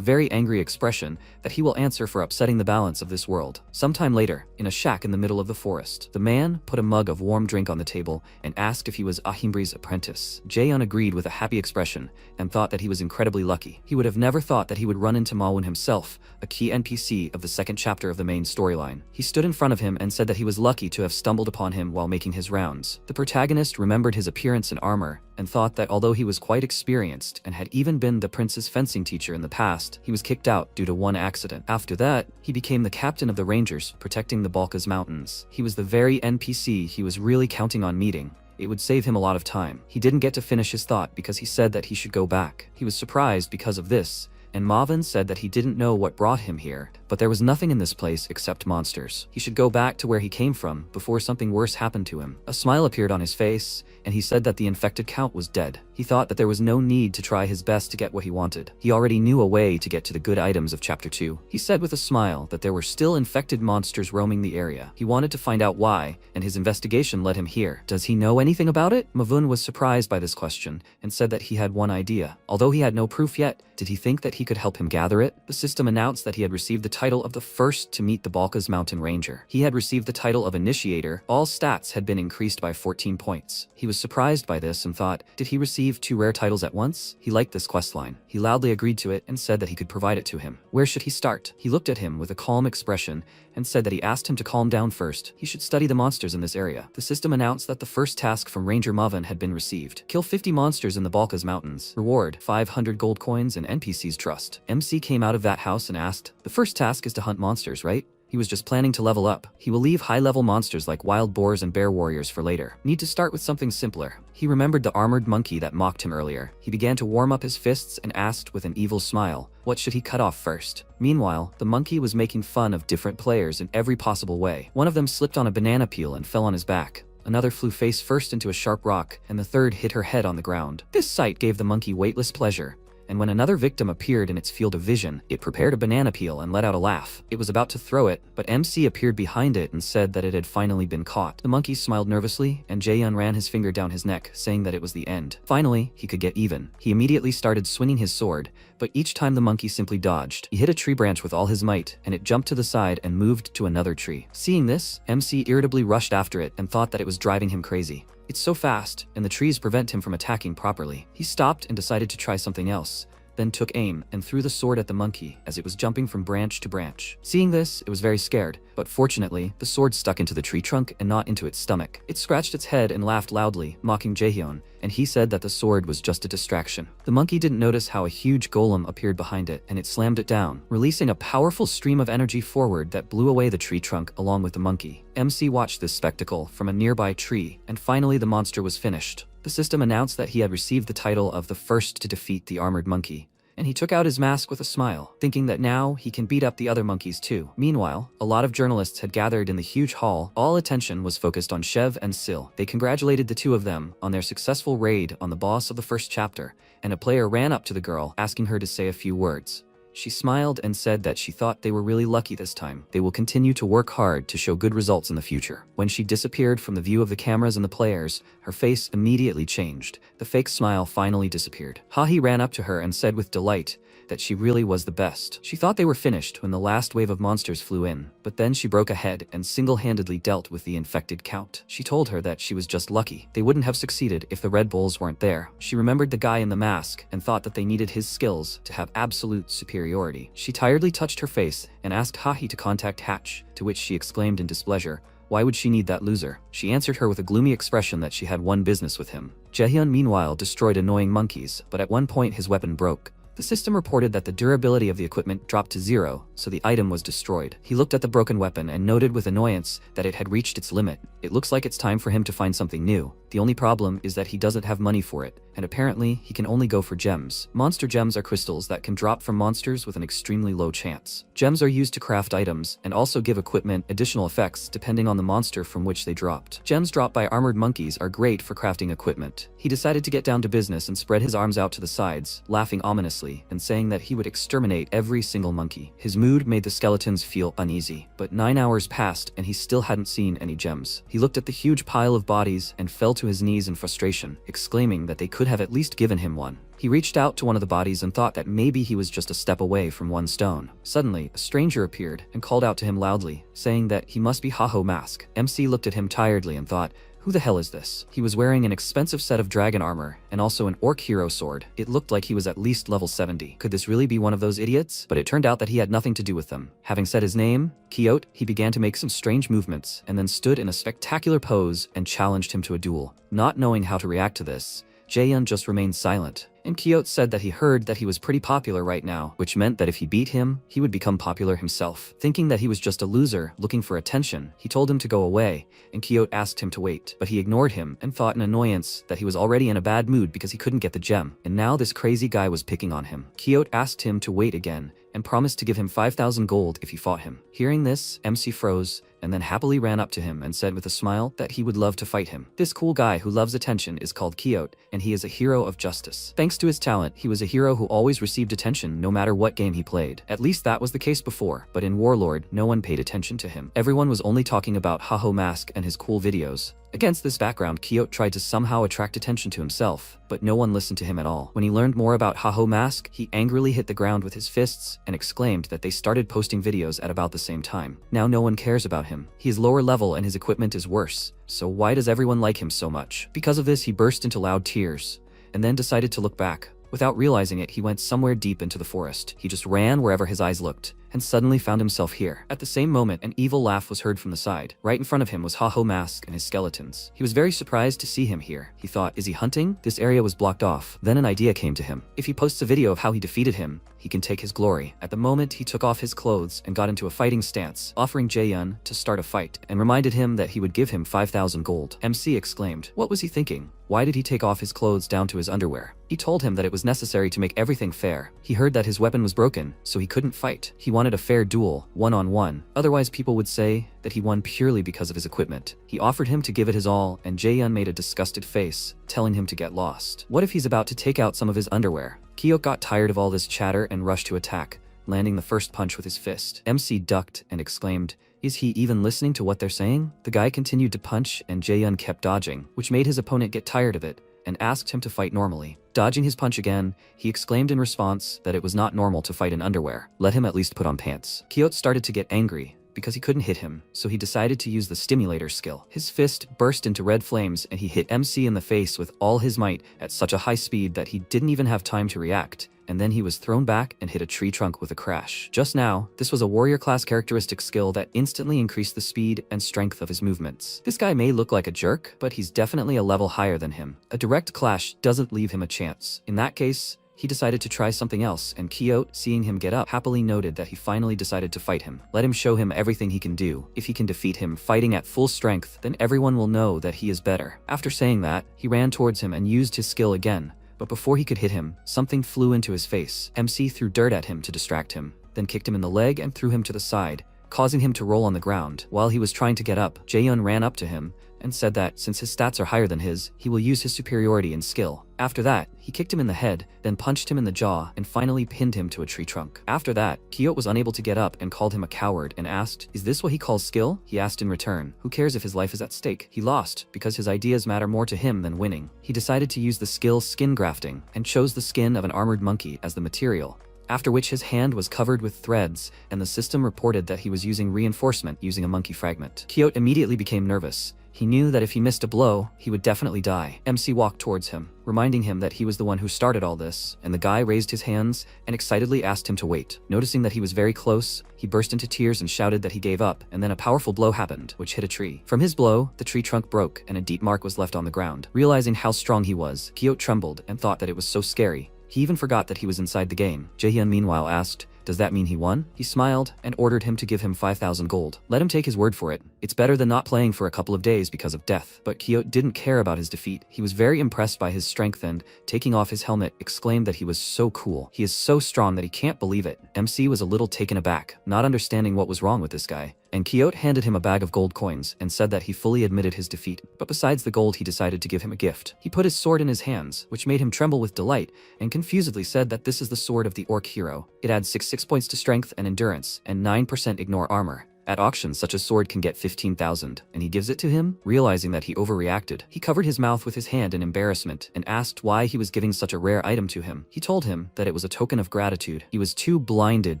[SPEAKER 1] very angry expression that he will answer for upsetting the balance of this world. Sometime later, in a shack in the middle of the forest, the man put a mug of warm drink on the table and asked if he was Ahimbri's apprentice. Jaehyun agreed with a happy expression and thought that he was incredibly lucky. He would have never thought that he would run into Mawon himself, a key NPC of the second chapter of the main storyline. He stood in front of him and said that he was lucky to have stumbled upon him while making his rounds. The protagonist remembered his appearance and armor and thought that although he was quite experienced and had even been the prince's fencing teacher in the past, he was kicked out due to one accident. After that, he became the captain of the Rangers protecting the Balkaz Mountains. He was the very NPC he was really counting on meeting. It would save him a lot of time. He didn't get to finish his thought because he said that he should go back. He was surprised because of this, and Mawon said that he didn't know what brought him here, but there was nothing in this place except monsters. He should go back to where he came from before something worse happened to him. A smile appeared on his face, and he said that the infected count was dead. He thought that there was no need to try his best to get what he wanted. He already knew a way to get to the good items of Chapter 2. He said with a smile that there were still infected monsters roaming the area. He wanted to find out why, and his investigation led him here. Does he know anything about it? Mawon was surprised by this question and said that he had one idea. Although he had no proof yet, did he think that he could help him gather it? The system announced that he had received the title of the first to meet the Balkaz Mountain Ranger. He had received the title of Initiator. All stats had been increased by 14 points. He was surprised by this and thought, did he receive 2 rare titles at once? He liked this questline. He loudly agreed to it and said that he could provide it to him. Where should he start? He looked at him with a calm expression and said that he asked him to calm down first. He should study the monsters in this area. The system announced that the first task from Ranger Mawon had been received. Kill 50 monsters in the Balkaz Mountains. Reward, 500 gold coins and NPC's trust. MC came out of that house and asked, the first task is to hunt monsters, right? He was just planning to level up. He will leave high-level monsters like wild boars and bear warriors for later. Need to start with something simpler. He remembered the armored monkey that mocked him earlier. He began to warm up his fists and asked with an evil smile, what should he cut off first? Meanwhile, the monkey was making fun of different players in every possible way. One of them slipped on a banana peel and fell on his back. Another flew face first into a sharp rock, and the third hit her head on the ground. This sight gave the monkey weightless pleasure, and when another victim appeared in its field of vision, it prepared a banana peel and let out a laugh. It was about to throw it, but MC appeared behind it and said that it had finally been caught. The monkey smiled nervously, and Jaehyun ran his finger down his neck, saying that it was the end. Finally, he could get even. He immediately started swinging his sword, but each time the monkey simply dodged. He hit a tree branch with all his might, and it jumped to the side and moved to another tree. Seeing this, MC irritably rushed after it and thought that it was driving him crazy. It's so fast, and the trees prevent him from attacking properly. He stopped and decided to try something else, then took aim and threw the sword at the monkey as it was jumping from branch to branch. Seeing this, it was very scared, but fortunately, the sword stuck into the tree trunk and not into its stomach. It scratched its head and laughed loudly, mocking Jaehyun, and he said that the sword was just a distraction. The monkey didn't notice how a huge golem appeared behind it, and it slammed it down, releasing a powerful stream of energy forward that blew away the tree trunk along with the monkey. MC watched this spectacle from a nearby tree, and finally the monster was finished. The system announced that he had received the title of the first to defeat the armored monkey, and he took out his mask with a smile, thinking that now he can beat up the other monkeys too. Meanwhile, a lot of journalists had gathered in the huge hall. All attention was focused on Chev and Sil. They congratulated the two of them on their successful raid on the boss of the first chapter, and a player ran up to the girl, asking her to say a few words. She smiled and said that she thought they were really lucky this time. They will continue to work hard to show good results in the future. When she disappeared from the view of the cameras and the players, her face immediately changed. The fake smile finally disappeared. Hahi ran up to her and said with delight that she really was the best. She thought they were finished when the last wave of monsters flew in, but then she broke ahead and single-handedly dealt with the infected count. She told her that she was just lucky. They wouldn't have succeeded if the Red Bulls weren't there. She remembered the guy in the mask and thought that they needed his skills to have absolute superiority. She tiredly touched her face and asked Hahi to contact Hatch, to which she exclaimed in displeasure, "Why would she need that loser?" She answered her with a gloomy expression that she had one business with him. Jaehyun meanwhile destroyed annoying monkeys, but at one point his weapon broke. The system reported that the durability of the equipment dropped to 0, so the item was destroyed. He looked at the broken weapon and noted with annoyance that it had reached its limit. It looks like it's time for him to find something new. The only problem is that he doesn't have money for it, and apparently he can only go for gems. Monster gems are crystals that can drop from monsters with an extremely low chance. Gems are used to craft items and also give equipment additional effects depending on the monster from which they dropped. Gems dropped by armored monkeys are great for crafting equipment. He decided to get down to business and spread his arms out to the sides, laughing ominously and saying that he would exterminate every single monkey. His mood made the skeletons feel uneasy, but 9 hours passed and he still hadn't seen any gems. He looked at the huge pile of bodies and fell to his knees in frustration, exclaiming that they could have at least given him one. He reached out to one of the bodies and thought that maybe he was just a step away from one stone. Suddenly, a stranger appeared and called out to him loudly, saying that he must be Haho Mask. MC looked at him tiredly and thought, who the hell is this? He was wearing an expensive set of dragon armor and also an orc hero sword. It looked like he was at least level 70. Could this really be one of those idiots? But it turned out that he had nothing to do with them. Having said his name, Kyote, he began to make some strange movements and then stood in a spectacular pose and challenged him to a duel. Not knowing how to react to this, Jaehyun just remained silent. And Kyote said that he heard that he was pretty popular right now, which meant that if he beat him, he would become popular himself. Thinking that he was just a loser looking for attention, he told him to go away, and Kyote asked him to wait. But he ignored him and thought in annoyance that he was already in a bad mood because he couldn't get the gem, and now this crazy guy was picking on him. Kyote asked him to wait again and promised to give him 5,000 gold if he fought him. Hearing this, MC froze and then happily ran up to him and said with a smile that he would love to fight him. This cool guy who loves attention is called Kyote, and he is a hero of justice. Thanks to his talent, he was a hero who always received attention no matter what game he played. At least that was the case before, but in Warlord, no one paid attention to him. Everyone was only talking about Haho Mask and his cool videos. Against this background, Kyote tried to somehow attract attention to himself, but no one listened to him at all. When he learned more about Haho Mask, he angrily hit the ground with his fists and exclaimed that they started posting videos at about the same time. Now no one cares about him. He is lower level and his equipment is worse. So why does everyone like him so much? Because of this, he burst into loud tears and then decided to look back. Without realizing it, he went somewhere deep into the forest. He just ran wherever his eyes looked, and suddenly found himself here. At the same moment, an evil laugh was heard from the side. Right in front of him was Haho Mask and his skeletons. He was very surprised to see him here. He thought, is he hunting? This area was blocked off. Then an idea came to him. If he posts a video of how he defeated him, he can take his glory. At the moment, he took off his clothes and got into a fighting stance, offering Jaehyun to start a fight, and reminded him that he would give him 5,000 gold. MC exclaimed, what was he thinking? Why did he take off his clothes down to his underwear? He told him that it was necessary to make everything fair. He heard that his weapon was broken, so he couldn't fight. He wanted a fair duel, one-on-one. Otherwise, people would say that he won purely because of his equipment. He offered him to give it his all, and Jaehyun made a disgusted face, telling him to get lost. What if he's about to take out some of his underwear? Kyote got tired of all this chatter and rushed to attack, landing the first punch with his fist. MC ducked and exclaimed, "Is he even listening to what they're saying?" The guy continued to punch and Jaehyun kept dodging, which made his opponent get tired of it and asked him to fight normally. Dodging his punch again, he exclaimed in response that it was not normal to fight in underwear. Let him at least put on pants. Kyote started to get angry because he couldn't hit him, so he decided to use the stimulator skill. His fist burst into red flames and he hit MC in the face with all his might at such a high speed that he didn't even have time to react, and then he was thrown back and hit a tree trunk with a crash. Just now, this was a warrior class characteristic skill that instantly increased the speed and strength of his movements. This guy may look like a jerk, but he's definitely a level higher than him. A direct clash doesn't leave him a chance. In that case, he decided to try something else, and Kyote, seeing him get up, happily noted that he finally decided to fight him. Let him show him everything he can do. If he can defeat him fighting at full strength, then everyone will know that he is better. After saying that, he ran towards him and used his skill again, but before he could hit him, something flew into his face. MC threw dirt at him to distract him, then kicked him in the leg and threw him to the side, causing him to roll on the ground. While he was trying to get up, Jaehyun ran up to him and said that since his stats are higher than his, he will use his superiority in skill. After that, he kicked him in the head, then punched him in the jaw, and finally pinned him to a tree trunk. After that, Kyote was unable to get up and called him a coward and asked, "Is this what he calls skill?" He asked in return, who cares if his life is at stake? He lost because his ideas matter more to him than winning. He decided to use the skill skin grafting and chose the skin of an armored monkey as the material, after which his hand was covered with threads, and the system reported that he was using reinforcement using a monkey fragment. Kyote immediately became nervous. He knew that if he missed a blow, he would definitely die. MC walked towards him, reminding him that he was the one who started all this, and the guy raised his hands and excitedly asked him to wait. Noticing that he was very close, he burst into tears and shouted that he gave up, and then a powerful blow happened, which hit a tree. From his blow, the tree trunk broke and a deep mark was left on the ground. Realizing how strong he was, Kyote trembled and thought that it was so scary. He even forgot that he was inside the game. Jaehyun meanwhile asked, "Does that mean he won?" He smiled and ordered him to give him 5,000 gold. Let him take his word for it. It's better than not playing for a couple of days because of death. But Kyote didn't care about his defeat. He was very impressed by his strength and, taking off his helmet, exclaimed that he was so cool. He is so strong that he can't believe it. MC was a little taken aback, not understanding what was wrong with this guy. And Kyote handed him a bag of gold coins and said that he fully admitted his defeat. But besides the gold, he decided to give him a gift. He put his sword in his hands, which made him tremble with delight, and confusedly said that this is the sword of the orc hero. It adds 6 points to strength and endurance, and 9% ignore armor. At auction, such a sword can get 15,000, and he gives it to him, realizing that he overreacted. He covered his mouth with his hand in embarrassment and asked why he was giving such a rare item to him. He told him that it was a token of gratitude. He was too blinded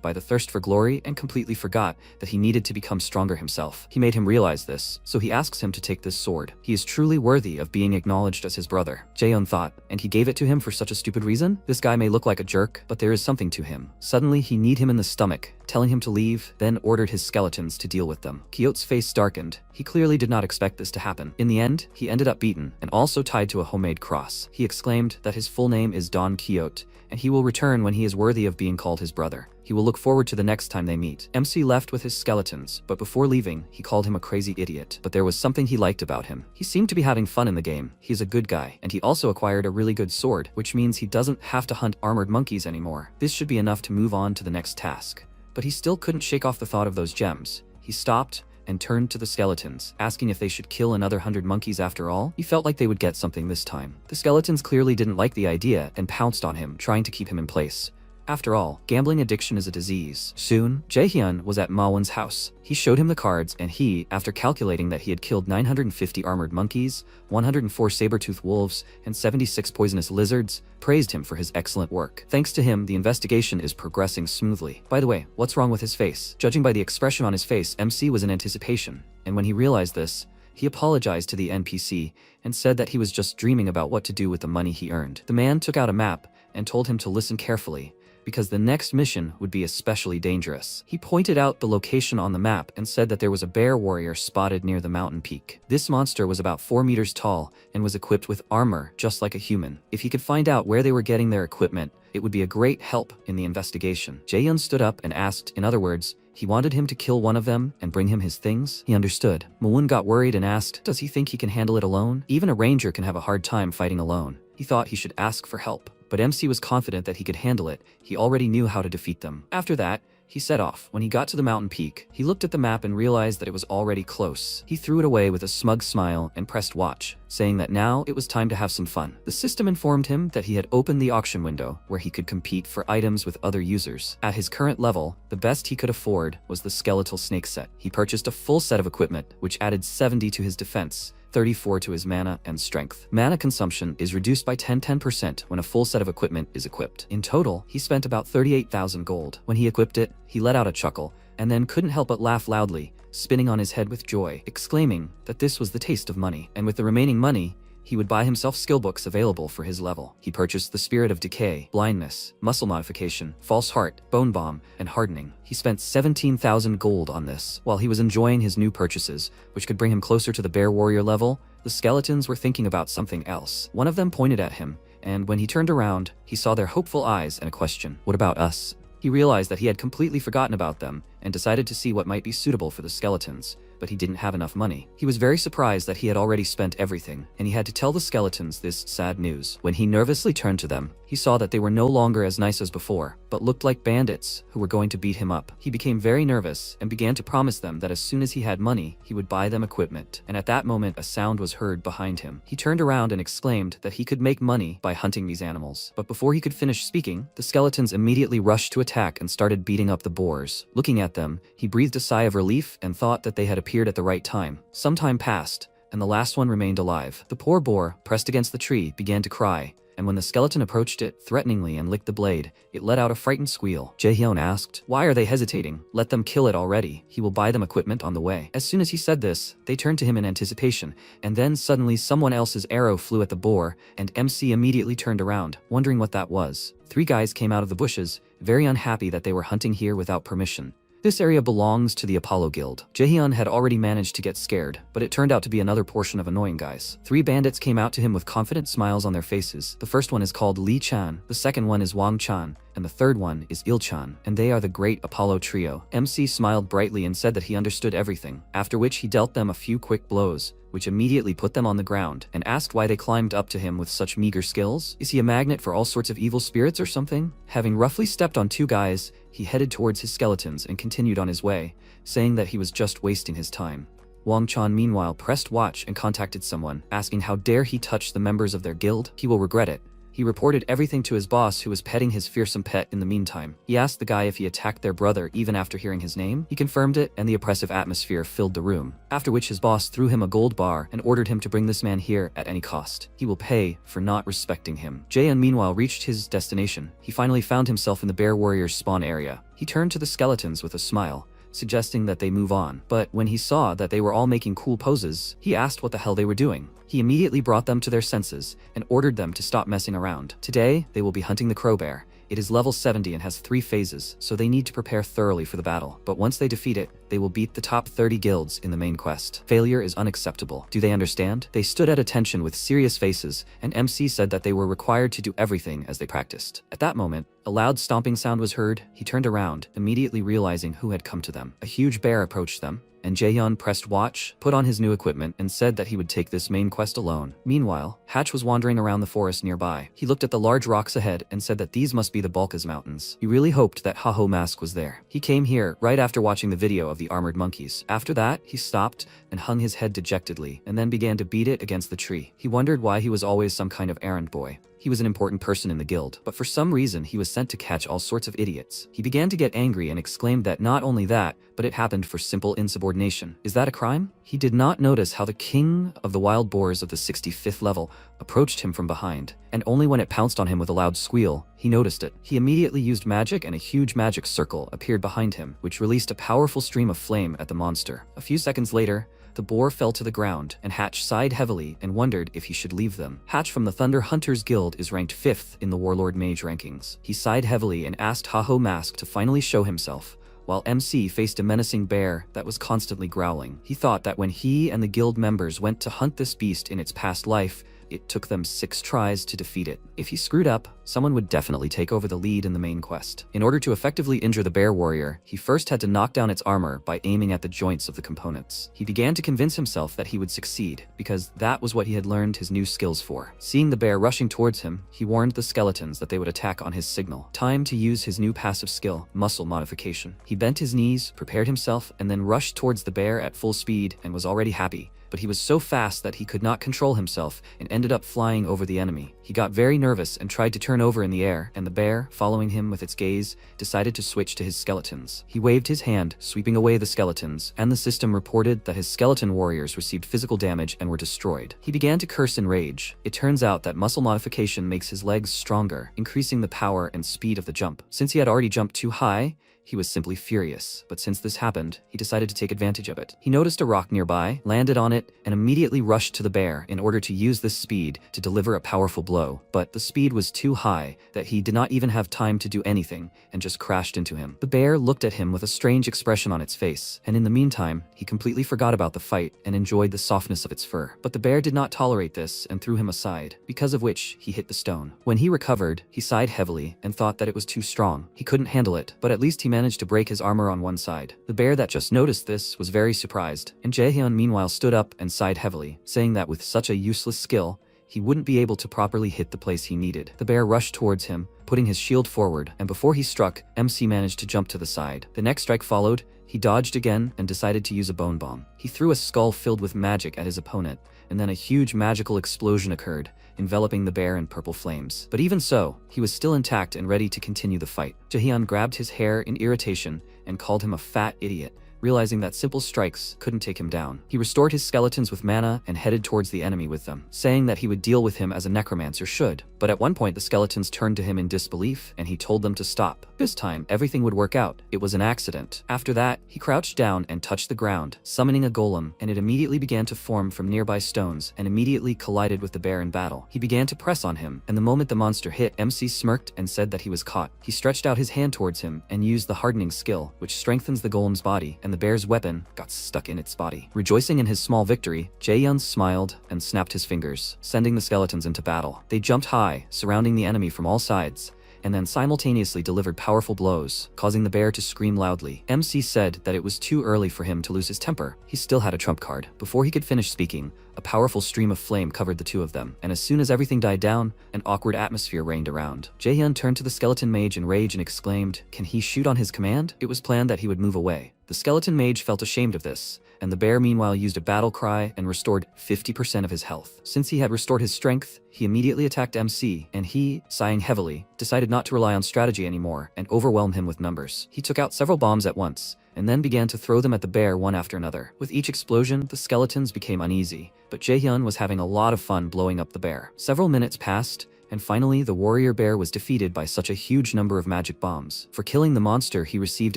[SPEAKER 1] by the thirst for glory and completely forgot that he needed to become stronger himself. He made him realize this, so he asks him to take this sword. He is truly worthy of being acknowledged as his brother. Jaehyun thought, and he gave it to him for such a stupid reason? This guy may look like a jerk, but there is something to him. Suddenly, he kneed him in the stomach, telling him to leave, then ordered his skeletons to deal with them. Kyote's face darkened. He clearly did not expect this to happen. In the end, he ended up beaten and also tied to a homemade cross. He exclaimed that his full name is Don Kyote, and he will return when he is worthy of being called his brother. He will look forward to the next time they meet. MC left with his skeletons, but before leaving, he called him a crazy idiot. But there was something he liked about him. He seemed to be having fun in the game. He's a good guy, and he also acquired a really good sword, which means he doesn't have to hunt armored monkeys anymore. This should be enough to move on to the next task. But he still couldn't shake off the thought of those gems. He stopped and turned to the skeletons, asking if they should kill another 100 monkeys after all. He felt like they would get something this time. The skeletons clearly didn't like the idea and pounced on him, trying to keep him in place. After all, gambling addiction is a disease. Soon, Jaehyun was at Mawon's house. He showed him the cards, and he, after calculating that he had killed 950 armored monkeys, 104 saber-toothed wolves, and 76 poisonous lizards, praised him for his excellent work. Thanks to him, the investigation is progressing smoothly. By the way, what's wrong with his face? Judging by the expression on his face, MC was in anticipation, and when he realized this, he apologized to the NPC and said that he was just dreaming about what to do with the money he earned. The man took out a map and told him to listen carefully, because the next mission would be especially dangerous. He pointed out the location on the map and said that there was a bear warrior spotted near the mountain peak. This monster was about 4 meters tall and was equipped with armor just like a human. If he could find out where they were getting their equipment, it would be a great help in the investigation. Jaehyun stood up and asked, in other words, he wanted him to kill one of them and bring him his things? He understood. Mawon got worried and asked, does he think he can handle it alone? Even a ranger can have a hard time fighting alone. He thought he should ask for help. But MC was confident that he could handle it. He already knew how to defeat them. After that, he set off. When he got to the mountain peak, he looked at the map and realized that it was already close. He threw it away with a smug smile and pressed watch, saying that now it was time to have some fun. The system informed him that he had opened the auction window where he could compete for items with other users. At his current level, the best he could afford was the skeletal snake set. He purchased a full set of equipment, which added 70 to his defense, 34 to his mana and strength. Mana consumption is reduced by 10% when a full set of equipment is equipped. In total, he spent about 38,000 gold. When he equipped it, he let out a chuckle, and then couldn't help but laugh loudly, spinning on his head with joy, exclaiming that this was the taste of money. And with the remaining money, he would buy himself skill books available for his level. He purchased the Spirit of Decay, Blindness, Muscle Modification, False Heart, Bone Bomb, and Hardening. He spent 17,000 gold on this. While he was enjoying his new purchases, which could bring him closer to the Bear Warrior level, the skeletons were thinking about something else. One of them pointed at him, and when he turned around, he saw their hopeful eyes and a question. What about us? He realized that he had completely forgotten about them and decided to see what might be suitable for the skeletons, but he didn't have enough money. He was very surprised that he had already spent everything, and he had to tell the skeletons this sad news. When he nervously turned to them, he saw that they were no longer as nice as before, but looked like bandits who were going to beat him up. He became very nervous and began to promise them that as soon as he had money, he would buy them equipment. And at that moment, a sound was heard behind him. He turned around and exclaimed that he could make money by hunting these animals. But before he could finish speaking, the skeletons immediately rushed to attack and started beating up the boars. Looking at them, he breathed a sigh of relief and thought that they had appeared at the right time. Some time passed, and the last one remained alive. The poor boar, pressed against the tree, began to cry, and when the skeleton approached it threateningly and licked the blade, it let out a frightened squeal. Jaehyun asked, "Why are they hesitating? Let them kill it already. He will buy them equipment on the way." As soon as he said this, they turned to him in anticipation, and then suddenly someone else's arrow flew at the boar, and MC immediately turned around, wondering what that was. 3 guys came out of the bushes, very unhappy that they were hunting here without permission. This area belongs to the Apollo Guild. Jaehyun had already managed to get scared, but it turned out to be another portion of annoying guys. 3 bandits came out to him with confident smiles on their faces. The first one is called Lee Chan, the second one is Wang Chan, and the third one is Il Chan, and they are the Great Apollo Trio. MC smiled brightly and said that he understood everything, after which he dealt them a few quick blows, which immediately put them on the ground, and asked why they climbed up to him with such meager skills. Is he a magnet for all sorts of evil spirits or something? Having roughly stepped on 2 guys, he headed towards his skeletons and continued on his way, saying that he was just wasting his time. Wang Chan meanwhile pressed watch and contacted someone, asking how dare he touch the members of their guild. He will regret it. He reported everything to his boss, who was petting his fearsome pet in the meantime. He asked the guy if he attacked their brother even after hearing his name. He confirmed it, and the oppressive atmosphere filled the room, after which his boss threw him a gold bar and ordered him to bring this man here at any cost. He will pay for not respecting him. Jaehyun meanwhile reached his destination. He finally found himself in the Bear Warriors spawn area. He turned to the skeletons with a smile, suggesting that they move on. But when he saw that they were all making cool poses, he asked what the hell they were doing. He immediately brought them to their senses and ordered them to stop messing around. Today, they will be hunting the crow bear. It is level 70 and has 3 phases, so they need to prepare thoroughly for the battle. But once they defeat it, they will beat the top 30 guilds in the main quest. Failure is unacceptable. Do they understand? They stood at attention with serious faces, and MC said that they were required to do everything as they practiced. At that moment, a loud stomping sound was heard. He turned around, immediately realizing who had come to them. A huge bear approached them, and Jaehyun pressed watch, put on his new equipment, and said that he would take this main quest alone. Meanwhile, Hatch was wandering around the forest nearby. He looked at the large rocks ahead and said that these must be the Balkaz Mountains. He really hoped that Haho Mask was there. He came here right after watching the video of the armored monkeys. After that, he stopped and hung his head dejectedly, and then began to beat it against the tree. He wondered why he was always some kind of errand boy. He was an important person in the guild, but for some reason he was sent to catch all sorts of idiots. He began to get angry and exclaimed that not only that, but it happened for simple insubordination. Is that a crime? He did not notice how the king of the wild boars of the 65th level approached him from behind, and only when it pounced on him with a loud squeal, he noticed it. He immediately used magic, and a huge magic circle appeared behind him, which released a powerful stream of flame at the monster. A few seconds later, the boar fell to the ground, and Hatch sighed heavily and wondered if he should leave them. Hatch from the Thunder Hunters Guild is ranked 5th in the Warlord Mage rankings. He sighed heavily and asked Haho Mask to finally show himself, while MC faced a menacing bear that was constantly growling. He thought that when he and the guild members went to hunt this beast in its past life, it took them 6 tries to defeat it. If he screwed up, someone would definitely take over the lead in the main quest. In order to effectively injure the bear warrior, he first had to knock down its armor by aiming at the joints of the components. He began to convince himself that he would succeed, because that was what he had learned his new skills for. Seeing the bear rushing towards him, he warned the skeletons that they would attack on his signal. Time to use his new passive skill, muscle modification. He bent his knees, prepared himself, and then rushed towards the bear at full speed and was already happy. But he was so fast that he could not control himself and ended up flying over the enemy. He got very nervous and tried to turn over in the air, and the bear, following him with its gaze, decided to switch to his skeletons. He waved his hand, sweeping away the skeletons, and the system reported that his skeleton warriors received physical damage and were destroyed. He began to curse in rage. It turns out that muscle modification makes his legs stronger, increasing the power and speed of the jump. Since he had already jumped too high, he was simply furious, but since this happened, he decided to take advantage of it. He noticed a rock nearby, landed on it, and immediately rushed to the bear in order to use this speed to deliver a powerful blow. But the speed was too high that he did not even have time to do anything and just crashed into him. The bear looked at him with a strange expression on its face, and in the meantime, he completely forgot about the fight and enjoyed the softness of its fur. But the bear did not tolerate this and threw him aside, because of which he hit the stone. When he recovered, he sighed heavily and thought that it was too strong. He couldn't handle it, but at least he managed to break his armor on one side. The bear that just noticed this was very surprised, and Jaehyun meanwhile stood up and sighed heavily, saying that with such a useless skill, he wouldn't be able to properly hit the place he needed. The bear rushed towards him, putting his shield forward, and before he struck, MC managed to jump to the side. The next strike followed. He dodged again and decided to use a bone bomb. He threw a skull filled with magic at his opponent, and then a huge magical explosion occurred, enveloping the bear in purple flames. But even so, he was still intact and ready to continue the fight. Jaehyun grabbed his hair in irritation and called him a fat idiot, realizing that simple strikes couldn't take him down. He restored his skeletons with mana and headed towards the enemy with them, saying that he would deal with him as a necromancer should. But at one point the skeletons turned to him in disbelief, and he told them to stop. This time, everything would work out. It was an accident. After that, he crouched down and touched the ground, summoning a golem, and it immediately began to form from nearby stones and immediately collided with the bear in battle. He began to press on him, and the moment the monster hit, MC smirked and said that he was caught. He stretched out his hand towards him and used the hardening skill, which strengthens the golem's body, and the bear's weapon got stuck in its body. Rejoicing in his small victory, Jaehyun smiled and snapped his fingers, sending the skeletons into battle. They jumped high, surrounding the enemy from all sides, and then simultaneously delivered powerful blows, causing the bear to scream loudly. MC said that it was too early for him to lose his temper. He still had a trump card. Before he could finish speaking, a powerful stream of flame covered the two of them, and as soon as everything died down, an awkward atmosphere reigned around. Jaehyun turned to the skeleton mage in rage and exclaimed, "Can he shoot on his command?" It was planned that he would move away. The skeleton mage felt ashamed of this, and the bear meanwhile used a battle cry and restored 50% of his health. Since he had restored his strength, he immediately attacked MC, and he, sighing heavily, decided not to rely on strategy anymore and overwhelm him with numbers. He took out several bombs at once, and then began to throw them at the bear one after another. With each explosion, the skeletons became uneasy, but Jaehyun was having a lot of fun blowing up the bear. Several minutes passed, and finally the warrior bear was defeated by such a huge number of magic bombs. For killing the monster, he received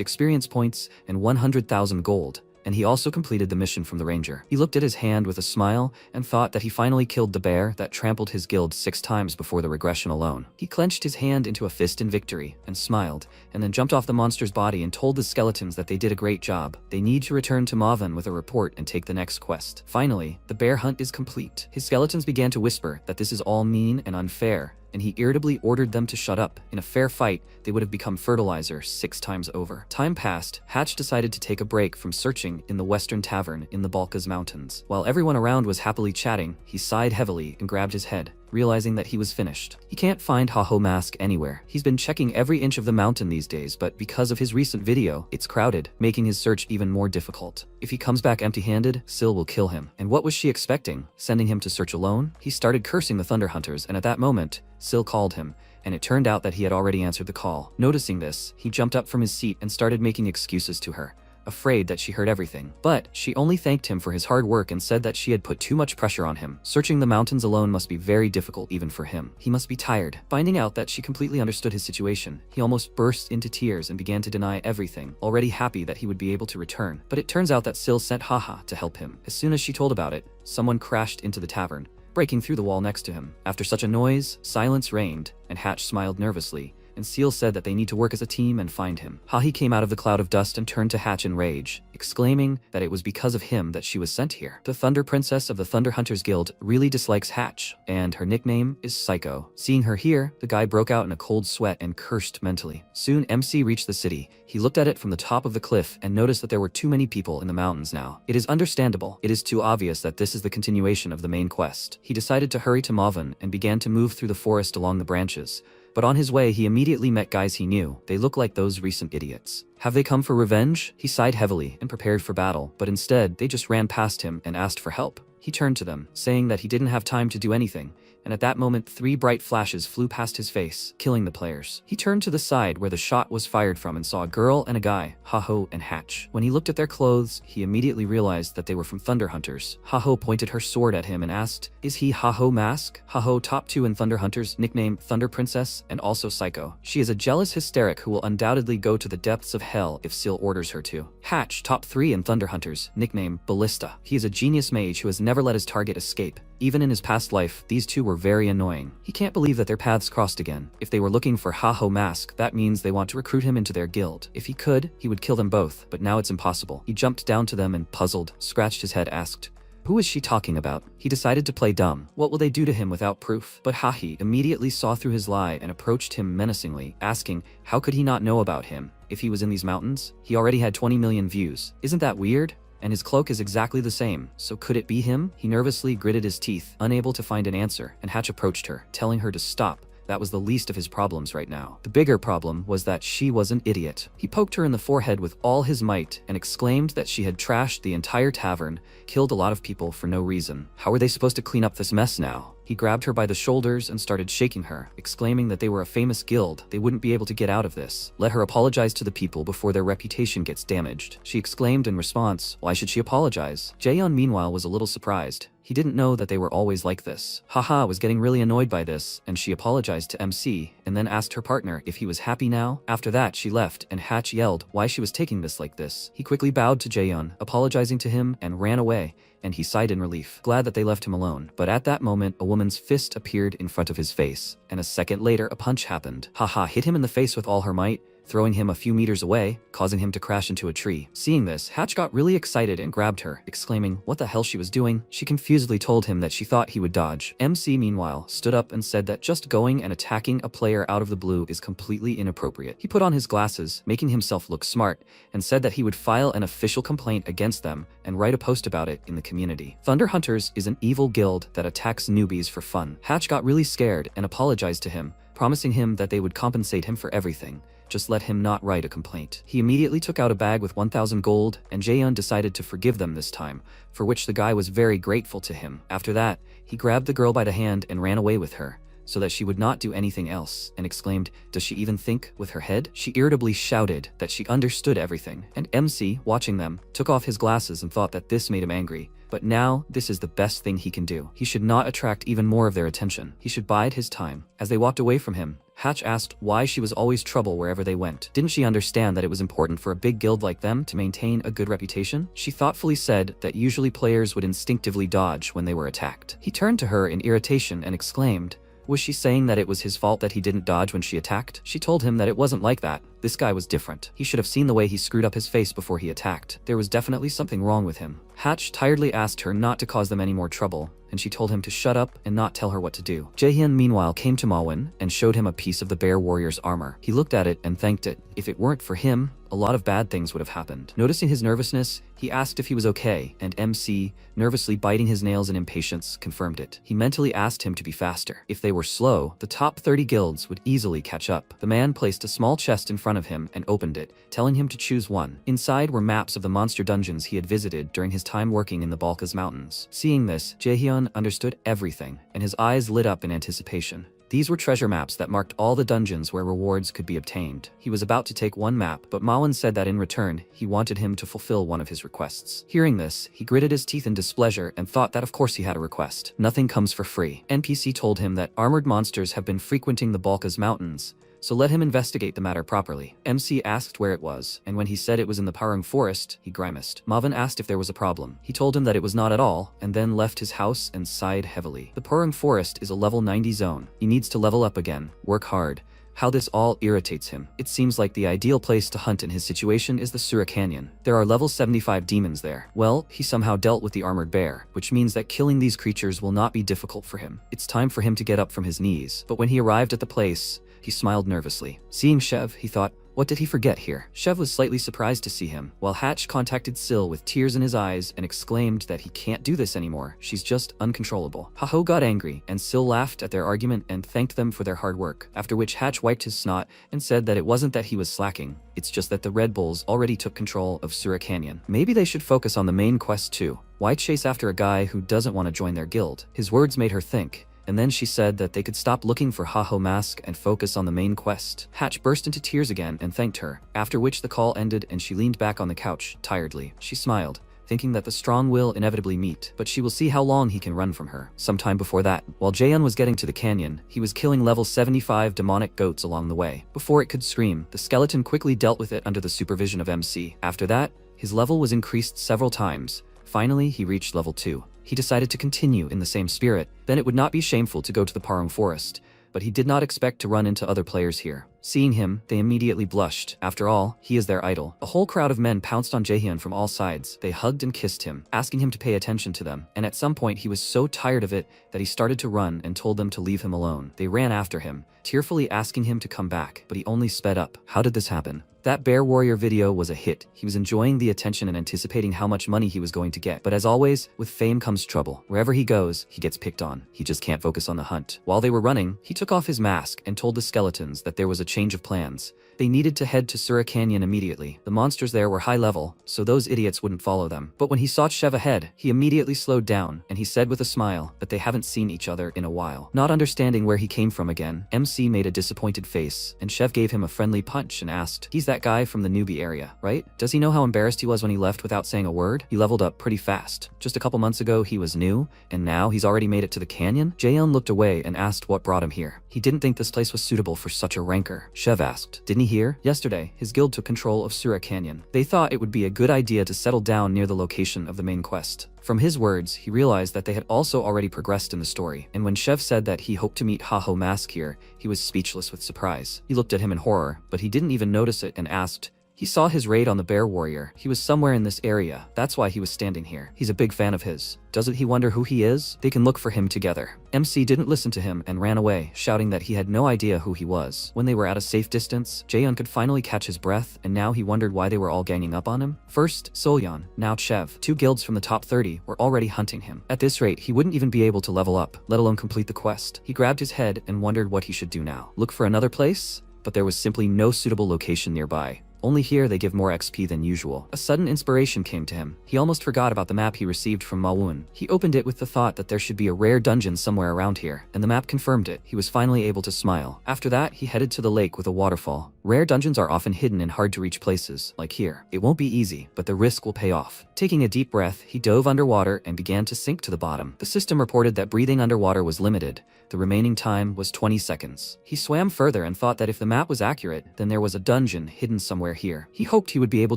[SPEAKER 1] experience points and 100,000 gold, and he also completed the mission from the ranger. He looked at his hand with a smile and thought that he finally killed the bear that trampled his guild 6 times before the regression alone. He clenched his hand into a fist in victory and smiled, and then jumped off the monster's body and told the skeletons that they did a great job. They need to return to Mavan with a report and take the next quest. Finally, the bear hunt is complete. His skeletons began to whisper that this is all mean and unfair, and he irritably ordered them to shut up. In a fair fight, they would have become fertilizer 6 times over. Time passed. Hatch decided to take a break from searching in the western tavern in the Balkaz Mountains. While everyone around was happily chatting, he sighed heavily and grabbed his head, realizing that he was finished. He can't find Haho Mask anywhere. He's been checking every inch of the mountain these days, but because of his recent video, it's crowded, making his search even more difficult. If he comes back empty-handed, Syl will kill him. And what was she expecting? Sending him to search alone? He started cursing the Thunder Hunters, and at that moment, Syl called him, and it turned out that he had already answered the call. Noticing this, he jumped up from his seat and started making excuses to her, afraid that she heard everything. But she only thanked him for his hard work and said that she had put too much pressure on him. Searching the mountains alone must be very difficult even for him. He must be tired. Finding out that she completely understood his situation, he almost burst into tears and began to deny everything, already happy that he would be able to return. But it turns out that Syl sent Haha to help him. As soon as she told about it, someone crashed into the tavern, breaking through the wall next to him. After such a noise, silence reigned, and Hatch smiled nervously and Seal said that they need to work as a team and find him. Hahi came out of the cloud of dust and turned to Hatch in rage, exclaiming that it was because of him that she was sent here. The Thunder Princess of the Thunder Hunters Guild really dislikes Hatch, and her nickname is Psycho. Seeing her here, the guy broke out in a cold sweat and cursed mentally. Soon MC reached the city. He looked at it from the top of the cliff and noticed that there were too many people in the mountains now. It is understandable. It is too obvious that this is the continuation of the main quest. He decided to hurry to Mavan and began to move through the forest along the branches. But on his way, he immediately met guys he knew. They look like those recent idiots. Have they come for revenge? He sighed heavily and prepared for battle, but instead, they just ran past him and asked for help. He turned to them, saying that he didn't have time to do anything, and at that moment 3 bright flashes flew past his face, killing the players. He turned to the side where the shot was fired from and saw a girl and a guy, Haho and Hatch. When he looked at their clothes, he immediately realized that they were from Thunder Hunters. Haho pointed her sword at him and asked, "Is he Haho Mask?" Haho top 2 in Thunder Hunters, nicknamed Thunder Princess and also Psycho. She is a jealous hysteric who will undoubtedly go to the depths of hell if Seal orders her to. Hatch top 3 in Thunder Hunters, nicknamed Ballista. He is a genius mage who has never let his target escape. Even in his past life, these two were very annoying. He can't believe that their paths crossed again. If they were looking for Haho Mask, that means they want to recruit him into their guild. If he could, he would kill them both, but now it's impossible. He jumped down to them and, puzzled, scratched his head, asked, "Who is she talking about?" He decided to play dumb. What will they do to him without proof? But Hahi immediately saw through his lie and approached him menacingly, asking, how could he not know about him? If he was in these mountains, he already had 20 million views. Isn't that weird? And his cloak is exactly the same, so could it be him? He nervously gritted his teeth, unable to find an answer, and Hatch approached her, telling her to stop. That was the least of his problems right now. The bigger problem was that she was an idiot. He poked her in the forehead with all his might and exclaimed that she had trashed the entire tavern, killed a lot of people for no reason. How were they supposed to clean up this mess now? He grabbed her by the shoulders and started shaking her, exclaiming that they were a famous guild, they wouldn't be able to get out of this. Let her apologize to the people before their reputation gets damaged. She exclaimed in response, why should she apologize? Jaehyun meanwhile was a little surprised. He didn't know that they were always like this. Haha was getting really annoyed by this, and she apologized to MC, and then asked her partner if he was happy now. After that, she left, and Hatch yelled why she was taking this like this. He quickly bowed to Jaehyun, apologizing to him, and ran away, and he sighed in relief, glad that they left him alone. But at that moment, a woman's fist appeared in front of his face, and a second later, a punch happened. Haha hit him in the face with all her might, throwing him a few meters away, causing him to crash into a tree. Seeing this, Hatch got really excited and grabbed her, exclaiming what the hell she was doing. She confusedly told him that she thought he would dodge. MC, meanwhile, stood up and said that just going and attacking a player out of the blue is completely inappropriate. He put on his glasses, making himself look smart, and said that he would file an official complaint against them and write a post about it in the community. Thunder Hunters is an evil guild that attacks newbies for fun. Hatch got really scared and apologized to him, promising him that they would compensate him for everything. Just let him not write a complaint. He immediately took out a bag with 1,000 gold, and Jaehyun decided to forgive them this time, for which the guy was very grateful to him. After that, he grabbed the girl by the hand and ran away with her, so that she would not do anything else, and exclaimed, does she even think with her head? She irritably shouted that she understood everything, and MC, watching them, took off his glasses and thought that this made him angry. But now, this is the best thing he can do. He should not attract even more of their attention. He should bide his time. As they walked away from him, Hatch asked why she was always trouble wherever they went. Didn't she understand that it was important for a big guild like them to maintain a good reputation? She thoughtfully said that usually players would instinctively dodge when they were attacked. He turned to her in irritation and exclaimed, was she saying that it was his fault that he didn't dodge when she attacked? She told him that it wasn't like that. This guy was different. He should have seen the way he screwed up his face before he attacked. There was definitely something wrong with him. Hatch tiredly asked her not to cause them any more trouble, and she told him to shut up and not tell her what to do. Jaehyun meanwhile came to Mawon and showed him a piece of the Bear Warrior's armor. He looked at it and thanked it. If it weren't for him, a lot of bad things would have happened. Noticing his nervousness, he asked if he was okay, and MC, nervously biting his nails in impatience, confirmed it. He mentally asked him to be faster. If they were slow, the top 30 guilds would easily catch up. The man placed a small chest in front of him and opened it, telling him to choose one. Inside were maps of the monster dungeons he had visited during his time working in the Balkaz Mountains. Seeing this, Jaehyun understood everything, and his eyes lit up in anticipation. These were treasure maps that marked all the dungeons where rewards could be obtained. He was about to take one map, but Mawon said that in return, he wanted him to fulfill one of his requests. Hearing this, he gritted his teeth in displeasure and thought that of course he had a request. Nothing comes for free. NPC told him that armored monsters have been frequenting the Balkaz Mountains, so let him investigate the matter properly. MC asked where it was, and when he said it was in the Parung Forest, he grimaced. Mawon asked if there was a problem. He told him that it was not at all, and then left his house and sighed heavily. The Parung Forest is a level 90 zone. He needs to level up again, work hard. how this all irritates him. It seems like the ideal place to hunt in his situation is the Asura Canyon. There are level 75 demons there. Well, he somehow dealt with the armored bear, which means that killing these creatures will not be difficult for him. It's time for him to get up from his knees. But when he arrived at the place, he smiled nervously. Seeing Chev, he thought, what did he forget here? Chev was slightly surprised to see him, while Hatch contacted Syl with tears in his eyes and exclaimed that he can't do this anymore. She's just uncontrollable. Haho got angry, and Syl laughed at their argument and thanked them for their hard work, after which Hatch wiped his snot and said that it wasn't that he was slacking, it's just that the Red Bulls already took control of Asura Canyon. Maybe they should focus on the main quest too. Why chase after a guy who doesn't want to join their guild? His words made her think. And then she said that they could stop looking for Haho Mask and focus on the main quest. Hatch burst into tears again and thanked her, after which the call ended and she leaned back on the couch, tiredly. She smiled, thinking that the strong will inevitably meet, but she will see how long he can run from her. Sometime before that, while Jaehyun was getting to the canyon, he was killing level 75 demonic goats along the way. Before it could scream, the skeleton quickly dealt with it under the supervision of MC. After that, his level was increased several times. Finally, he reached level 2. He decided to continue in the same spirit. Then it would not be shameful to go to the Parung Forest, but he did not expect to run into other players here. Seeing him, they immediately blushed. After all, he is their idol. A whole crowd of men pounced on Jaehyun from all sides. They hugged and kissed him, asking him to pay attention to them, and at some point he was so tired of it that he started to run and told them to leave him alone. They ran after him, tearfully asking him to come back, but he only sped up. How did this happen? That Bear Warrior video was a hit. He was enjoying the attention and anticipating how much money he was going to get. But as always, with fame comes trouble. Wherever he goes, he gets picked on. He just can't focus on the hunt. While they were running, he took off his mask and told the skeletons that there was a change of plans. They needed to head to Asura Canyon immediately. The monsters there were high level, so those idiots wouldn't follow them. But when he saw Chev ahead, he immediately slowed down, and he said with a smile that they haven't seen each other in a while. Not understanding where he came from again, MC made a disappointed face, and Chev gave him a friendly punch and asked, he's that guy from the newbie area, right? Does he know how embarrassed he was when he left without saying a word? He leveled up pretty fast. Just a couple months ago, he was new, and now he's already made it to the canyon? Jaehyun looked away and asked what brought him here. He didn't think this place was suitable for such a ranker. Chev asked, didn't he hear? Yesterday, his guild took control of Asura Canyon. They thought it would be a good idea to settle down near the location of the main quest. From his words, he realized that they had also already progressed in the story, and when Chev said that he hoped to meet Haho Mask here, he was speechless with surprise. He looked at him in horror, but he didn't even notice it and asked, he saw his raid on the Bear Warrior. He was somewhere in this area. That's why he was standing here. He's a big fan of his. Doesn't he wonder who he is? They can look for him together. MC didn't listen to him and ran away, shouting that he had no idea who he was. When they were at a safe distance, Jaehyun could finally catch his breath, and now he wondered why they were all ganging up on him. First, Solyeon, now Chev, 2 guilds from the top 30 were already hunting him. At this rate, he wouldn't even be able to level up, let alone complete the quest. He grabbed his head and wondered what he should do now. Look for another place? But there was simply no suitable location nearby. Only here they give more XP than usual. A sudden inspiration came to him. He almost forgot about the map he received from Mawun. He opened it with the thought that there should be a rare dungeon somewhere around here, and the map confirmed it. He was finally able to smile. After that, he headed to the lake with a waterfall. Rare dungeons are often hidden in hard-to-reach places, like here. It won't be easy, but the risk will pay off. Taking a deep breath, he dove underwater and began to sink to the bottom. The system reported that breathing underwater was limited. The remaining time was 20 seconds. He swam further and thought that if the map was accurate, then there was a dungeon hidden somewhere here. He hoped he would be able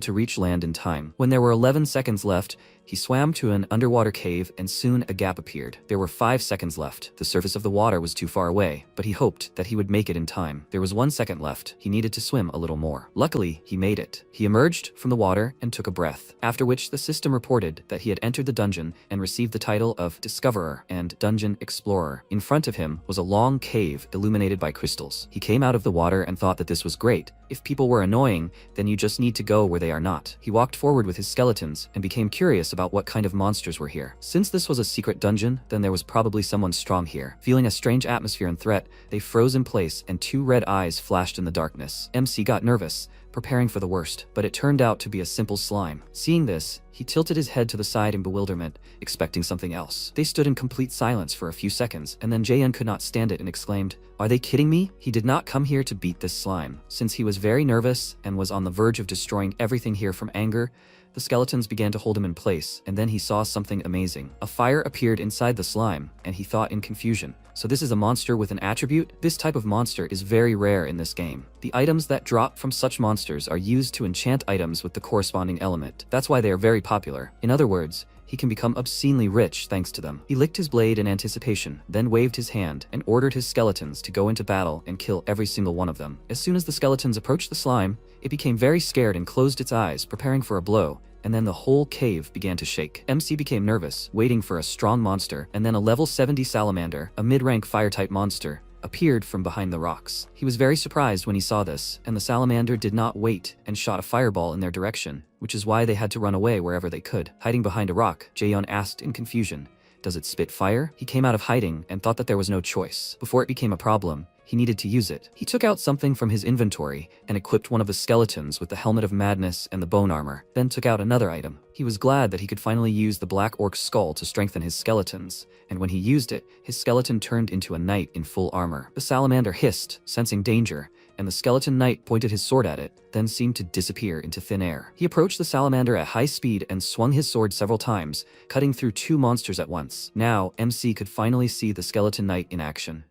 [SPEAKER 1] to reach land in time. When there were 11 seconds left, he swam to an underwater cave and soon a gap appeared. There were 5 seconds left. The surface of the water was too far away, but he hoped that he would make it in time. There was 1 second left. He needed to swim a little more. Luckily, he made it. He emerged from the water and took a breath, after which the system reported that he had entered the dungeon and received the title of Discoverer and Dungeon Explorer. In front of him was a long cave illuminated by crystals. He came out of the water and thought that this was great. If people were annoying, then you just need to go where they are not. He walked forward with his skeletons and became curious about what kind of monsters were here. Since this was a secret dungeon, then there was probably someone strong here. Feeling a strange atmosphere and threat, they froze in place and 2 red eyes flashed in the darkness. MC got nervous, preparing for the worst, but it turned out to be a simple slime. Seeing this, he tilted his head to the side in bewilderment, expecting something else. They stood in complete silence for a few seconds, and then Jaehyun could not stand it and exclaimed, "Are they kidding me?" He did not come here to beat this slime. Since he was very nervous and was on the verge of destroying everything here from anger, the skeletons began to hold him in place, and then he saw something amazing. A fire appeared inside the slime, and he thought in confusion, so this is a monster with an attribute? This type of monster is very rare in this game. The items that drop from such monsters are used to enchant items with the corresponding element. That's why they are very popular. In other words, he can become obscenely rich thanks to them. He licked his blade in anticipation, then waved his hand and ordered his skeletons to go into battle and kill every single one of them. As soon as the skeletons approached the slime, it became very scared and closed its eyes, preparing for a blow, and then the whole cave began to shake. MC became nervous, waiting for a strong monster, and then a level 70 salamander, a mid-rank fire-type monster, appeared from behind the rocks. He was very surprised when he saw this, and the salamander did not wait and shot a fireball in their direction, which is why they had to run away wherever they could. Hiding behind a rock, Jaeyeon asked in confusion, "Does it spit fire?" He came out of hiding and thought that there was no choice. Before it became a problem, he needed to use it. He took out something from his inventory and equipped one of the skeletons with the helmet of madness and the bone armor, then took out another item. He was glad that he could finally use the black orc's skull to strengthen his skeletons, and when he used it, his skeleton turned into a knight in full armor. The salamander hissed, sensing danger, and the skeleton knight pointed his sword at it, then seemed to disappear into thin air. He approached the salamander at high speed and swung his sword several times, cutting through two monsters at once. Now, MC could finally see the skeleton knight in action.